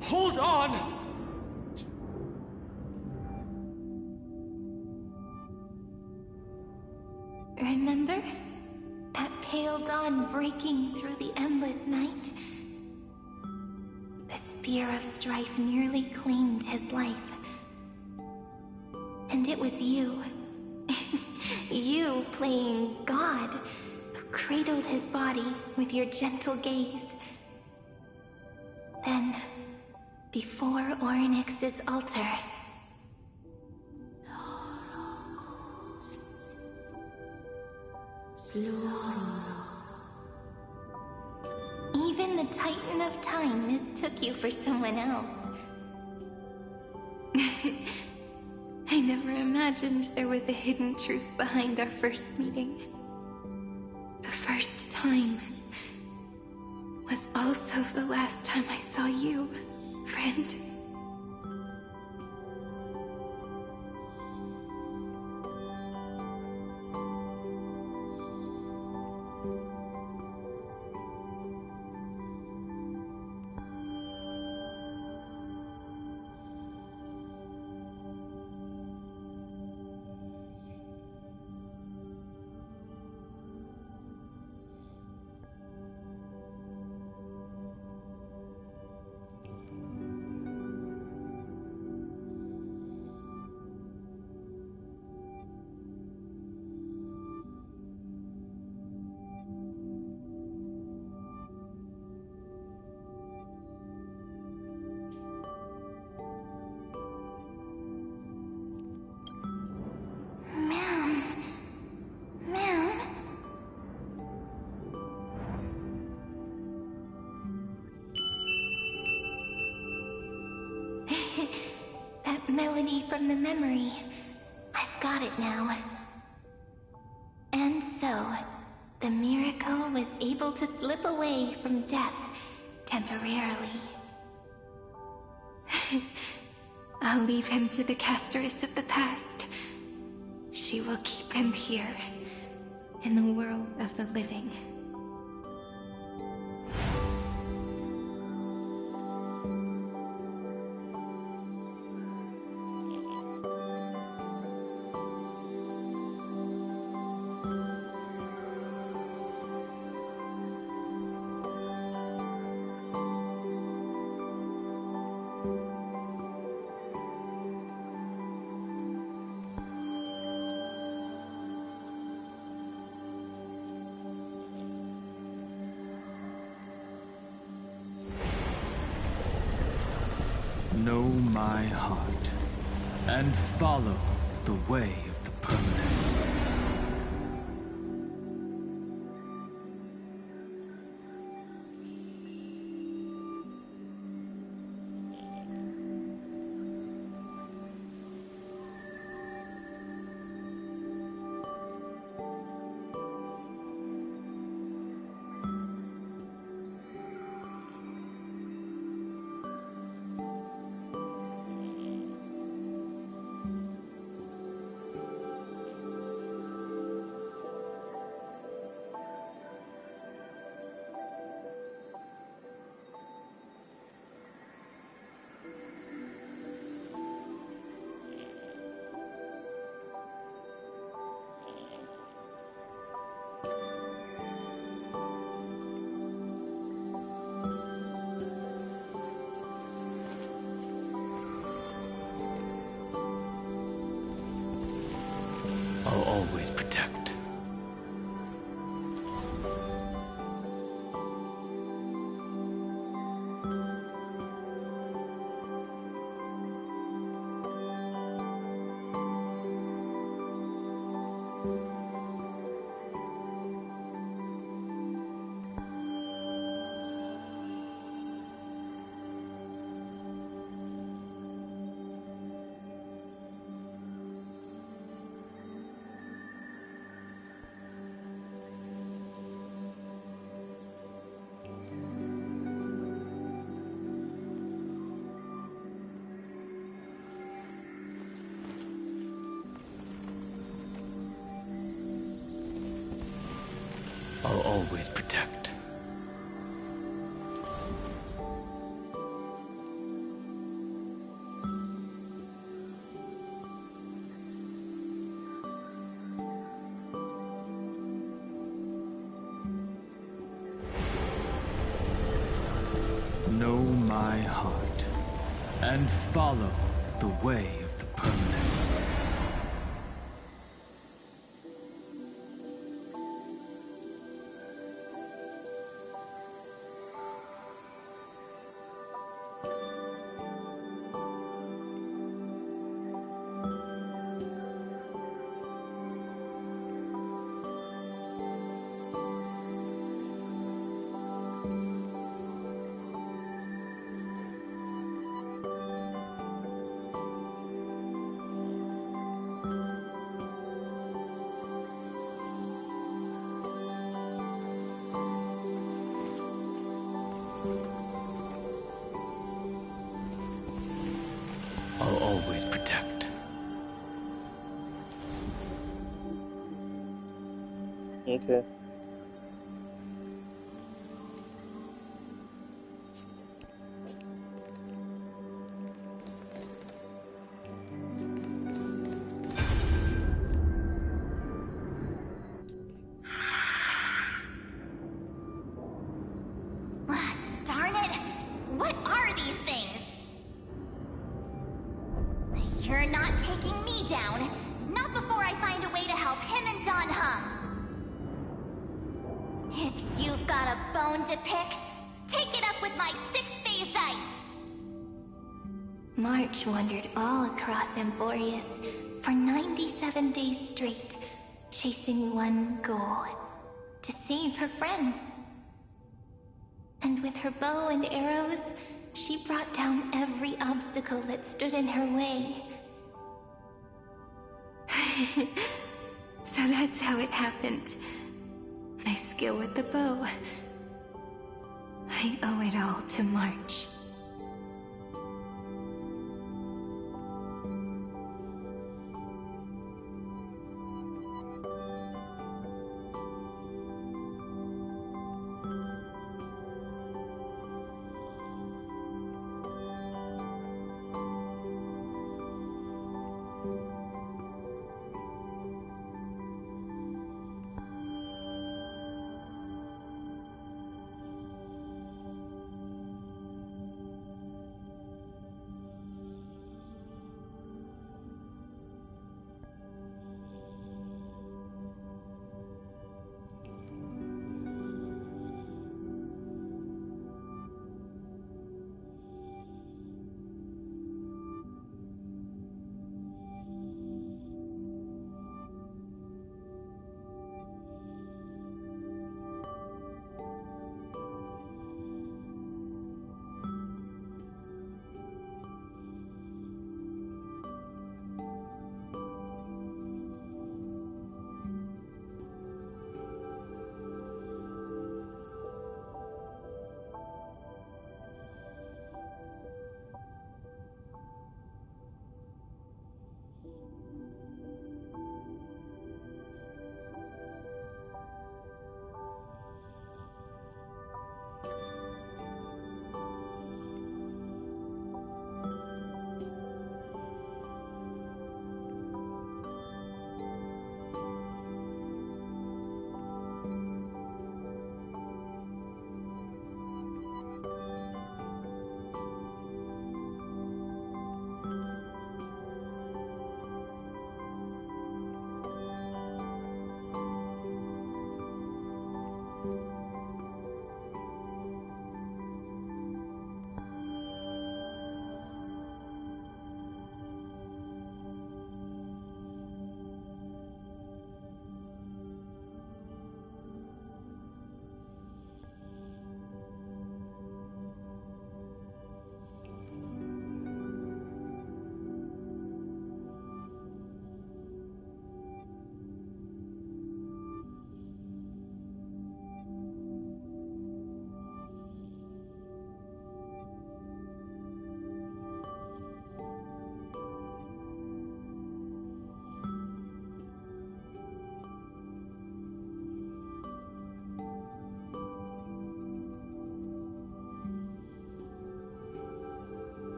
hold on! Remember? That pale dawn breaking through the endless night? The spear of strife nearly claimed his life. And it was you. You playing God, who cradled his body with your gentle gaze. Then, before Orynyx's altar, even the Titan of Time mistook you for someone else. I never imagined there was a hidden truth behind our first meeting. The first time was also the last time I saw you, friend. Melody from the memory. I've got it now. And so, the miracle was able to slip away from death temporarily. I'll leave him to the Casteress of the past. She will keep him here, in the world of the living. Know my heart, and follow the way of the permanence. I'll always protect. I'll always protect. Know my heart, and follow the way of the permanence. I'll always protect. Okay. Darn it! What are these things? You're not taking me down. Not before I find a way to help him and Don Hum. If you've got a bone to pick, take it up with my six-phased ice. March wandered all across Amborius for 97 days straight, chasing one goal: to save her friends. And with her bow and arrows, she brought down every obstacle that stood in her way. So that's how it happened. My skill with the bow. I owe it all to March.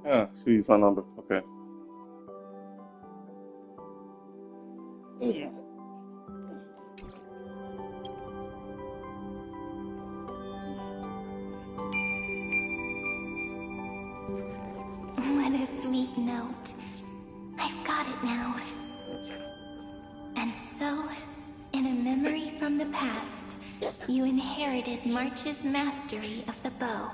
Yeah, she used my number. Okay. Yeah. What a sweet note. I've got it now. And so, in a memory from the past, you inherited March's mastery of the bow.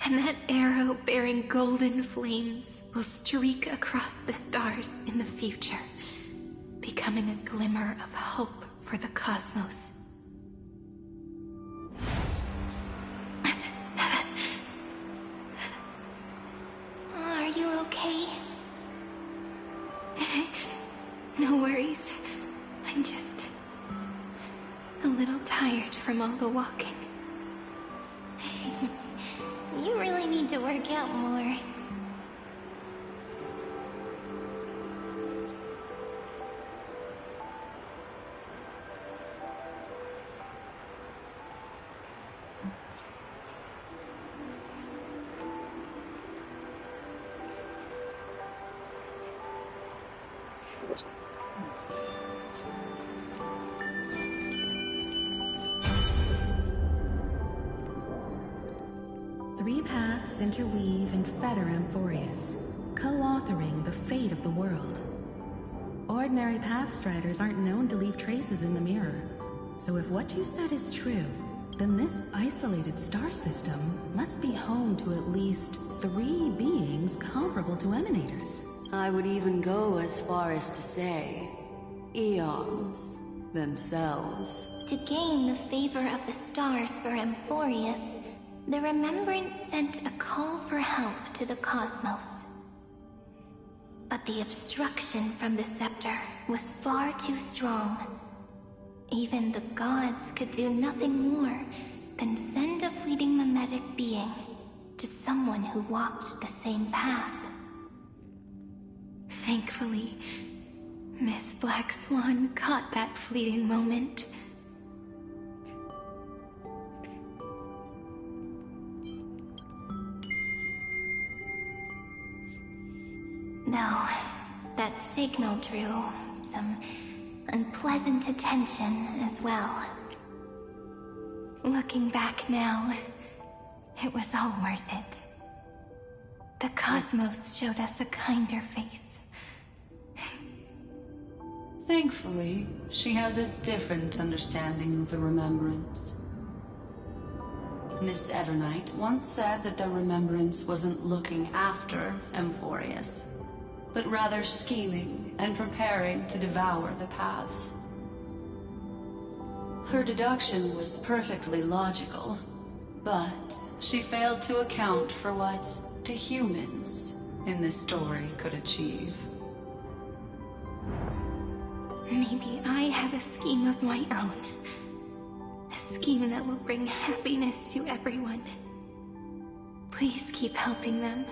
And that arrow bearing golden flames will streak across the stars in the future, becoming a glimmer of hope for the cosmos. Are you okay? No worries. I'm just a little tired from all the walking. You really need to work out more. Three paths interweave and fetter Amphorius, co-authoring the fate of the world. Ordinary Pathstriders aren't known to leave traces in the mirror, so if what you said is true, then this isolated star system must be home to at least 3 beings comparable to Emanators. I would even go as far as to say, eons themselves. To gain the favor of the stars for Amphorius, the Remembrance sent a call for help to the cosmos. But the obstruction from the scepter was far too strong. Even the gods could do nothing more than send a fleeting mimetic being to someone who walked the same path. Thankfully, Miss Black Swan caught that fleeting moment. Though that signal drew some unpleasant attention as well. Looking back now, it was all worth it. The cosmos showed us a kinder face. Thankfully, she has a different understanding of the Remembrance. Miss Evernight once said that the Remembrance wasn't looking after Amphorius, but rather scheming and preparing to devour the paths. Her deduction was perfectly logical, but she failed to account for what the humans in this story could achieve. Maybe I have a scheme of my own. A scheme that will bring happiness to everyone. Please keep helping them.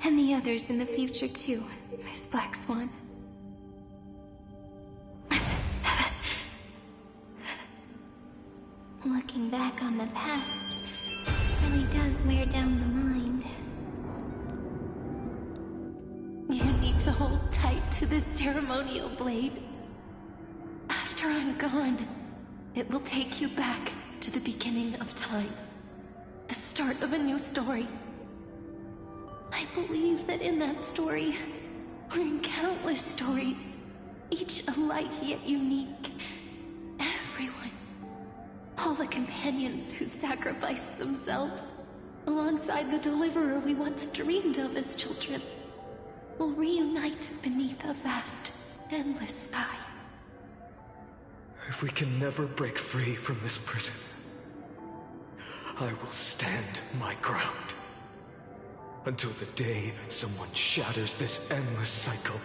And the others in the future too, Miss Black Swan. Looking back on the past really does wear down the mind. You need to hold tight to this ceremonial blade. After I'm gone, it will take you back to the beginning of time. The start of a new story. I believe that in that story, or in countless stories, each alike yet unique, everyone, all the companions who sacrificed themselves, alongside the deliverer we once dreamed of as children, will reunite beneath a vast, endless sky. If we can never break free from this prison, I will stand my ground. Until the day someone shatters this endless cycle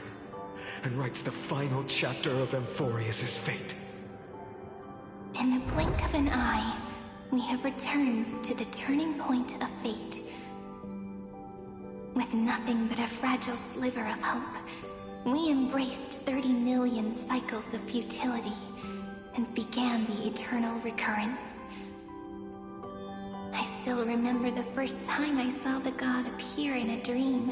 and writes the final chapter of Amphorius' fate. In the blink of an eye, we have returned to the turning point of fate. With nothing but a fragile sliver of hope, we embraced 30 million cycles of futility and began the eternal recurrence. I still remember the first time I saw the god appear in a dream,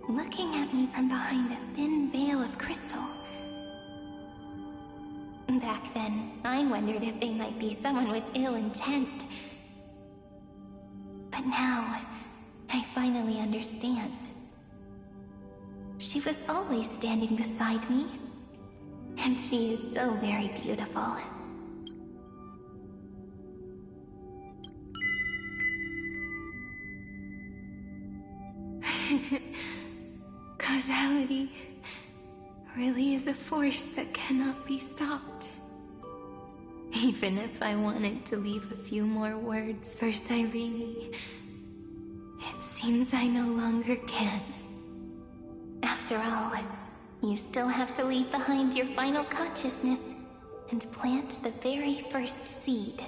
looking at me from behind a thin veil of crystal. Back then, I wondered if they might be someone with ill intent. But now, I finally understand. She was always standing beside me, and she is so very beautiful. Causality really is a force that cannot be stopped. Even if I wanted to leave a few more words for Cyrene, it seems I no longer can. After all, you still have to leave behind your final consciousness and plant the very first seed.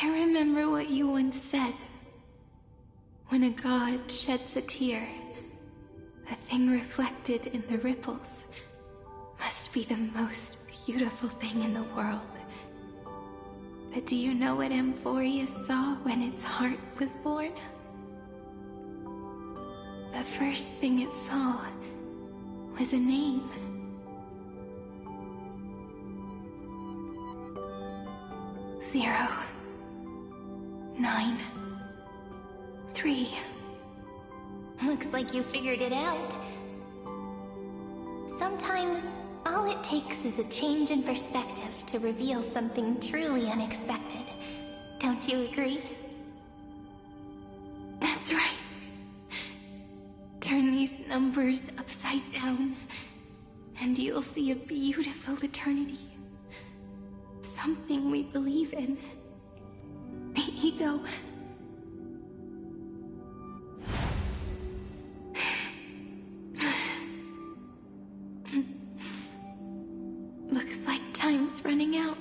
I remember what you once said. When a god sheds a tear, the thing reflected in the ripples must be the most beautiful thing in the world. But do you know what Amphorius saw when its heart was born? The first thing it saw was a name. 0, 9, 3. Looks like you figured it out. Sometimes, all it takes is a change in perspective to reveal something truly unexpected. Don't you agree? That's right. Turn these numbers upside down, and you'll see a beautiful eternity. Something we believe in. The ego. Looks like time's running out.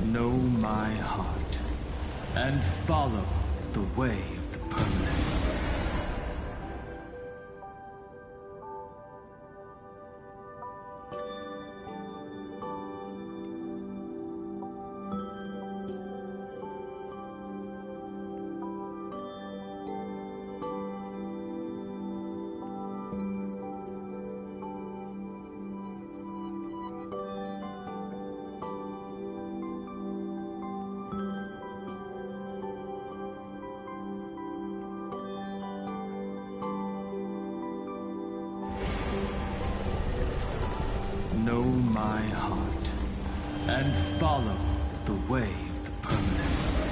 Know my heart, and follow the way of the permanence. Know my heart, and follow the way of the permanence.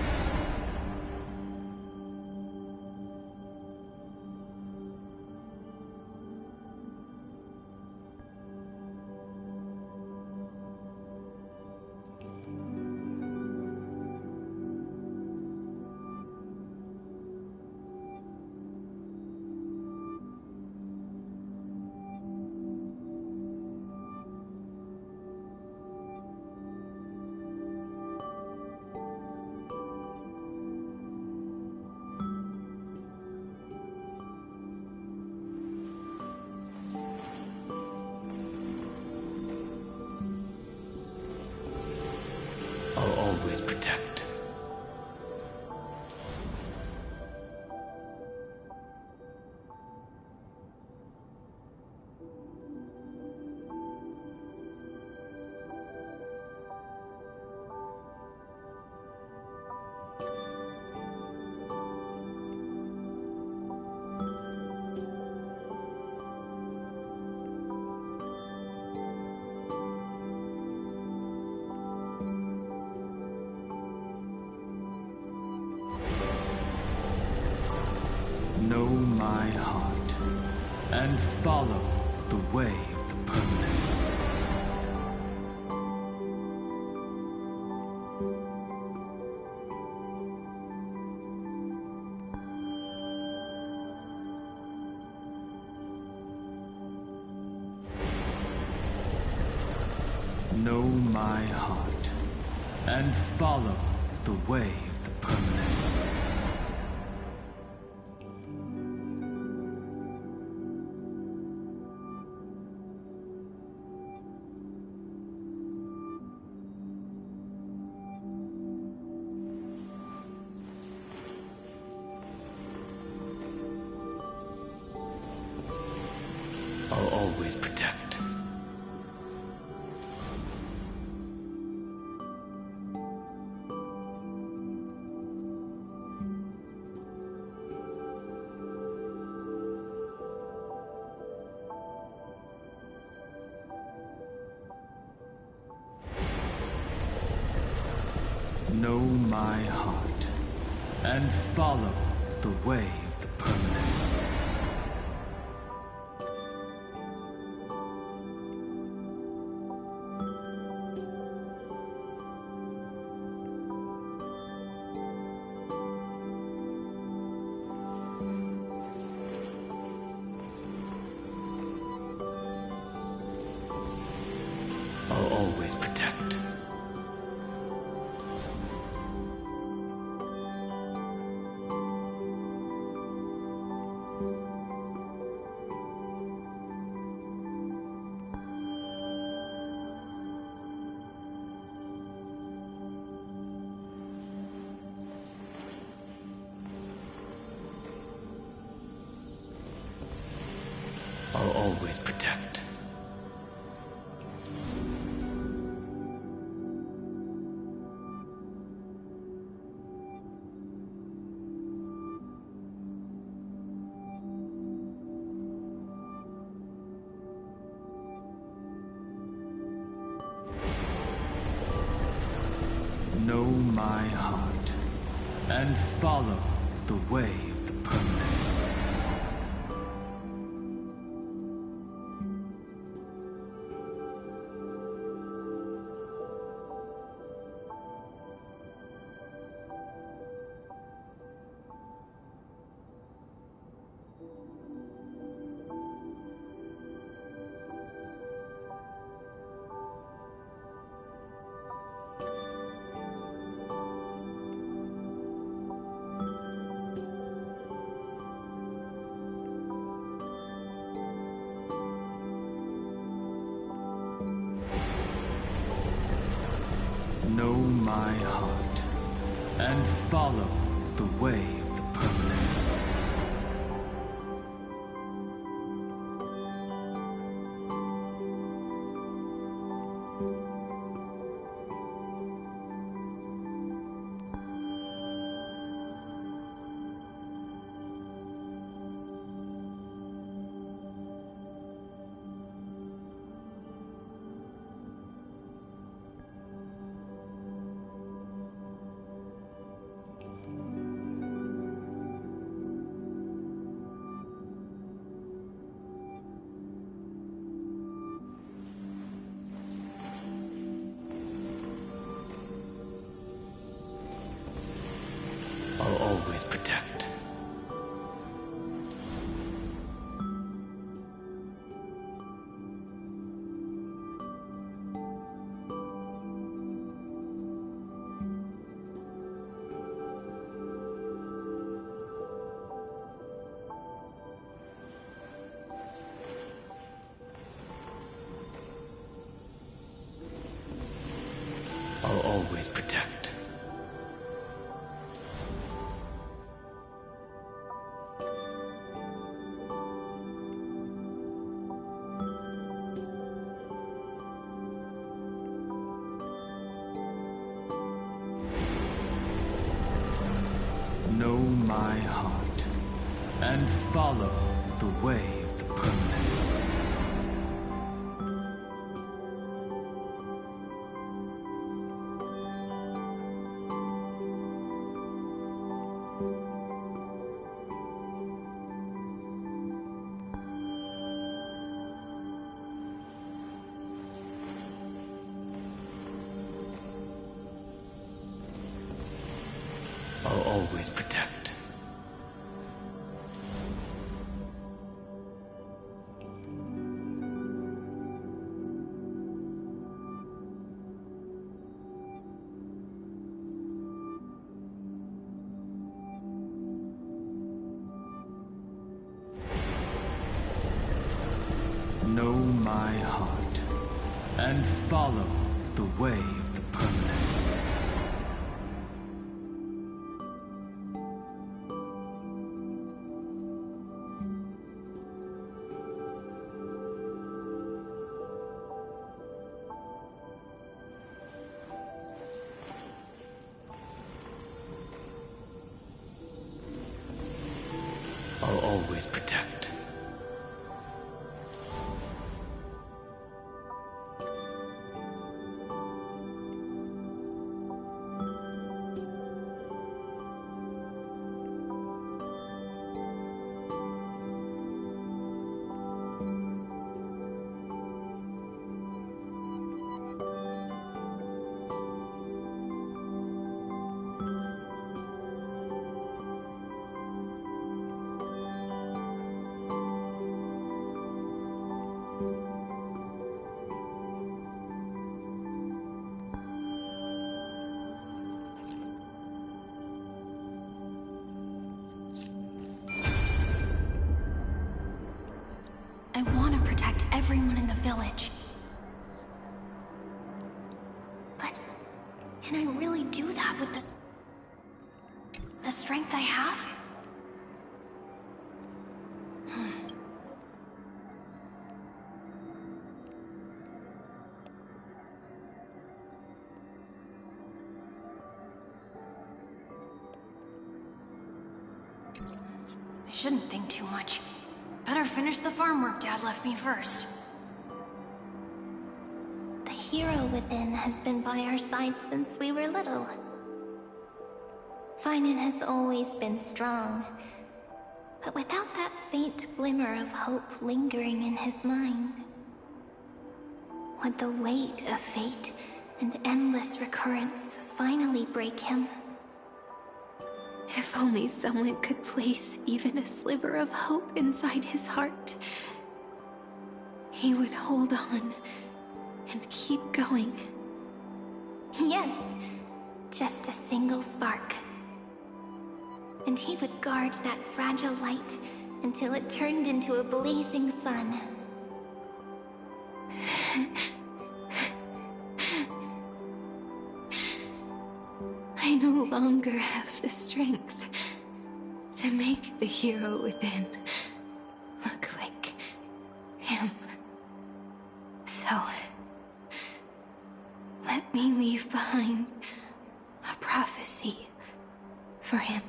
I'll always protect. Know my heart, and follow the way of the permanence. Know my heart, and follow the way of the permanence. I'll always protect. Know my heart, and follow the way of the permanence. I'll always protect. I'll always protect. Know my heart, and follow the way of the permanence. Know my heart, and follow the way of the permanence. I'll always protect. I'll always protect. Know my heart, and follow the way of the permanence. I'll always protect. Know my heart, and follow the way of the permanence. I'll always protect. I want to protect everyone in the village. But can I really do that with the strength I have? I shouldn't think too much. Better finish the farm work Dad left me first. The hero within has been by our side since we were little. Finan has always been strong, but without that faint glimmer of hope lingering in his mind, would the weight of fate and endless recurrence finally break him? If only someone could place even a sliver of hope inside his heart, he would hold on and keep going. Yes, just a single spark. And he would guard that fragile light until it turned into a blazing sun. I no longer have the strength to make the hero within look like him. So, let me leave behind a prophecy for him.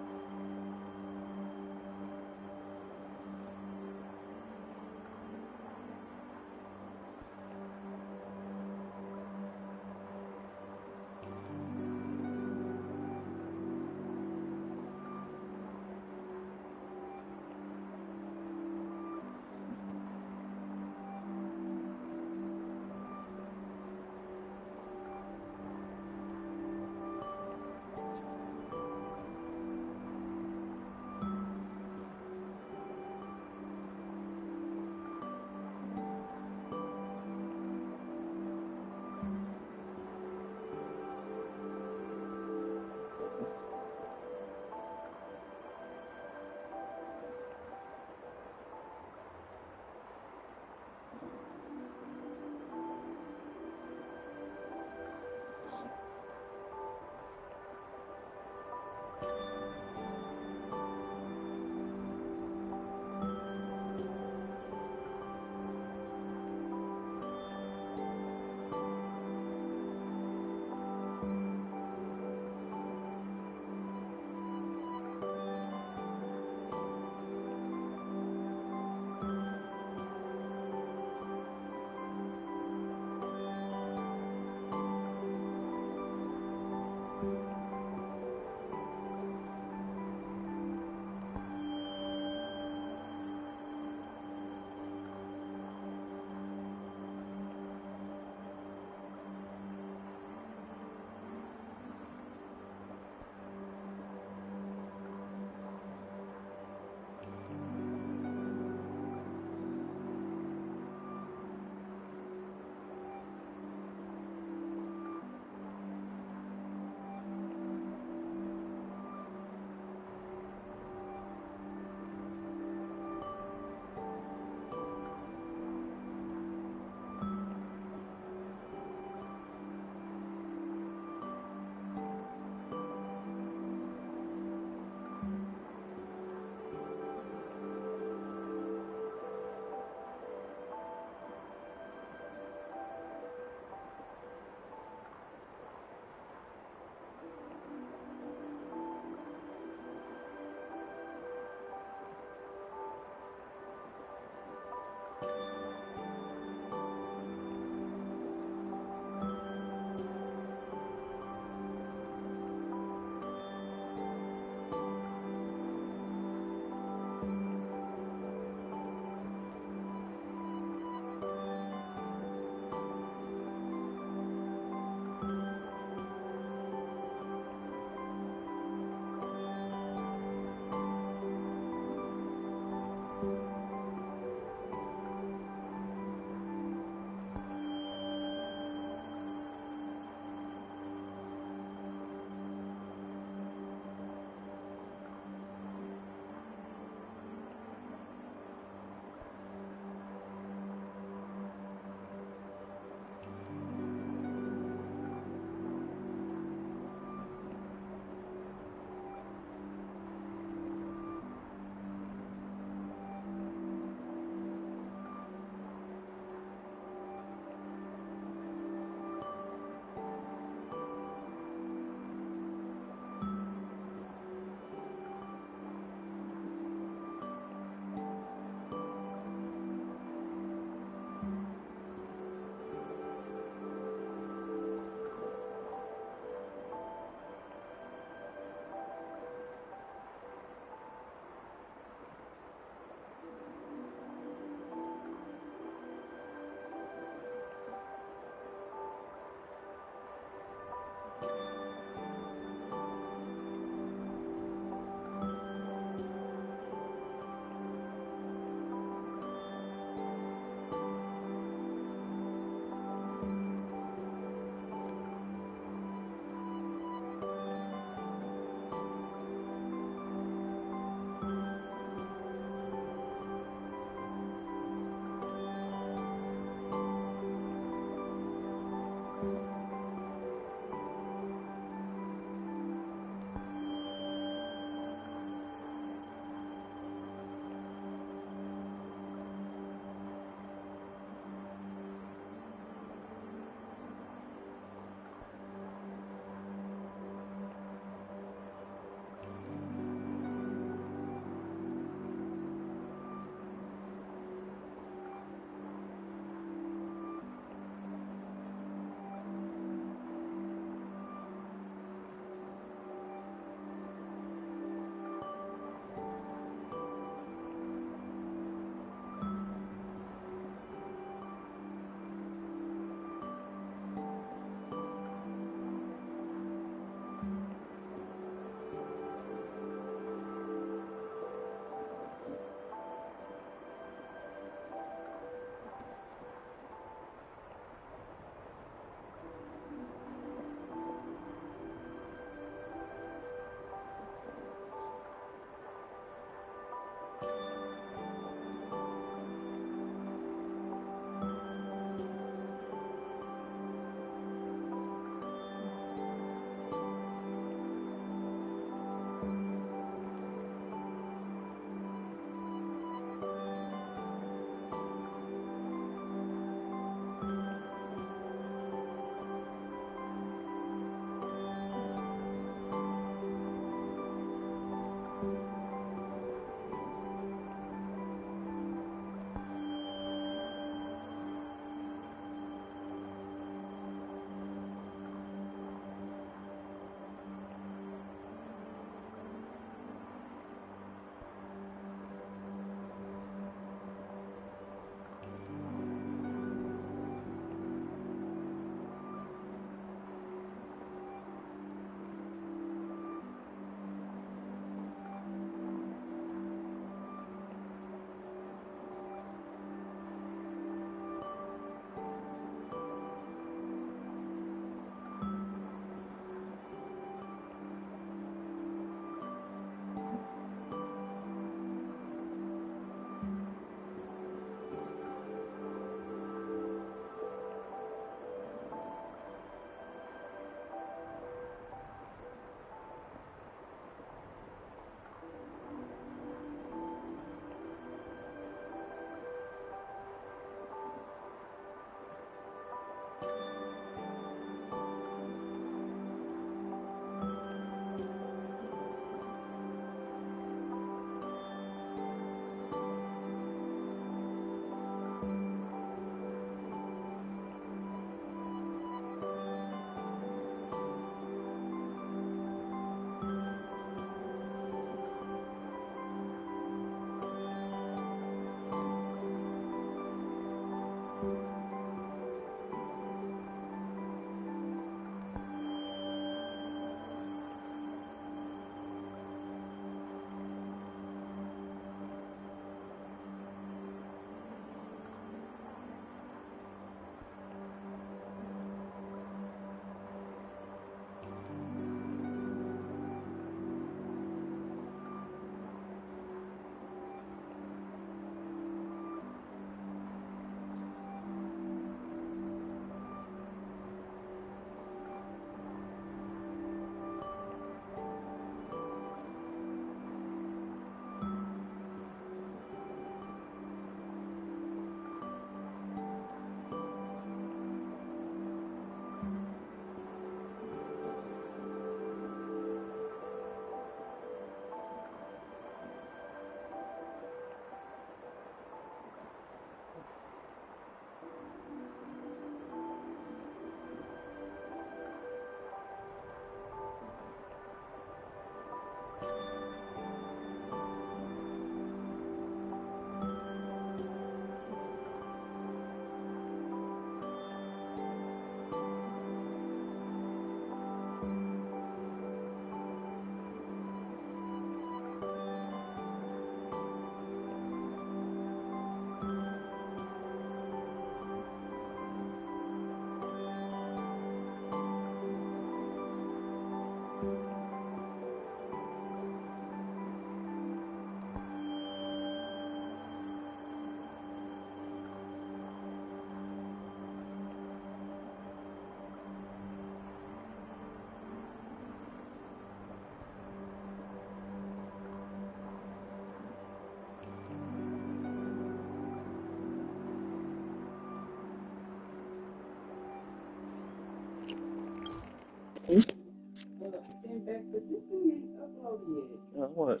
What?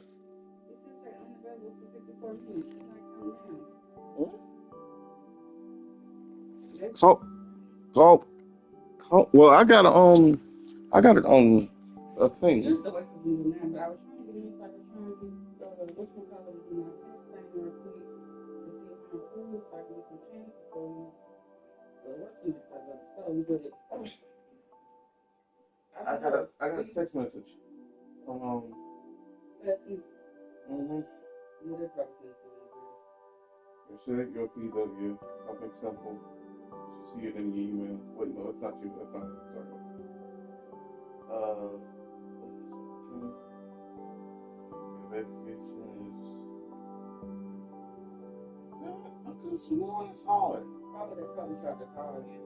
So, well, I got it on a thing. I got a text message. It said your PW, something simple. You should see it in the email. Wait, no, it's not you. That's not it. Sorry. Investigation is. I could have sworn I saw it. Probably they tried to call you.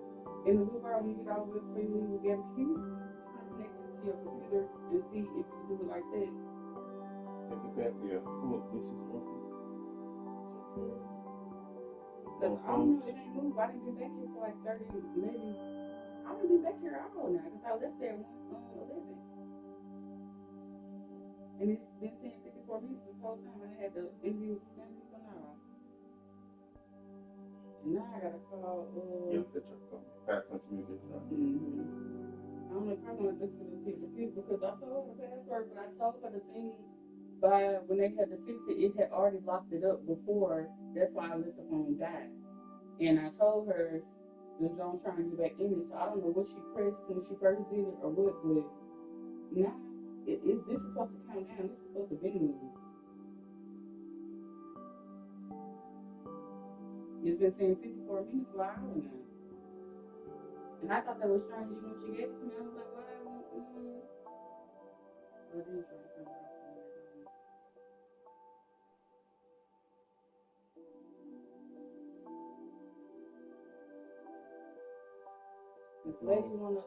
In the blue bar, when you get all this free leave with Gavin Q, try to connect it to your computer and see if you do it like that. Look at that, yeah. Look, this is open. I don't know, it ain't moved. I didn't get back here for like 30, maybe. I didn't be back here at all now because I left there at 1:11. And it's been saying 54 minutes this whole time. I had to interview with 10 people now. And now I gotta call. Yeah, that's your call. Fast and communication. I don't know if I'm gonna listen to the confused because I told her the password, but I told her the thing by when they had to fix it, it had already locked it up before. That's why I let the phone die. And I told her that don't try and get back in it. So I don't know what she pressed when she first did it or what, but now this is supposed to count down. This is supposed to be moved. It's been saying 54 minutes for an hour now. And I thought that was strange when she gave it to me. I was like, why? But then trying to come out. This lady want a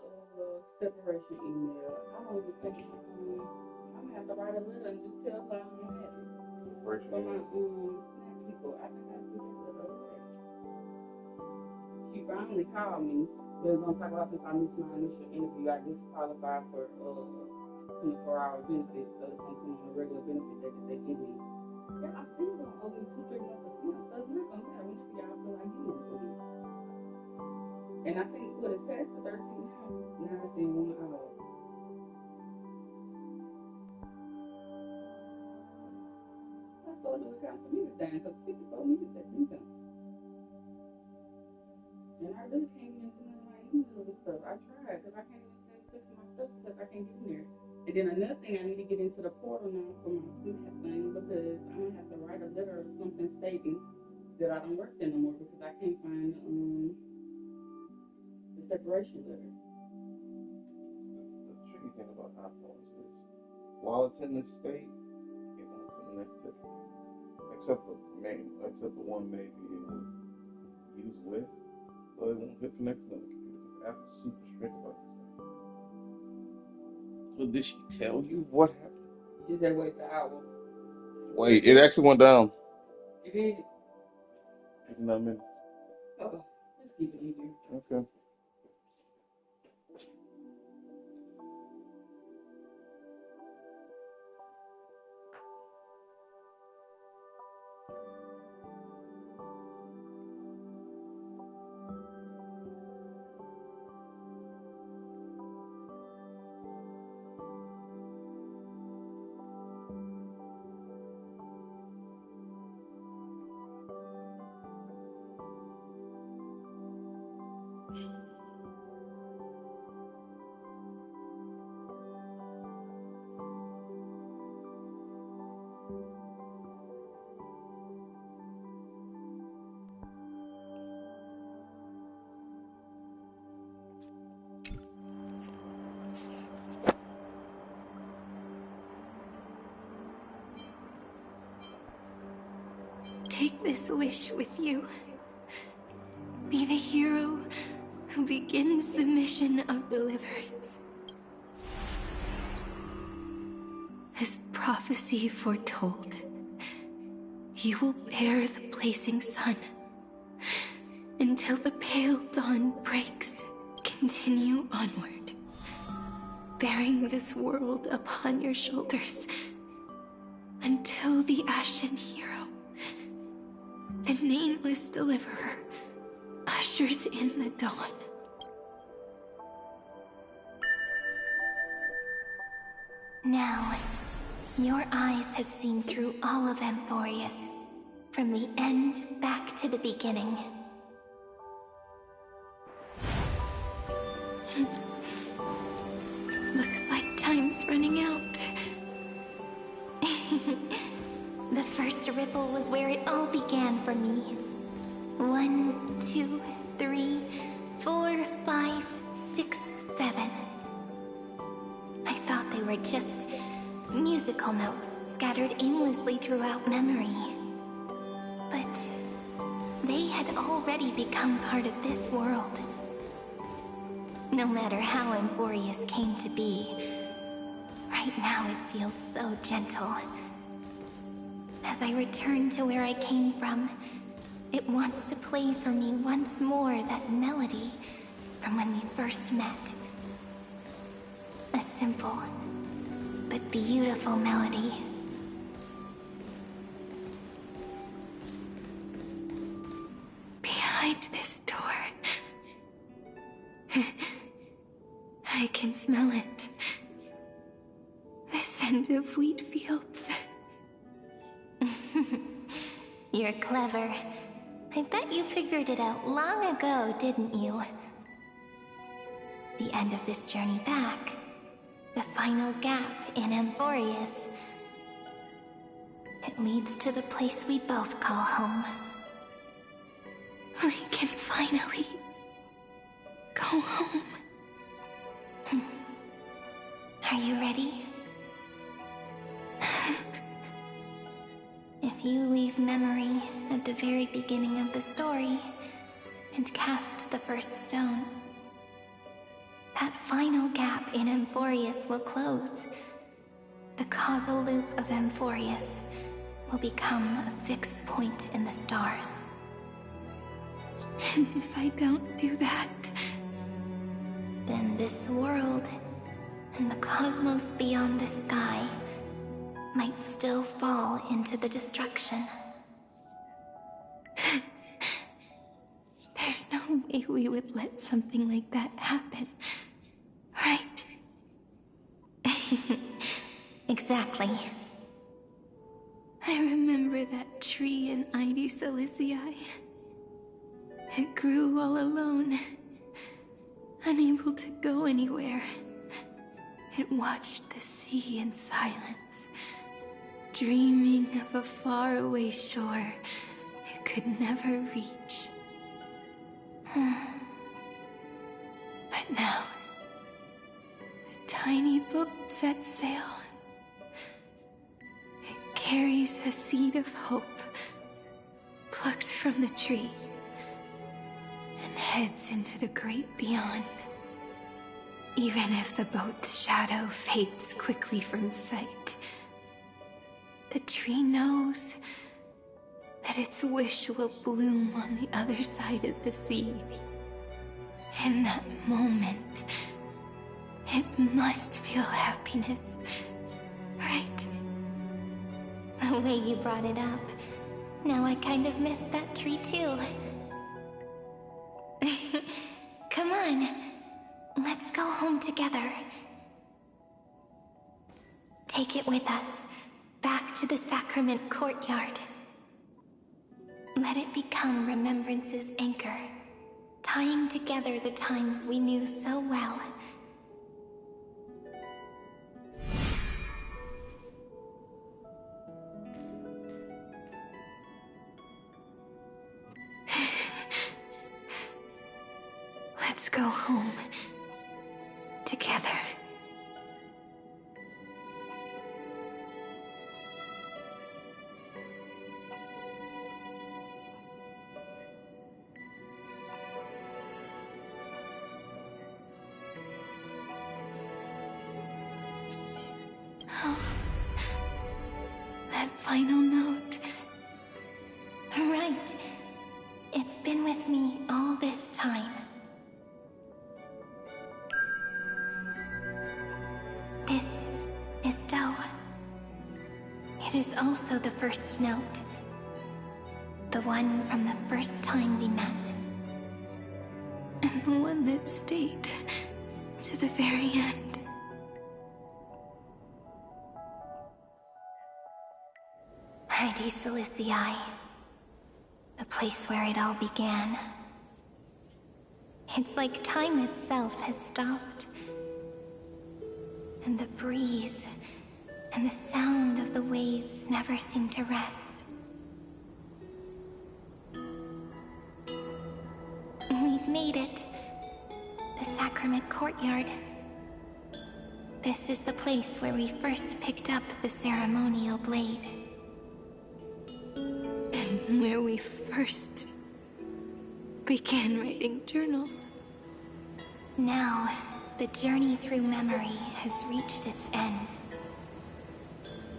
separation email. I don't even think I'm gonna have to write a letter and just tell her I'm gonna have it. Separation for my people. I think I put it the other way. She finally called me. They was gonna talk about since I missed my initial interview, I disqualified for 24-hour benefits, so it's gonna come on a regular benefit that they give me. Yeah, I still don't owe me 2-3 months of funds, so it's not gonna matter when y'all feel like giving it to me. And I think what it's past the 13 now it's in 1 hour. I thought it would count for me this time, because 54 minutes, that's income. And I really can't get into none of my emails and stuff. I tried, because I can't even send stuff to my stuff because I can't get in there. And then another thing, I need to get into the portal now for my SNAP thing, because I'm going to have to write a letter or something stating that I don't work there no more, because I can't find the separation letter. The tricky thing about iPhones is, while it's in this state, it won't connect to, except the one maybe it was used with, but it won't hit connect to another computer, because Apple's super strict about this stuff. So did she tell you what happened? She said wait the hour. Wait, it actually went down. It is. 59 minutes. Oh, let's keep it easier. Okay. Take this wish with you. Be the hero who begins the mission of deliverance. As prophecy foretold, you will bear the blazing sun until the pale dawn breaks. Continue onward, bearing this world upon your shoulders until the Ashen Hero, the nameless deliverer, ushers in the dawn. Now, your eyes have seen through all of Amphorius, from the end back to the beginning. Looks like time's running out. The first ripple was where it all began for me. 1, 2, 3, 4, 5, 6, 7. I thought they were just musical notes scattered aimlessly throughout memory. But they had already become part of this world. No matter how Amphorius came to be, right now it feels so gentle. As I return to where I came from, it wants to play for me once more that melody from when we first met. A simple, but beautiful melody. Behind this door, I can smell it. The scent of wheat fields. You're clever. I bet you figured it out long ago, didn't you? The end of this journey back. The final gap in Amphorius. It leads to the place we both call home. We can finally go home. Are you ready? If you leave memory at the very beginning of the story and cast the first stone, that final gap in Amphorius will close. The causal loop of Amphorius will become a fixed point in the stars. And if I don't do that, then this world and the cosmos beyond the sky might still fall into the destruction. There's no way we would let something like that happen, right? Exactly. I remember that tree in Ide Silicii. It grew all alone, unable to go anywhere. It watched the sea in silence, dreaming of a faraway shore it could never reach. But now, the tiny boat sets sail. It carries a seed of hope, plucked from the tree, and heads into the great beyond. Even if the boat's shadow fades quickly from sight, the tree knows that its wish will bloom on the other side of the sea. In that moment, it must feel happiness, right? The way you brought it up, now I kind of miss that tree too. Come on, let's go home together. Take it with us, back to the Sacrament Courtyard. Let it become Remembrance's anchor, tying together the times we knew so well. Let's go home together. Oh, that final note. Right. It's been with me all this time. This is Doe. It is also the first note. The one from the first time we met. And the one that stayed to the very end. Ide Silicii. The place where it all began. It's like time itself has stopped. And the breeze and the sound of the waves never seem to rest. We've made it. The Sacrament Courtyard. This is the place where we first picked up the ceremonial blade. And where we first began writing journals. Now, the journey through memory has reached its end.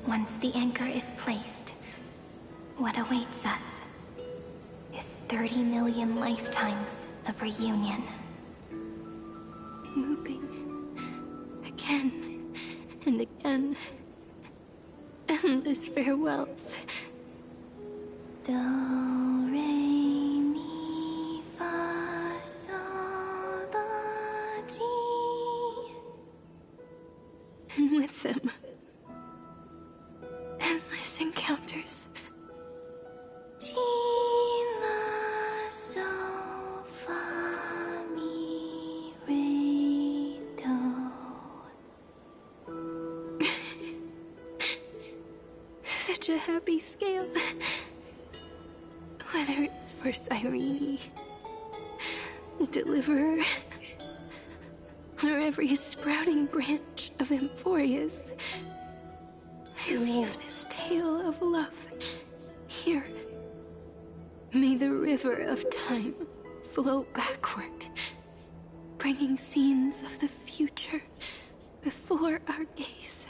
Once the anchor is placed, what awaits us is 30 million lifetimes of reunion. Looping again and again. Endless farewells. Do, re, mi, fa, sol, la, ti. And with them, endless encounters. Ti, la, sol, fa, mi, re, do. Such a happy scale. Whether it's for Cyrene, the Deliverer, or every sprouting branch of Emphorius, I leave this tale of love here. May the river of time flow backward, bringing scenes of the future before our gaze.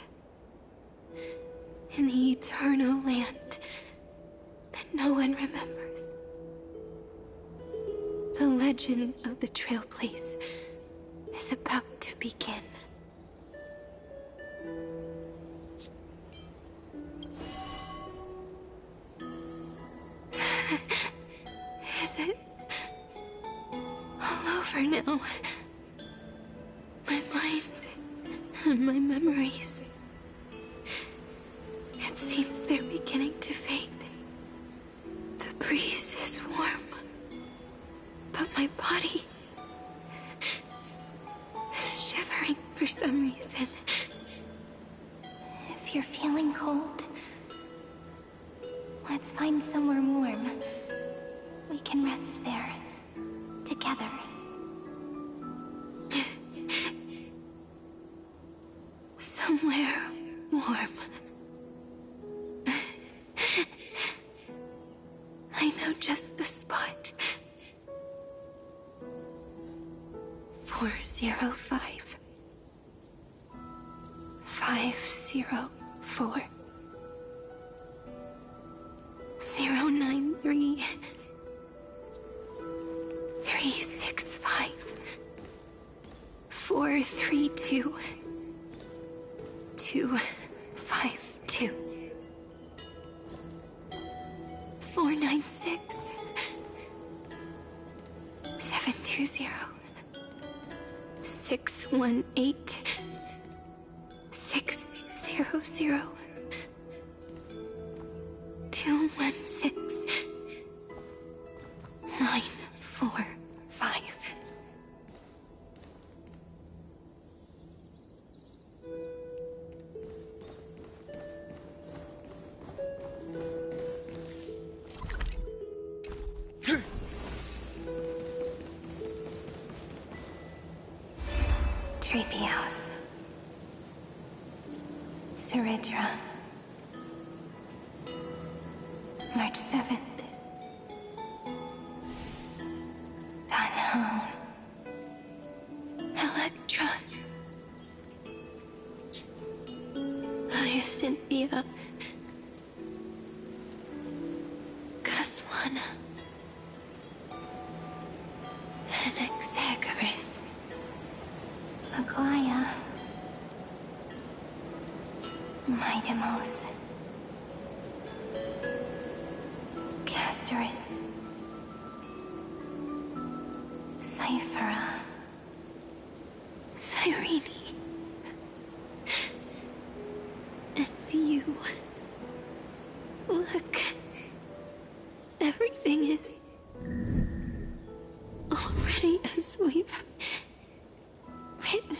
In the eternal land that no one remembers. The legend of the Trailblaze is about to begin. Is it all over now? My mind and my memories. It seems they're beginning to fade. The breeze is warm, but my body is shivering for some reason. If you're feeling cold, let's find somewhere warm. We can rest there, together. Somewhere warm. I know just the spot. 405. 504. 093. 365. 432. 252. 496. 720. 618. 600. 216. 945. Treehouse. Seredra. March 7th. Dunhound. Electra. Hyacinthia. Caslana. Anaxagoras. Aglaya. Midemos. Castoris. Cyphera. Cyrene. And you. Look. Everything is already as we've written.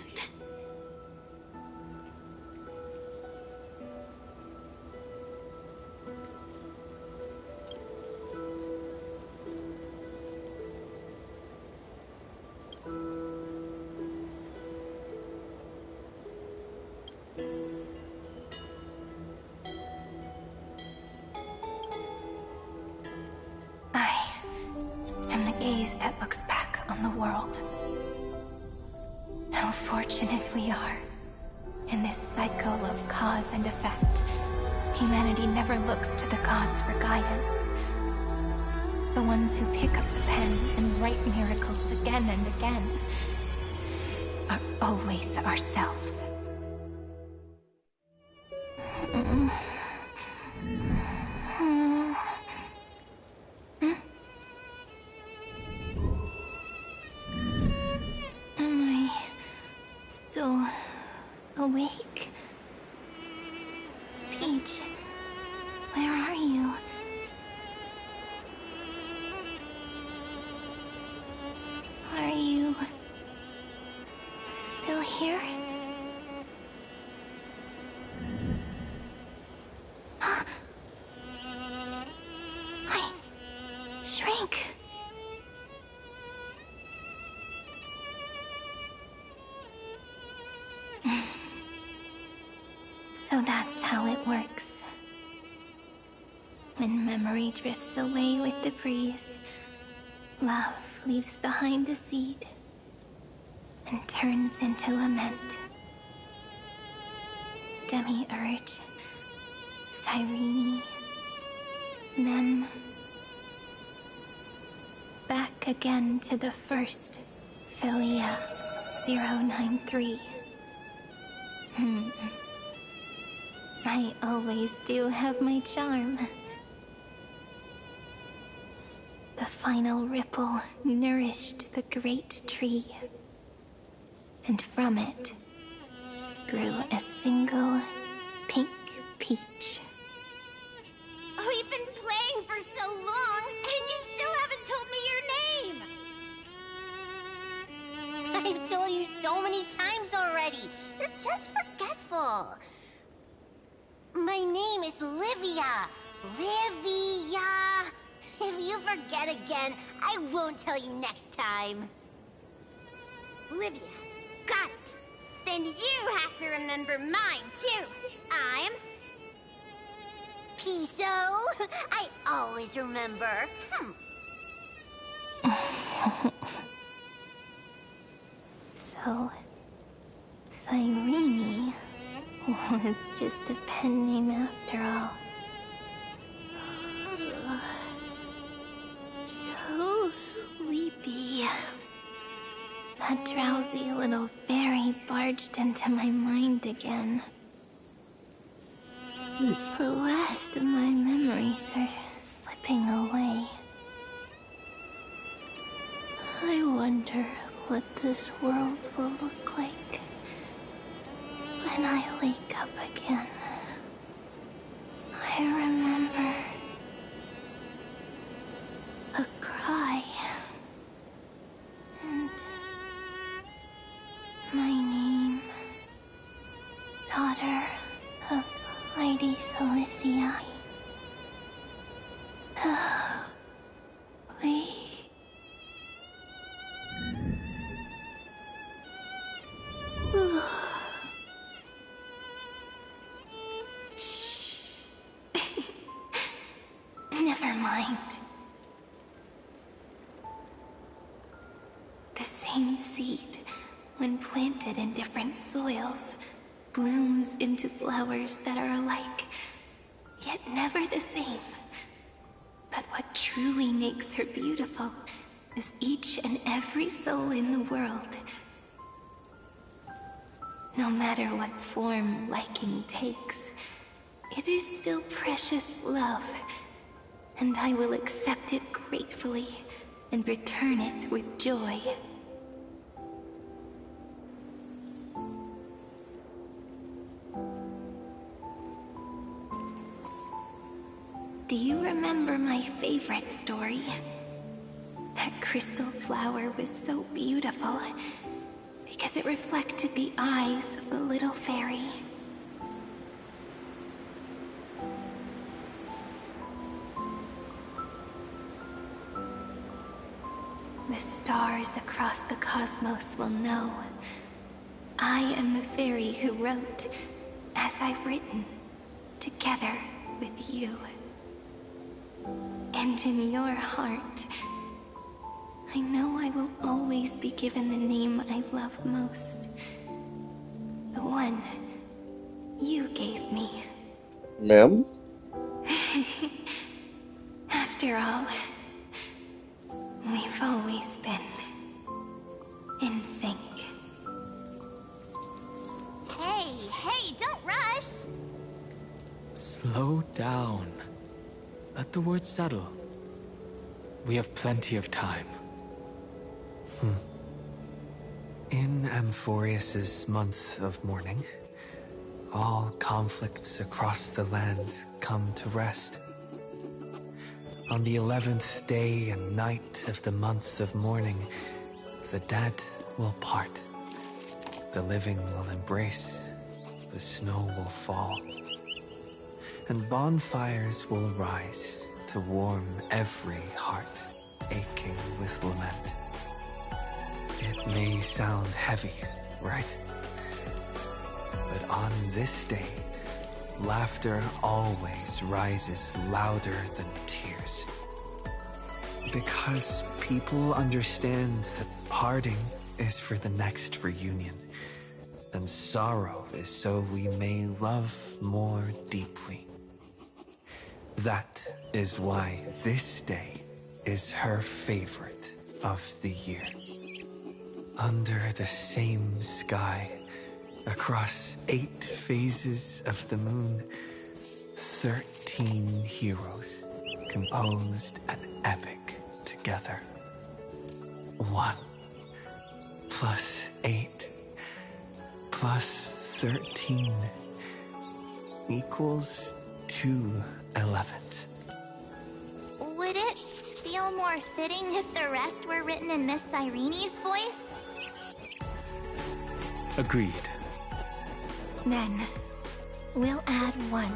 I am the gaze that looks back on the world. How fortunate we are. In this cycle of cause and effect, humanity never looks to the gods for guidance. The ones who pick up the pen and write miracles again and again are always ourselves. Am I still awake? Peach, where are you? Are you still here? I shrank. So that's how it works. When memory drifts away with the breeze, love leaves behind a seed and turns into lament. Demiurge, Cyrene, Mem, back again to the first Philia 093. I always do have my charm. The final ripple nourished the great tree, and from it grew a single pink peach. We've been playing for so long, and you still haven't told me your name! I've told you so many times already. You're just forgetful. My name is Livia. Livia. If you forget again, I won't tell you next time. Livia. Got it. Then you have to remember mine, too. I'm... Piso. I always remember. So, Cyrene was just a pen name after all. So sleepy. That drowsy little fairy barged into my mind again. The last of my memories are slipping away. I wonder what this world will look like when I wake up again. I remember a cry and my name, daughter of Lady Celestii. Shh. Never mind. The same seed, when planted in different soils, blooms into flowers that are alike, yet never the same. But what truly makes her beautiful is each and every soul in the world. No matter what form liking takes, it is still precious love, and I will accept it gratefully and return it with joy. Do you remember my favorite story? That crystal flower was so beautiful because it reflected the eyes of the little fairy. The stars across the cosmos will know. I am the fairy who wrote, as I've written, together with you. And in your heart, I know I will always be given the name I love most. The one you gave me. Ma'am? After all, we've always been in sync. Hey, don't rush! Slow down. Let the words settle. We have plenty of time. In Amphorius's month of mourning, all conflicts across the land come to rest. On the 11th day and night of the month of mourning, the dead will part. The living will embrace. The snow will fall. And bonfires will rise to warm every heart aching with lament. It may sound heavy, right? But on this day, laughter always rises louder than tears. Because people understand that parting is for the next reunion, and sorrow is so we may love more deeply. That is why this day is her favorite. of the year. Under the same sky, across 8 phases of the moon, 13 heroes composed an epic together. 1 plus 8 plus 13 equals 2 11s. Would it feel more fitting if the rest were written in Miss Cyrene's voice? Agreed. Then, we'll add 1.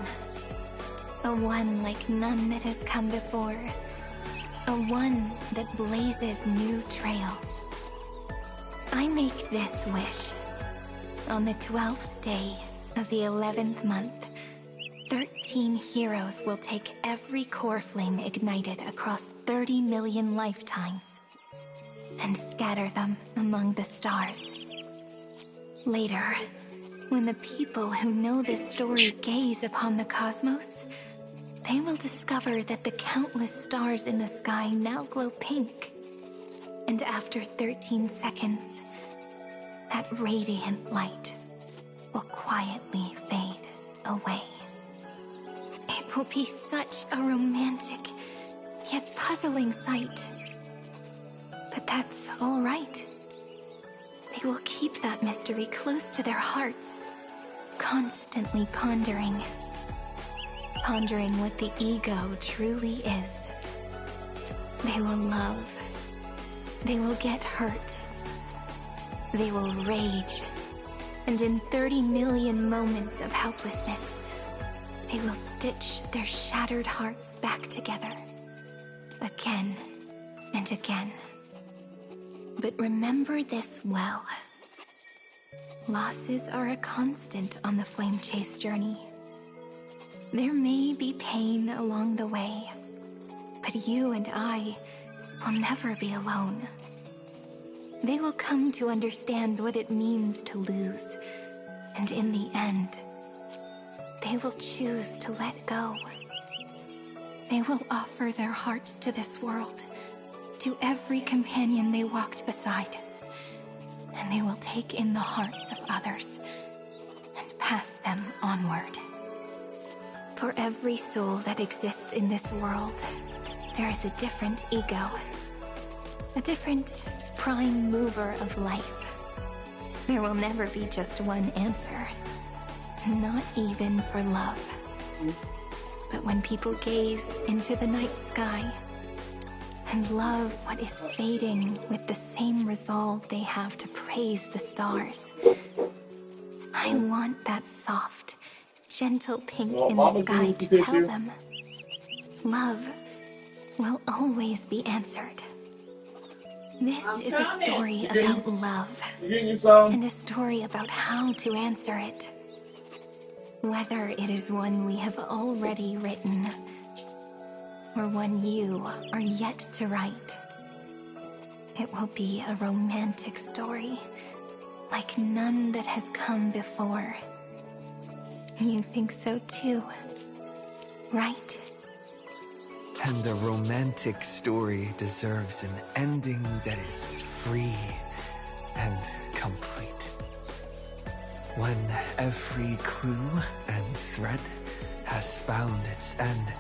A 1 like none that has come before. A 1 that blazes new trails. I make this wish. On the 12th day of the 11th month, 13 heroes will take every core flame ignited across 30 million lifetimes and scatter them among the stars. Later, when the people who know this story gaze upon the cosmos, they will discover that the countless stars in the sky now glow pink. And after 13 seconds, that radiant light will quietly fade away. It will be such a romantic, yet puzzling sight. But that's all right. They will keep that mystery close to their hearts, constantly pondering. Pondering what the ego truly is. They will love. They will get hurt. They will rage. And in 30 million moments of helplessness, they will stitch their shattered hearts back together. Again and again. But remember this well. Losses are a constant on the flame chase journey. There may be pain along the way, but you and I will never be alone. They will come to understand what it means to lose, and in the end, they will choose to let go. They will offer their hearts to this world, to every companion they walked beside, and they will take in the hearts of others and pass them onward. For every soul that exists in this world, there is a different ego, a different prime mover of life. There will never be just one answer, not even for love. But when people gaze into the night sky and love what is fading with the same resolve they have to praise the stars, I want that soft, gentle pink in the sky to tell them love will always be answered. This is a story about love, and a story about how to answer it. Whether it is one we have already written, or one you are yet to write, it will be a romantic story, like none that has come before. You think so too, right? And the romantic story deserves an ending that is free and complete. When every clue and thread has found its end,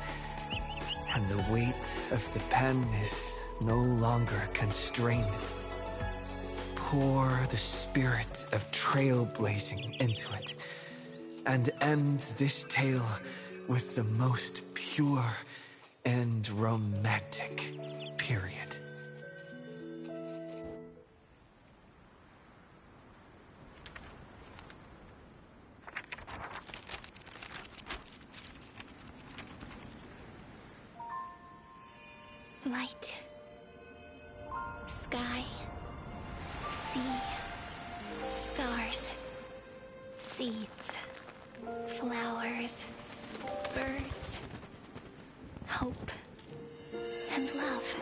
and the weight of the pen is no longer constrained, pour the spirit of trailblazing into it, and end this tale with the most pure and romantic period. Light, sky, sea, stars, seeds, flowers, birds, hope, and love.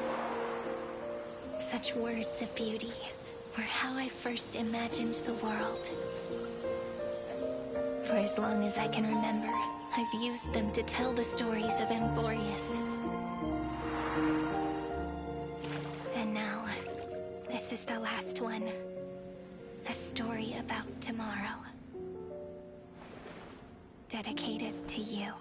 Such words of beauty were how I first imagined the world. For as long as I can remember, I've used them to tell the stories of Amphorius. And now, is the last one. A story about tomorrow. Dedicated to you.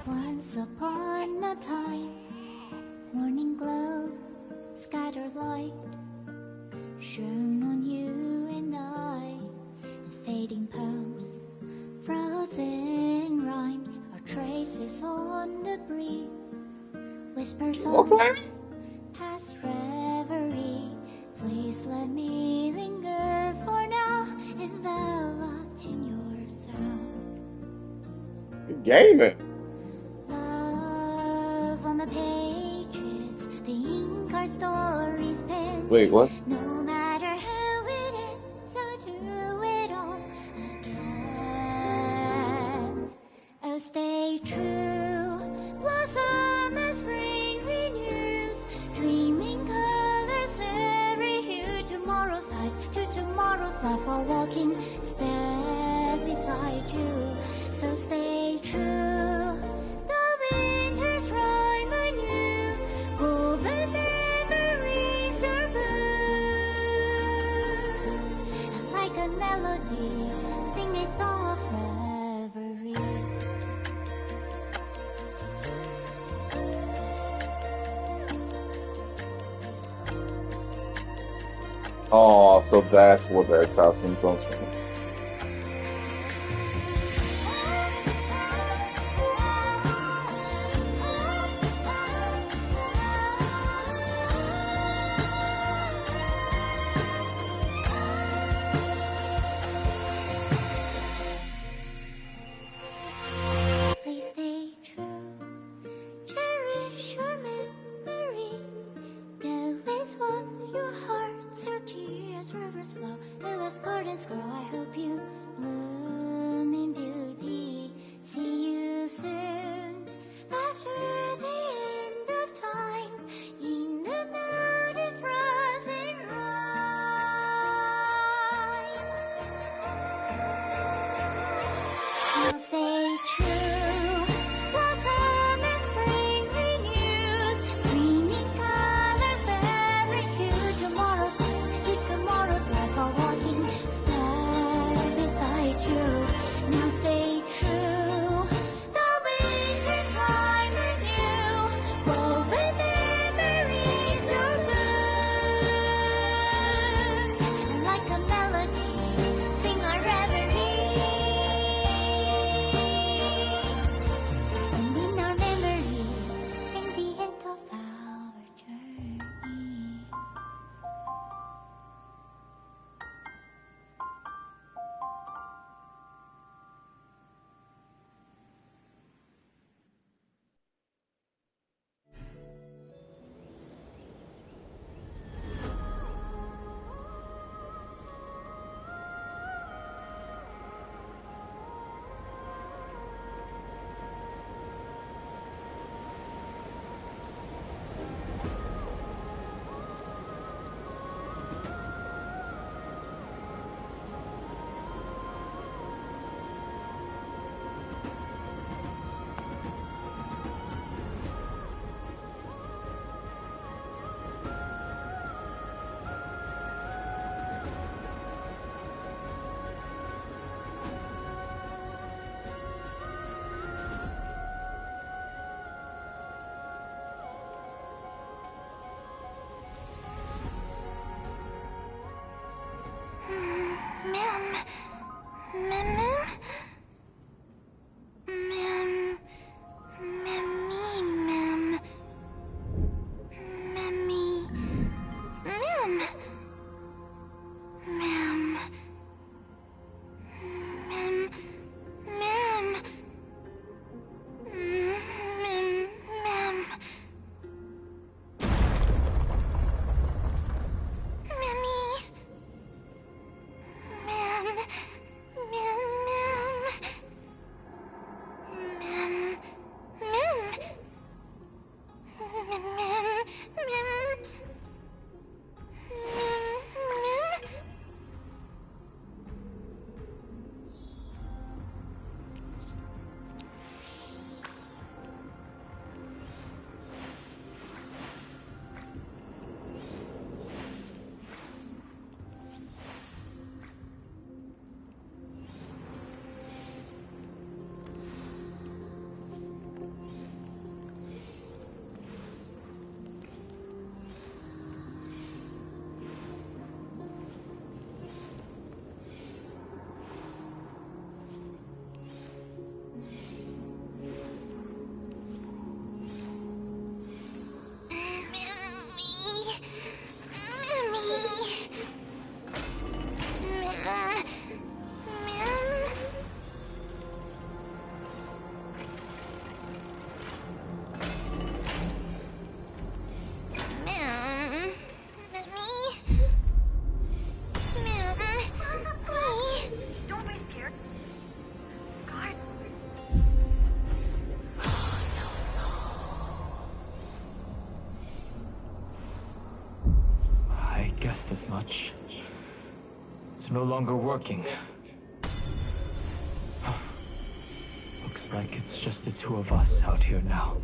Once upon a time, morning glow, scattered light, shone on you and I. The fading poems, frozen rhymes, are traces on the breeze. Whispers on past reverie. Please let me linger for now, enveloped in your sound. Gaming. Love on the pages, the ink our stories pen. Wait, what? No matter how it ends, so do it all again. Oh, stay true, blossom as spring renews, dreaming colors every hue. Tomorrow's eyes to tomorrow's life, while walking step beside you. So stay true. The winter's rhyme anew, woven memories are blue. And like a melody, sing a song of reverie. Oh, so that's what that costume comes from. Please stay true, cherish your memory. Go with love, your heart, your tears, rivers flow. As gardens grow, I hope you bloom in beauty. See you soon, after the end of time, in the mountain frozen rime. Now stay true, blossom as spring renews, dreaming colors every hue. Tomorrow's eyes to tomorrow's life, while walking step beside you. Now stay true, the winter's rhyme anew, woven memories are blue. And like a melody, sing our reverie. no longer working. Looks like it's just the two of us out here now.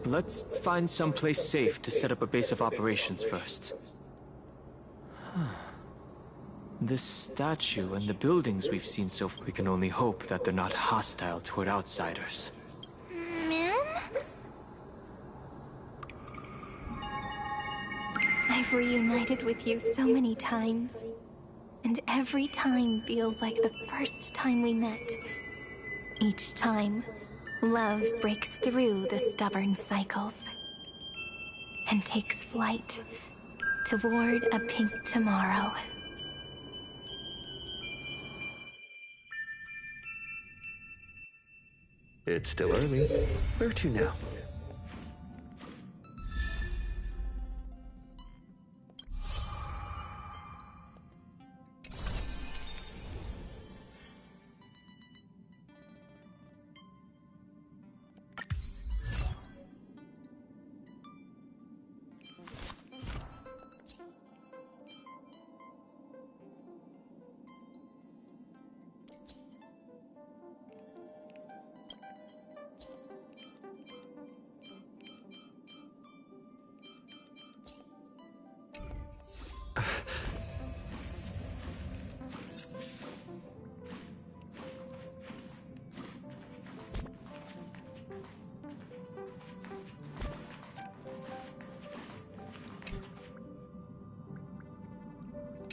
Let's find someplace safe to set up a base of operations first. This statue and the buildings we've seen so far, we can only hope that they're not hostile toward outsiders. I've reunited with you so many times, and every time feels like the first time we met. Each time, love breaks through the stubborn cycles and takes flight toward a pink tomorrow. It's still early. Where to now?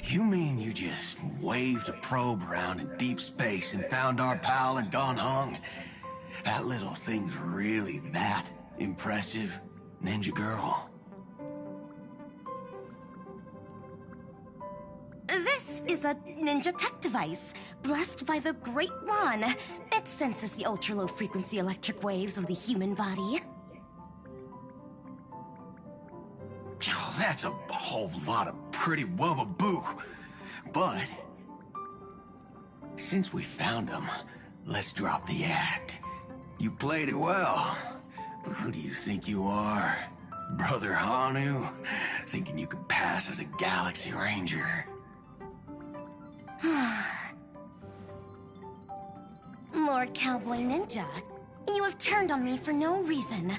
You mean you just waved a probe around in deep space and found our pal and Dan Heng? That little thing's really that impressive, Ninja Girl? This is a ninja tech device, blessed by the Great One. It senses the ultra-low frequency electric waves of the human body. Oh, that's a whole lot of pretty wubbaboo. But since we found him, let's drop the act. You played it well. But who do you think you are? Brother Hanu? Thinking you could pass as a Galaxy Ranger? Lord Cowboy Ninja, you have turned on me for no reason.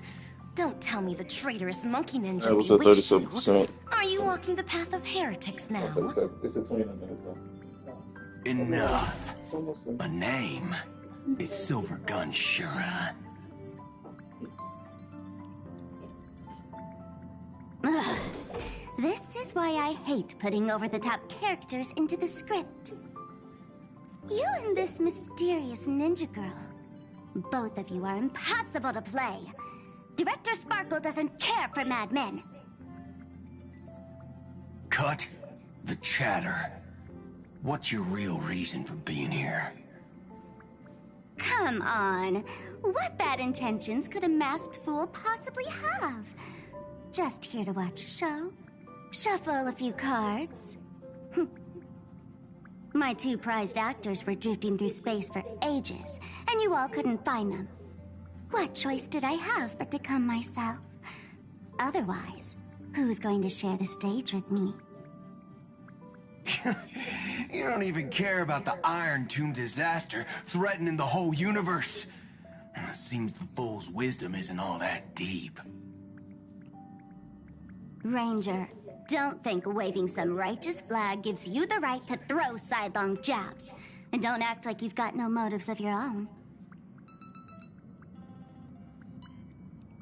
Don't tell me the traitorous monkey ninja That was a bewitched you. 37%. Are you walking the path of heretics now? It's a 29 minutes now. Enough. A name is Silvergun Shura. Ugh. This is why I hate putting over-the-top characters into the script. You and this mysterious ninja girl. Both of you are impossible to play. Director Sparkle doesn't care for madmen. Cut the chatter. What's your real reason for being here? Come on. What bad intentions could a masked fool possibly have? Just here to watch a show. Shuffle a few cards. My two prized actors were drifting through space for ages, and you all couldn't find them. What choice did I have but to come myself? Otherwise, who's going to share the stage with me? You don't even care about the Iron Tomb disaster threatening the whole universe. Seems the fool's wisdom isn't all that deep. Ranger, don't think waving some righteous flag gives you the right to throw sidelong jabs. And don't act like you've got no motives of your own.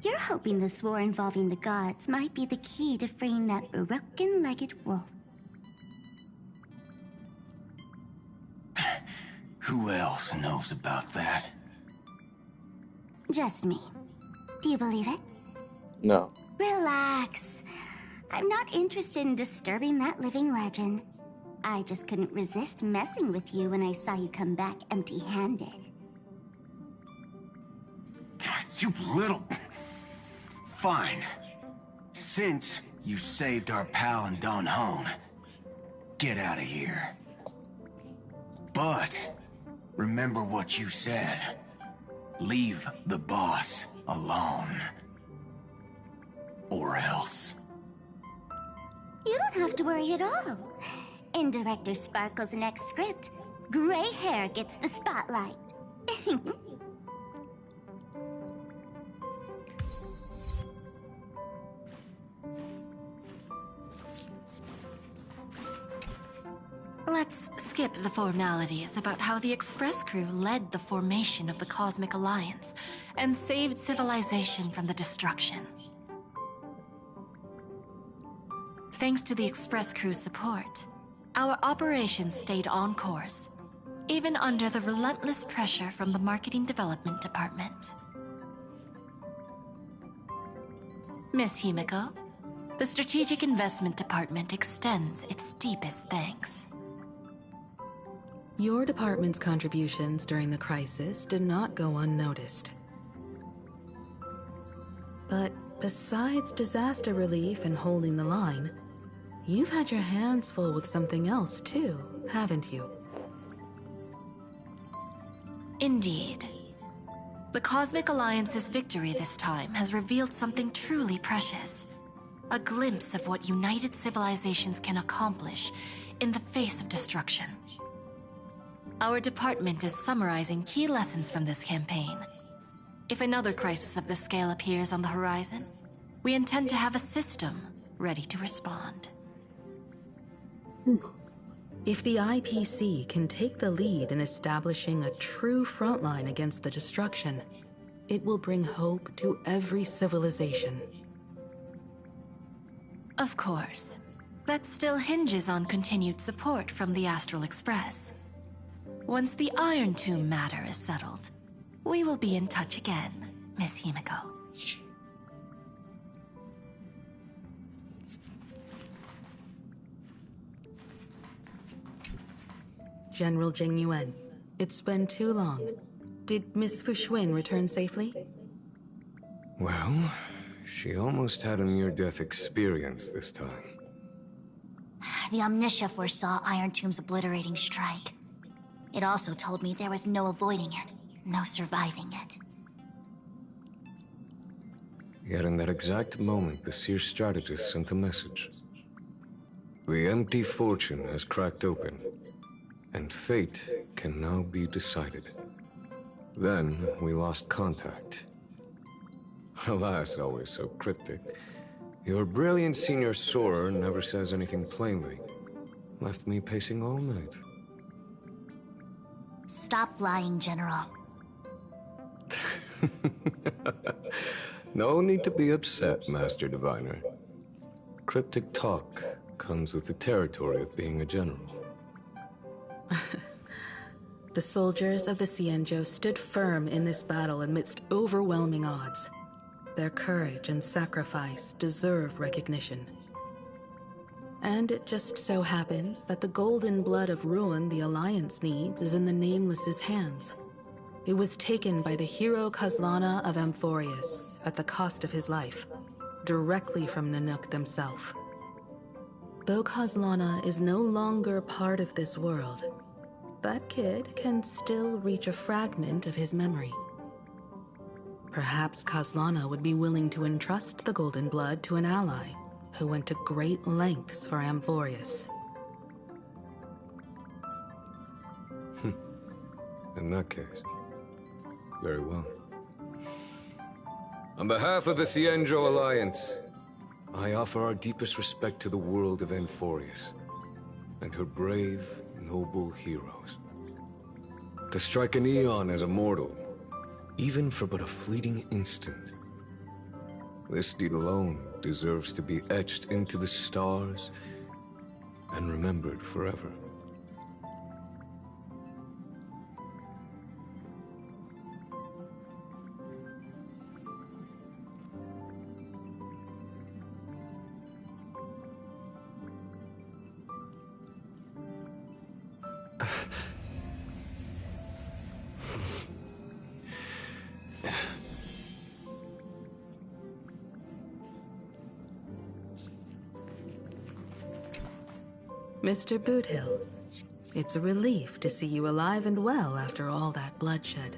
You're hoping this war involving the gods might be the key to freeing that broken-legged wolf. Who else knows about that? Just me. Do you believe it? No. Relax. I'm not interested in disturbing that living legend. I just couldn't resist messing with you when I saw you come back empty-handed. You little... Fine. Since you saved our pal and Dan Heng, get out of here. But remember what you said. Leave the boss alone. Or else. You don't have to worry at all. In Director Sparkle's next script, gray hair gets the spotlight. Let's skip the formalities about how the Express Crew led the formation of the Cosmic Alliance and saved civilization from the destruction. Thanks to the Express Crew's support, our operations stayed on course, even under the relentless pressure from the Marketing Development Department. Miss Himiko, the Strategic Investment Department extends its deepest thanks. Your department's contributions during the crisis did not go unnoticed. But besides disaster relief and holding the line, you've had your hands full with something else too, haven't you? Indeed. The Cosmic Alliance's victory this time has revealed something truly precious. A glimpse of what united civilizations can accomplish in the face of destruction. Our department is summarizing key lessons from this campaign. If another crisis of this scale appears on the horizon, we intend to have a system ready to respond. If the IPC can take the lead in establishing a true frontline against the destruction, it will bring hope to every civilization. Of course. That still hinges on continued support from the Astral Express. Once the Iron Tomb matter is settled, we will be in touch again, Miss Himiko. General Jing Yuan, it's been too long. Did Miss Fuxuan return safely? Well, she almost had a near-death experience this time. The Omniscia foresaw Iron Tomb's obliterating strike. It also told me there was no avoiding it, no surviving it. Yet in that exact moment, the Seer strategist sent a message. The empty fortune has cracked open, and fate can now be decided. Then we lost contact. Alas, always so cryptic. Your brilliant senior soarer never says anything plainly. Left me pacing all night. Stop lying, General. No need to be upset, Master Diviner. Cryptic talk comes with the territory of being a general. The soldiers of the Xianzhou stood firm in this battle amidst overwhelming odds. Their courage and sacrifice deserve recognition. And it just so happens that the golden blood of ruin the Alliance needs is in the Nameless's hands. It was taken by the hero Kazlana of Amphorius at the cost of his life, directly from Nanook themselves. Though Kazlana is no longer part of this world, that kid can still reach a fragment of his memory. Perhaps Kazlana would be willing to entrust the golden blood to an ally who went to great lengths for Amphorius. In that case, very well. On behalf of the Xianzhou Alliance, I offer our deepest respect to the world of Amphorius and her brave, noble heroes. To strike an eon as a mortal, even for but a fleeting instant, this deed alone deserves to be etched into the stars and remembered forever. Mr. Boothill, It's a relief to see you alive and well after all that bloodshed.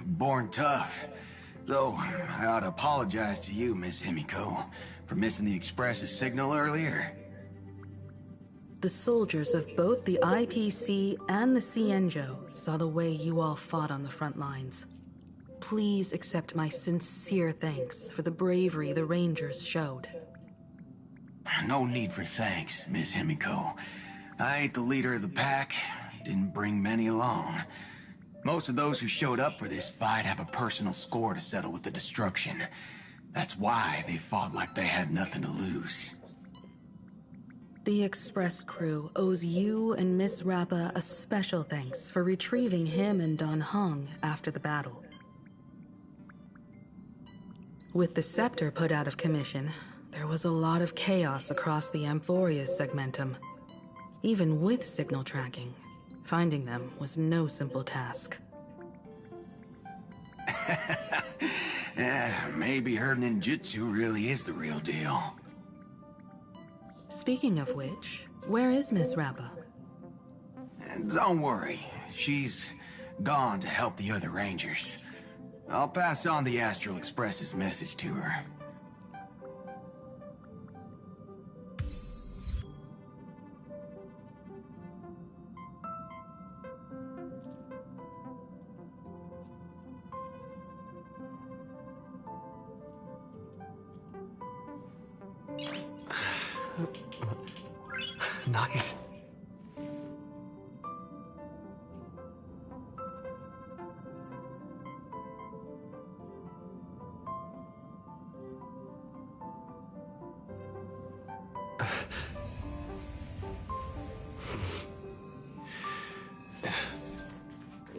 Born tough. Though, I ought to apologize to you, Miss Himiko, for missing the Express's signal earlier. The soldiers of both the IPC and the Cienjo saw the way you all fought on the front lines. Please accept my sincere thanks for the bravery the Rangers showed. No need for thanks, Miss Himiko. I ain't the leader of the pack, didn't bring many along. Most of those who showed up for this fight have a personal score to settle with the destruction. That's why they fought like they had nothing to lose. The Express crew owes you and Miss Rappa a special thanks for retrieving him and Dan Heng after the battle. With the Scepter put out of commission, there was a lot of chaos across the Amphorius segmentum. Even with signal tracking, finding them was no simple task. Maybe her ninjutsu really is the real deal. Speaking of which, where is Miss Rappa? Don't worry, she's gone to help the other Rangers. I'll pass on the Astral Express's message to her. Nice.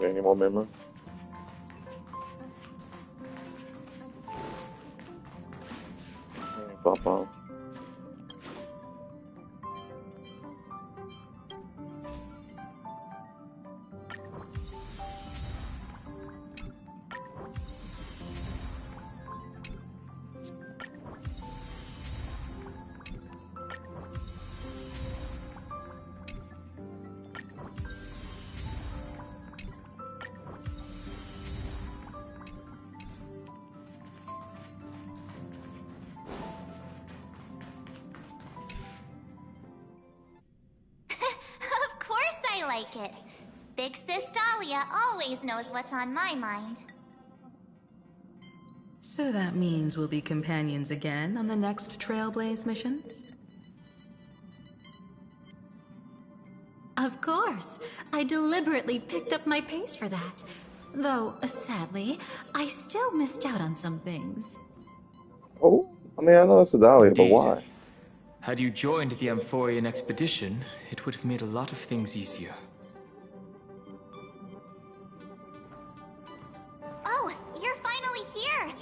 Any more memory? Pop out. It. Big Sis Dahlia always knows what's on my mind. So that means we'll be companions again on the next Trailblaze mission? Of course. I deliberately picked up my pace for that. Though, sadly, I still missed out on some things. Oh, I mean, I know it's a Dahlia, but why? Had you joined the Amphorian expedition, it would have made a lot of things easier. Oh, you're finally here!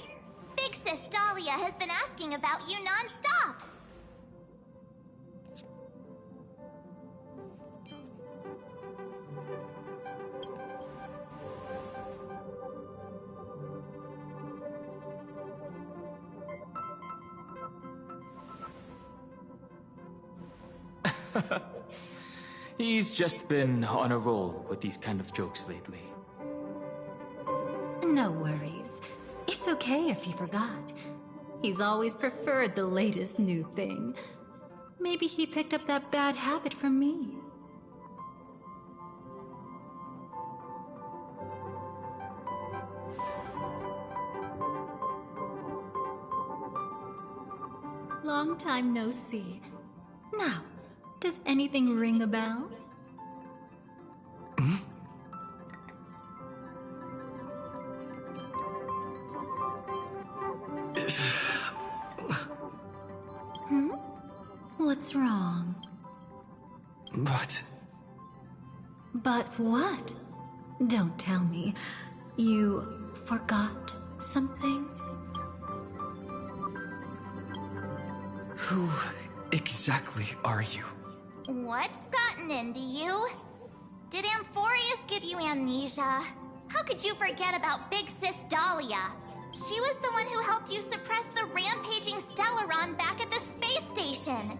Big Sis Dahlia has been asking about you non-stop! He's just been on a roll with these kind of jokes lately. No worries. It's okay if he forgot. He's always preferred the latest new thing. Maybe he picked up that bad habit from me. Long time no see. Now, does anything ring a bell? What's wrong? But what? Don't tell me. You forgot something? Who exactly are you? What's gotten into you? Did Amphorius give you amnesia? How could you forget about Big Sis Dahlia? She was the one who helped you suppress the rampaging Stellaron back at the space station.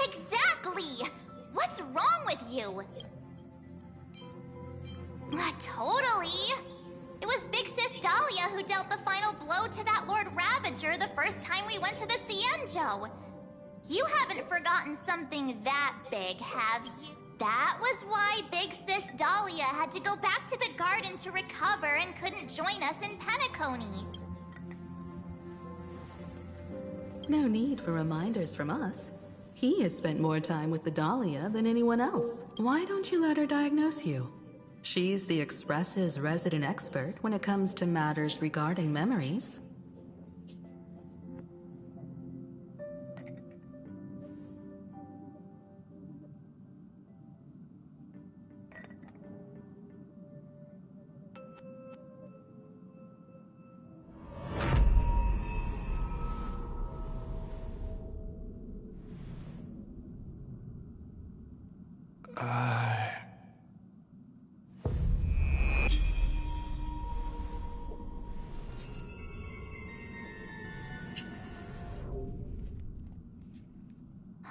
Exactly! What's wrong with you? Totally! It was Big Sis Dahlia who dealt the final blow to that Lord Ravager the first time we went to the Cienjo. You haven't forgotten something that big, have you? That was why Big Sis Dahlia had to go back to the garden to recover and couldn't join us in Penacony. No need for reminders from us. He has spent more time with the Dahlia than anyone else. Why don't you let her diagnose you? She's the Express's resident expert when it comes to matters regarding memories.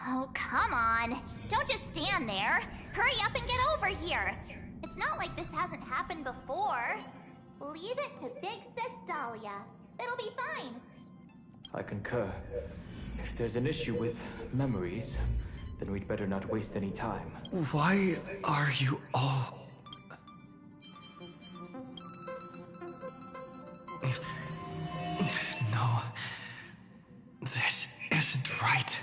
Oh, come on. Don't just stand there. Hurry up and get over here. It's not like this hasn't happened before. Leave it to Big Sis Dahlia. It'll be fine. I concur. If there's an issue with memories, then we'd better not waste any time. Why are you all... No. This isn't right.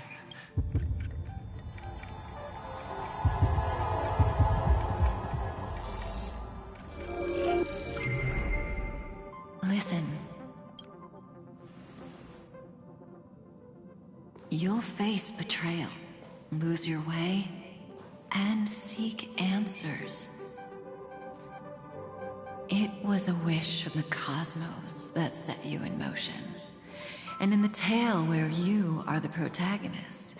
Listen. You'll face betrayal, lose your way, and seek answers. It was a wish from the cosmos that set you in motion. And in the tale where you are the protagonist,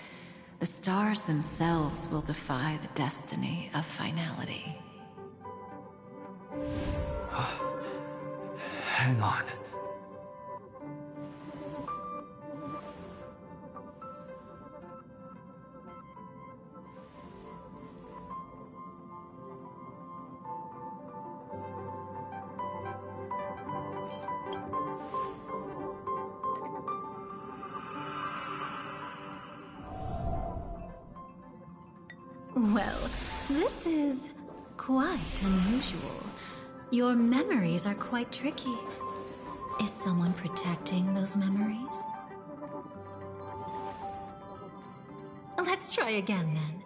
the stars themselves will defy the destiny of finality. Hang on. Well, this is quite unusual. Your memories are quite tricky. Is someone protecting those memories? Let's try again, then.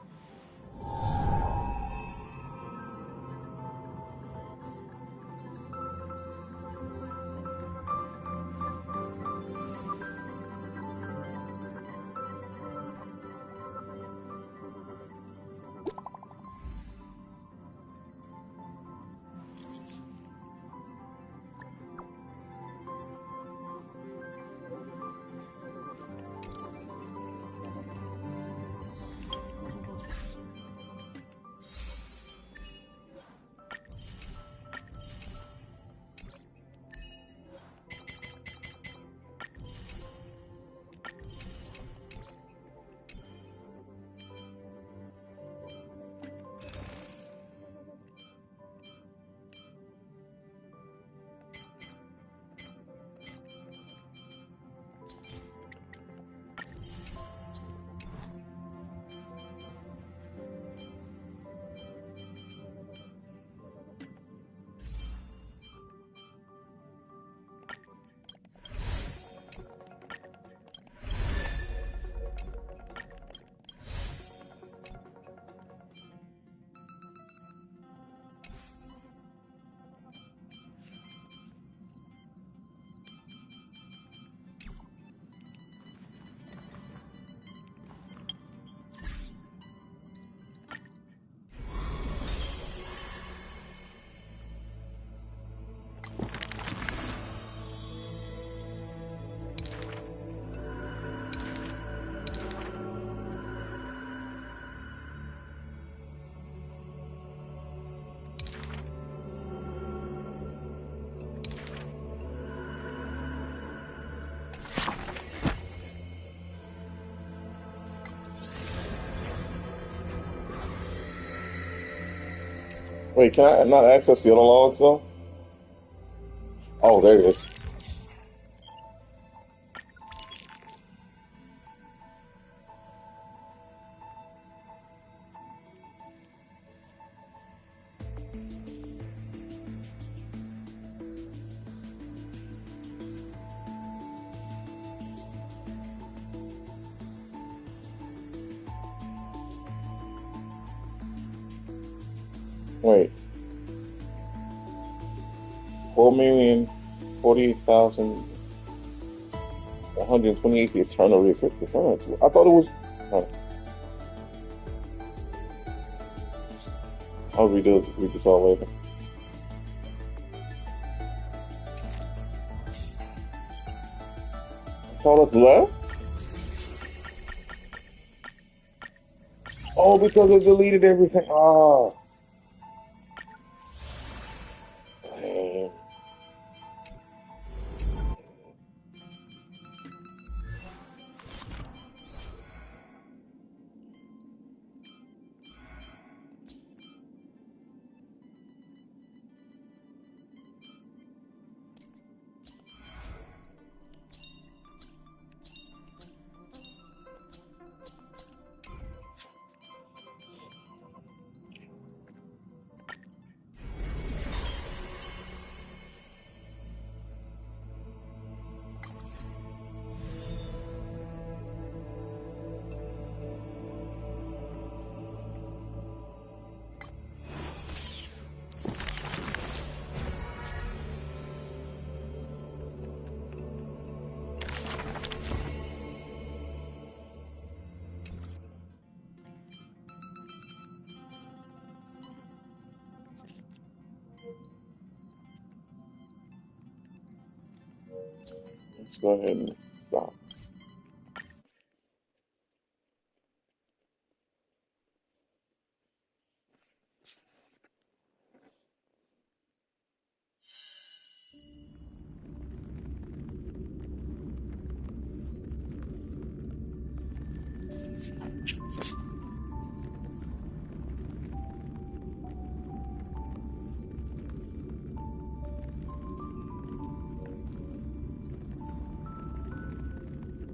Wait, can I not access the other logs though? Oh, there it is. Wait. 4,048,128 the eternal recurrence. I thought it was. I'll read this all later. That's all that's left? Oh, because it deleted everything. Ah. Damn. Let's go ahead and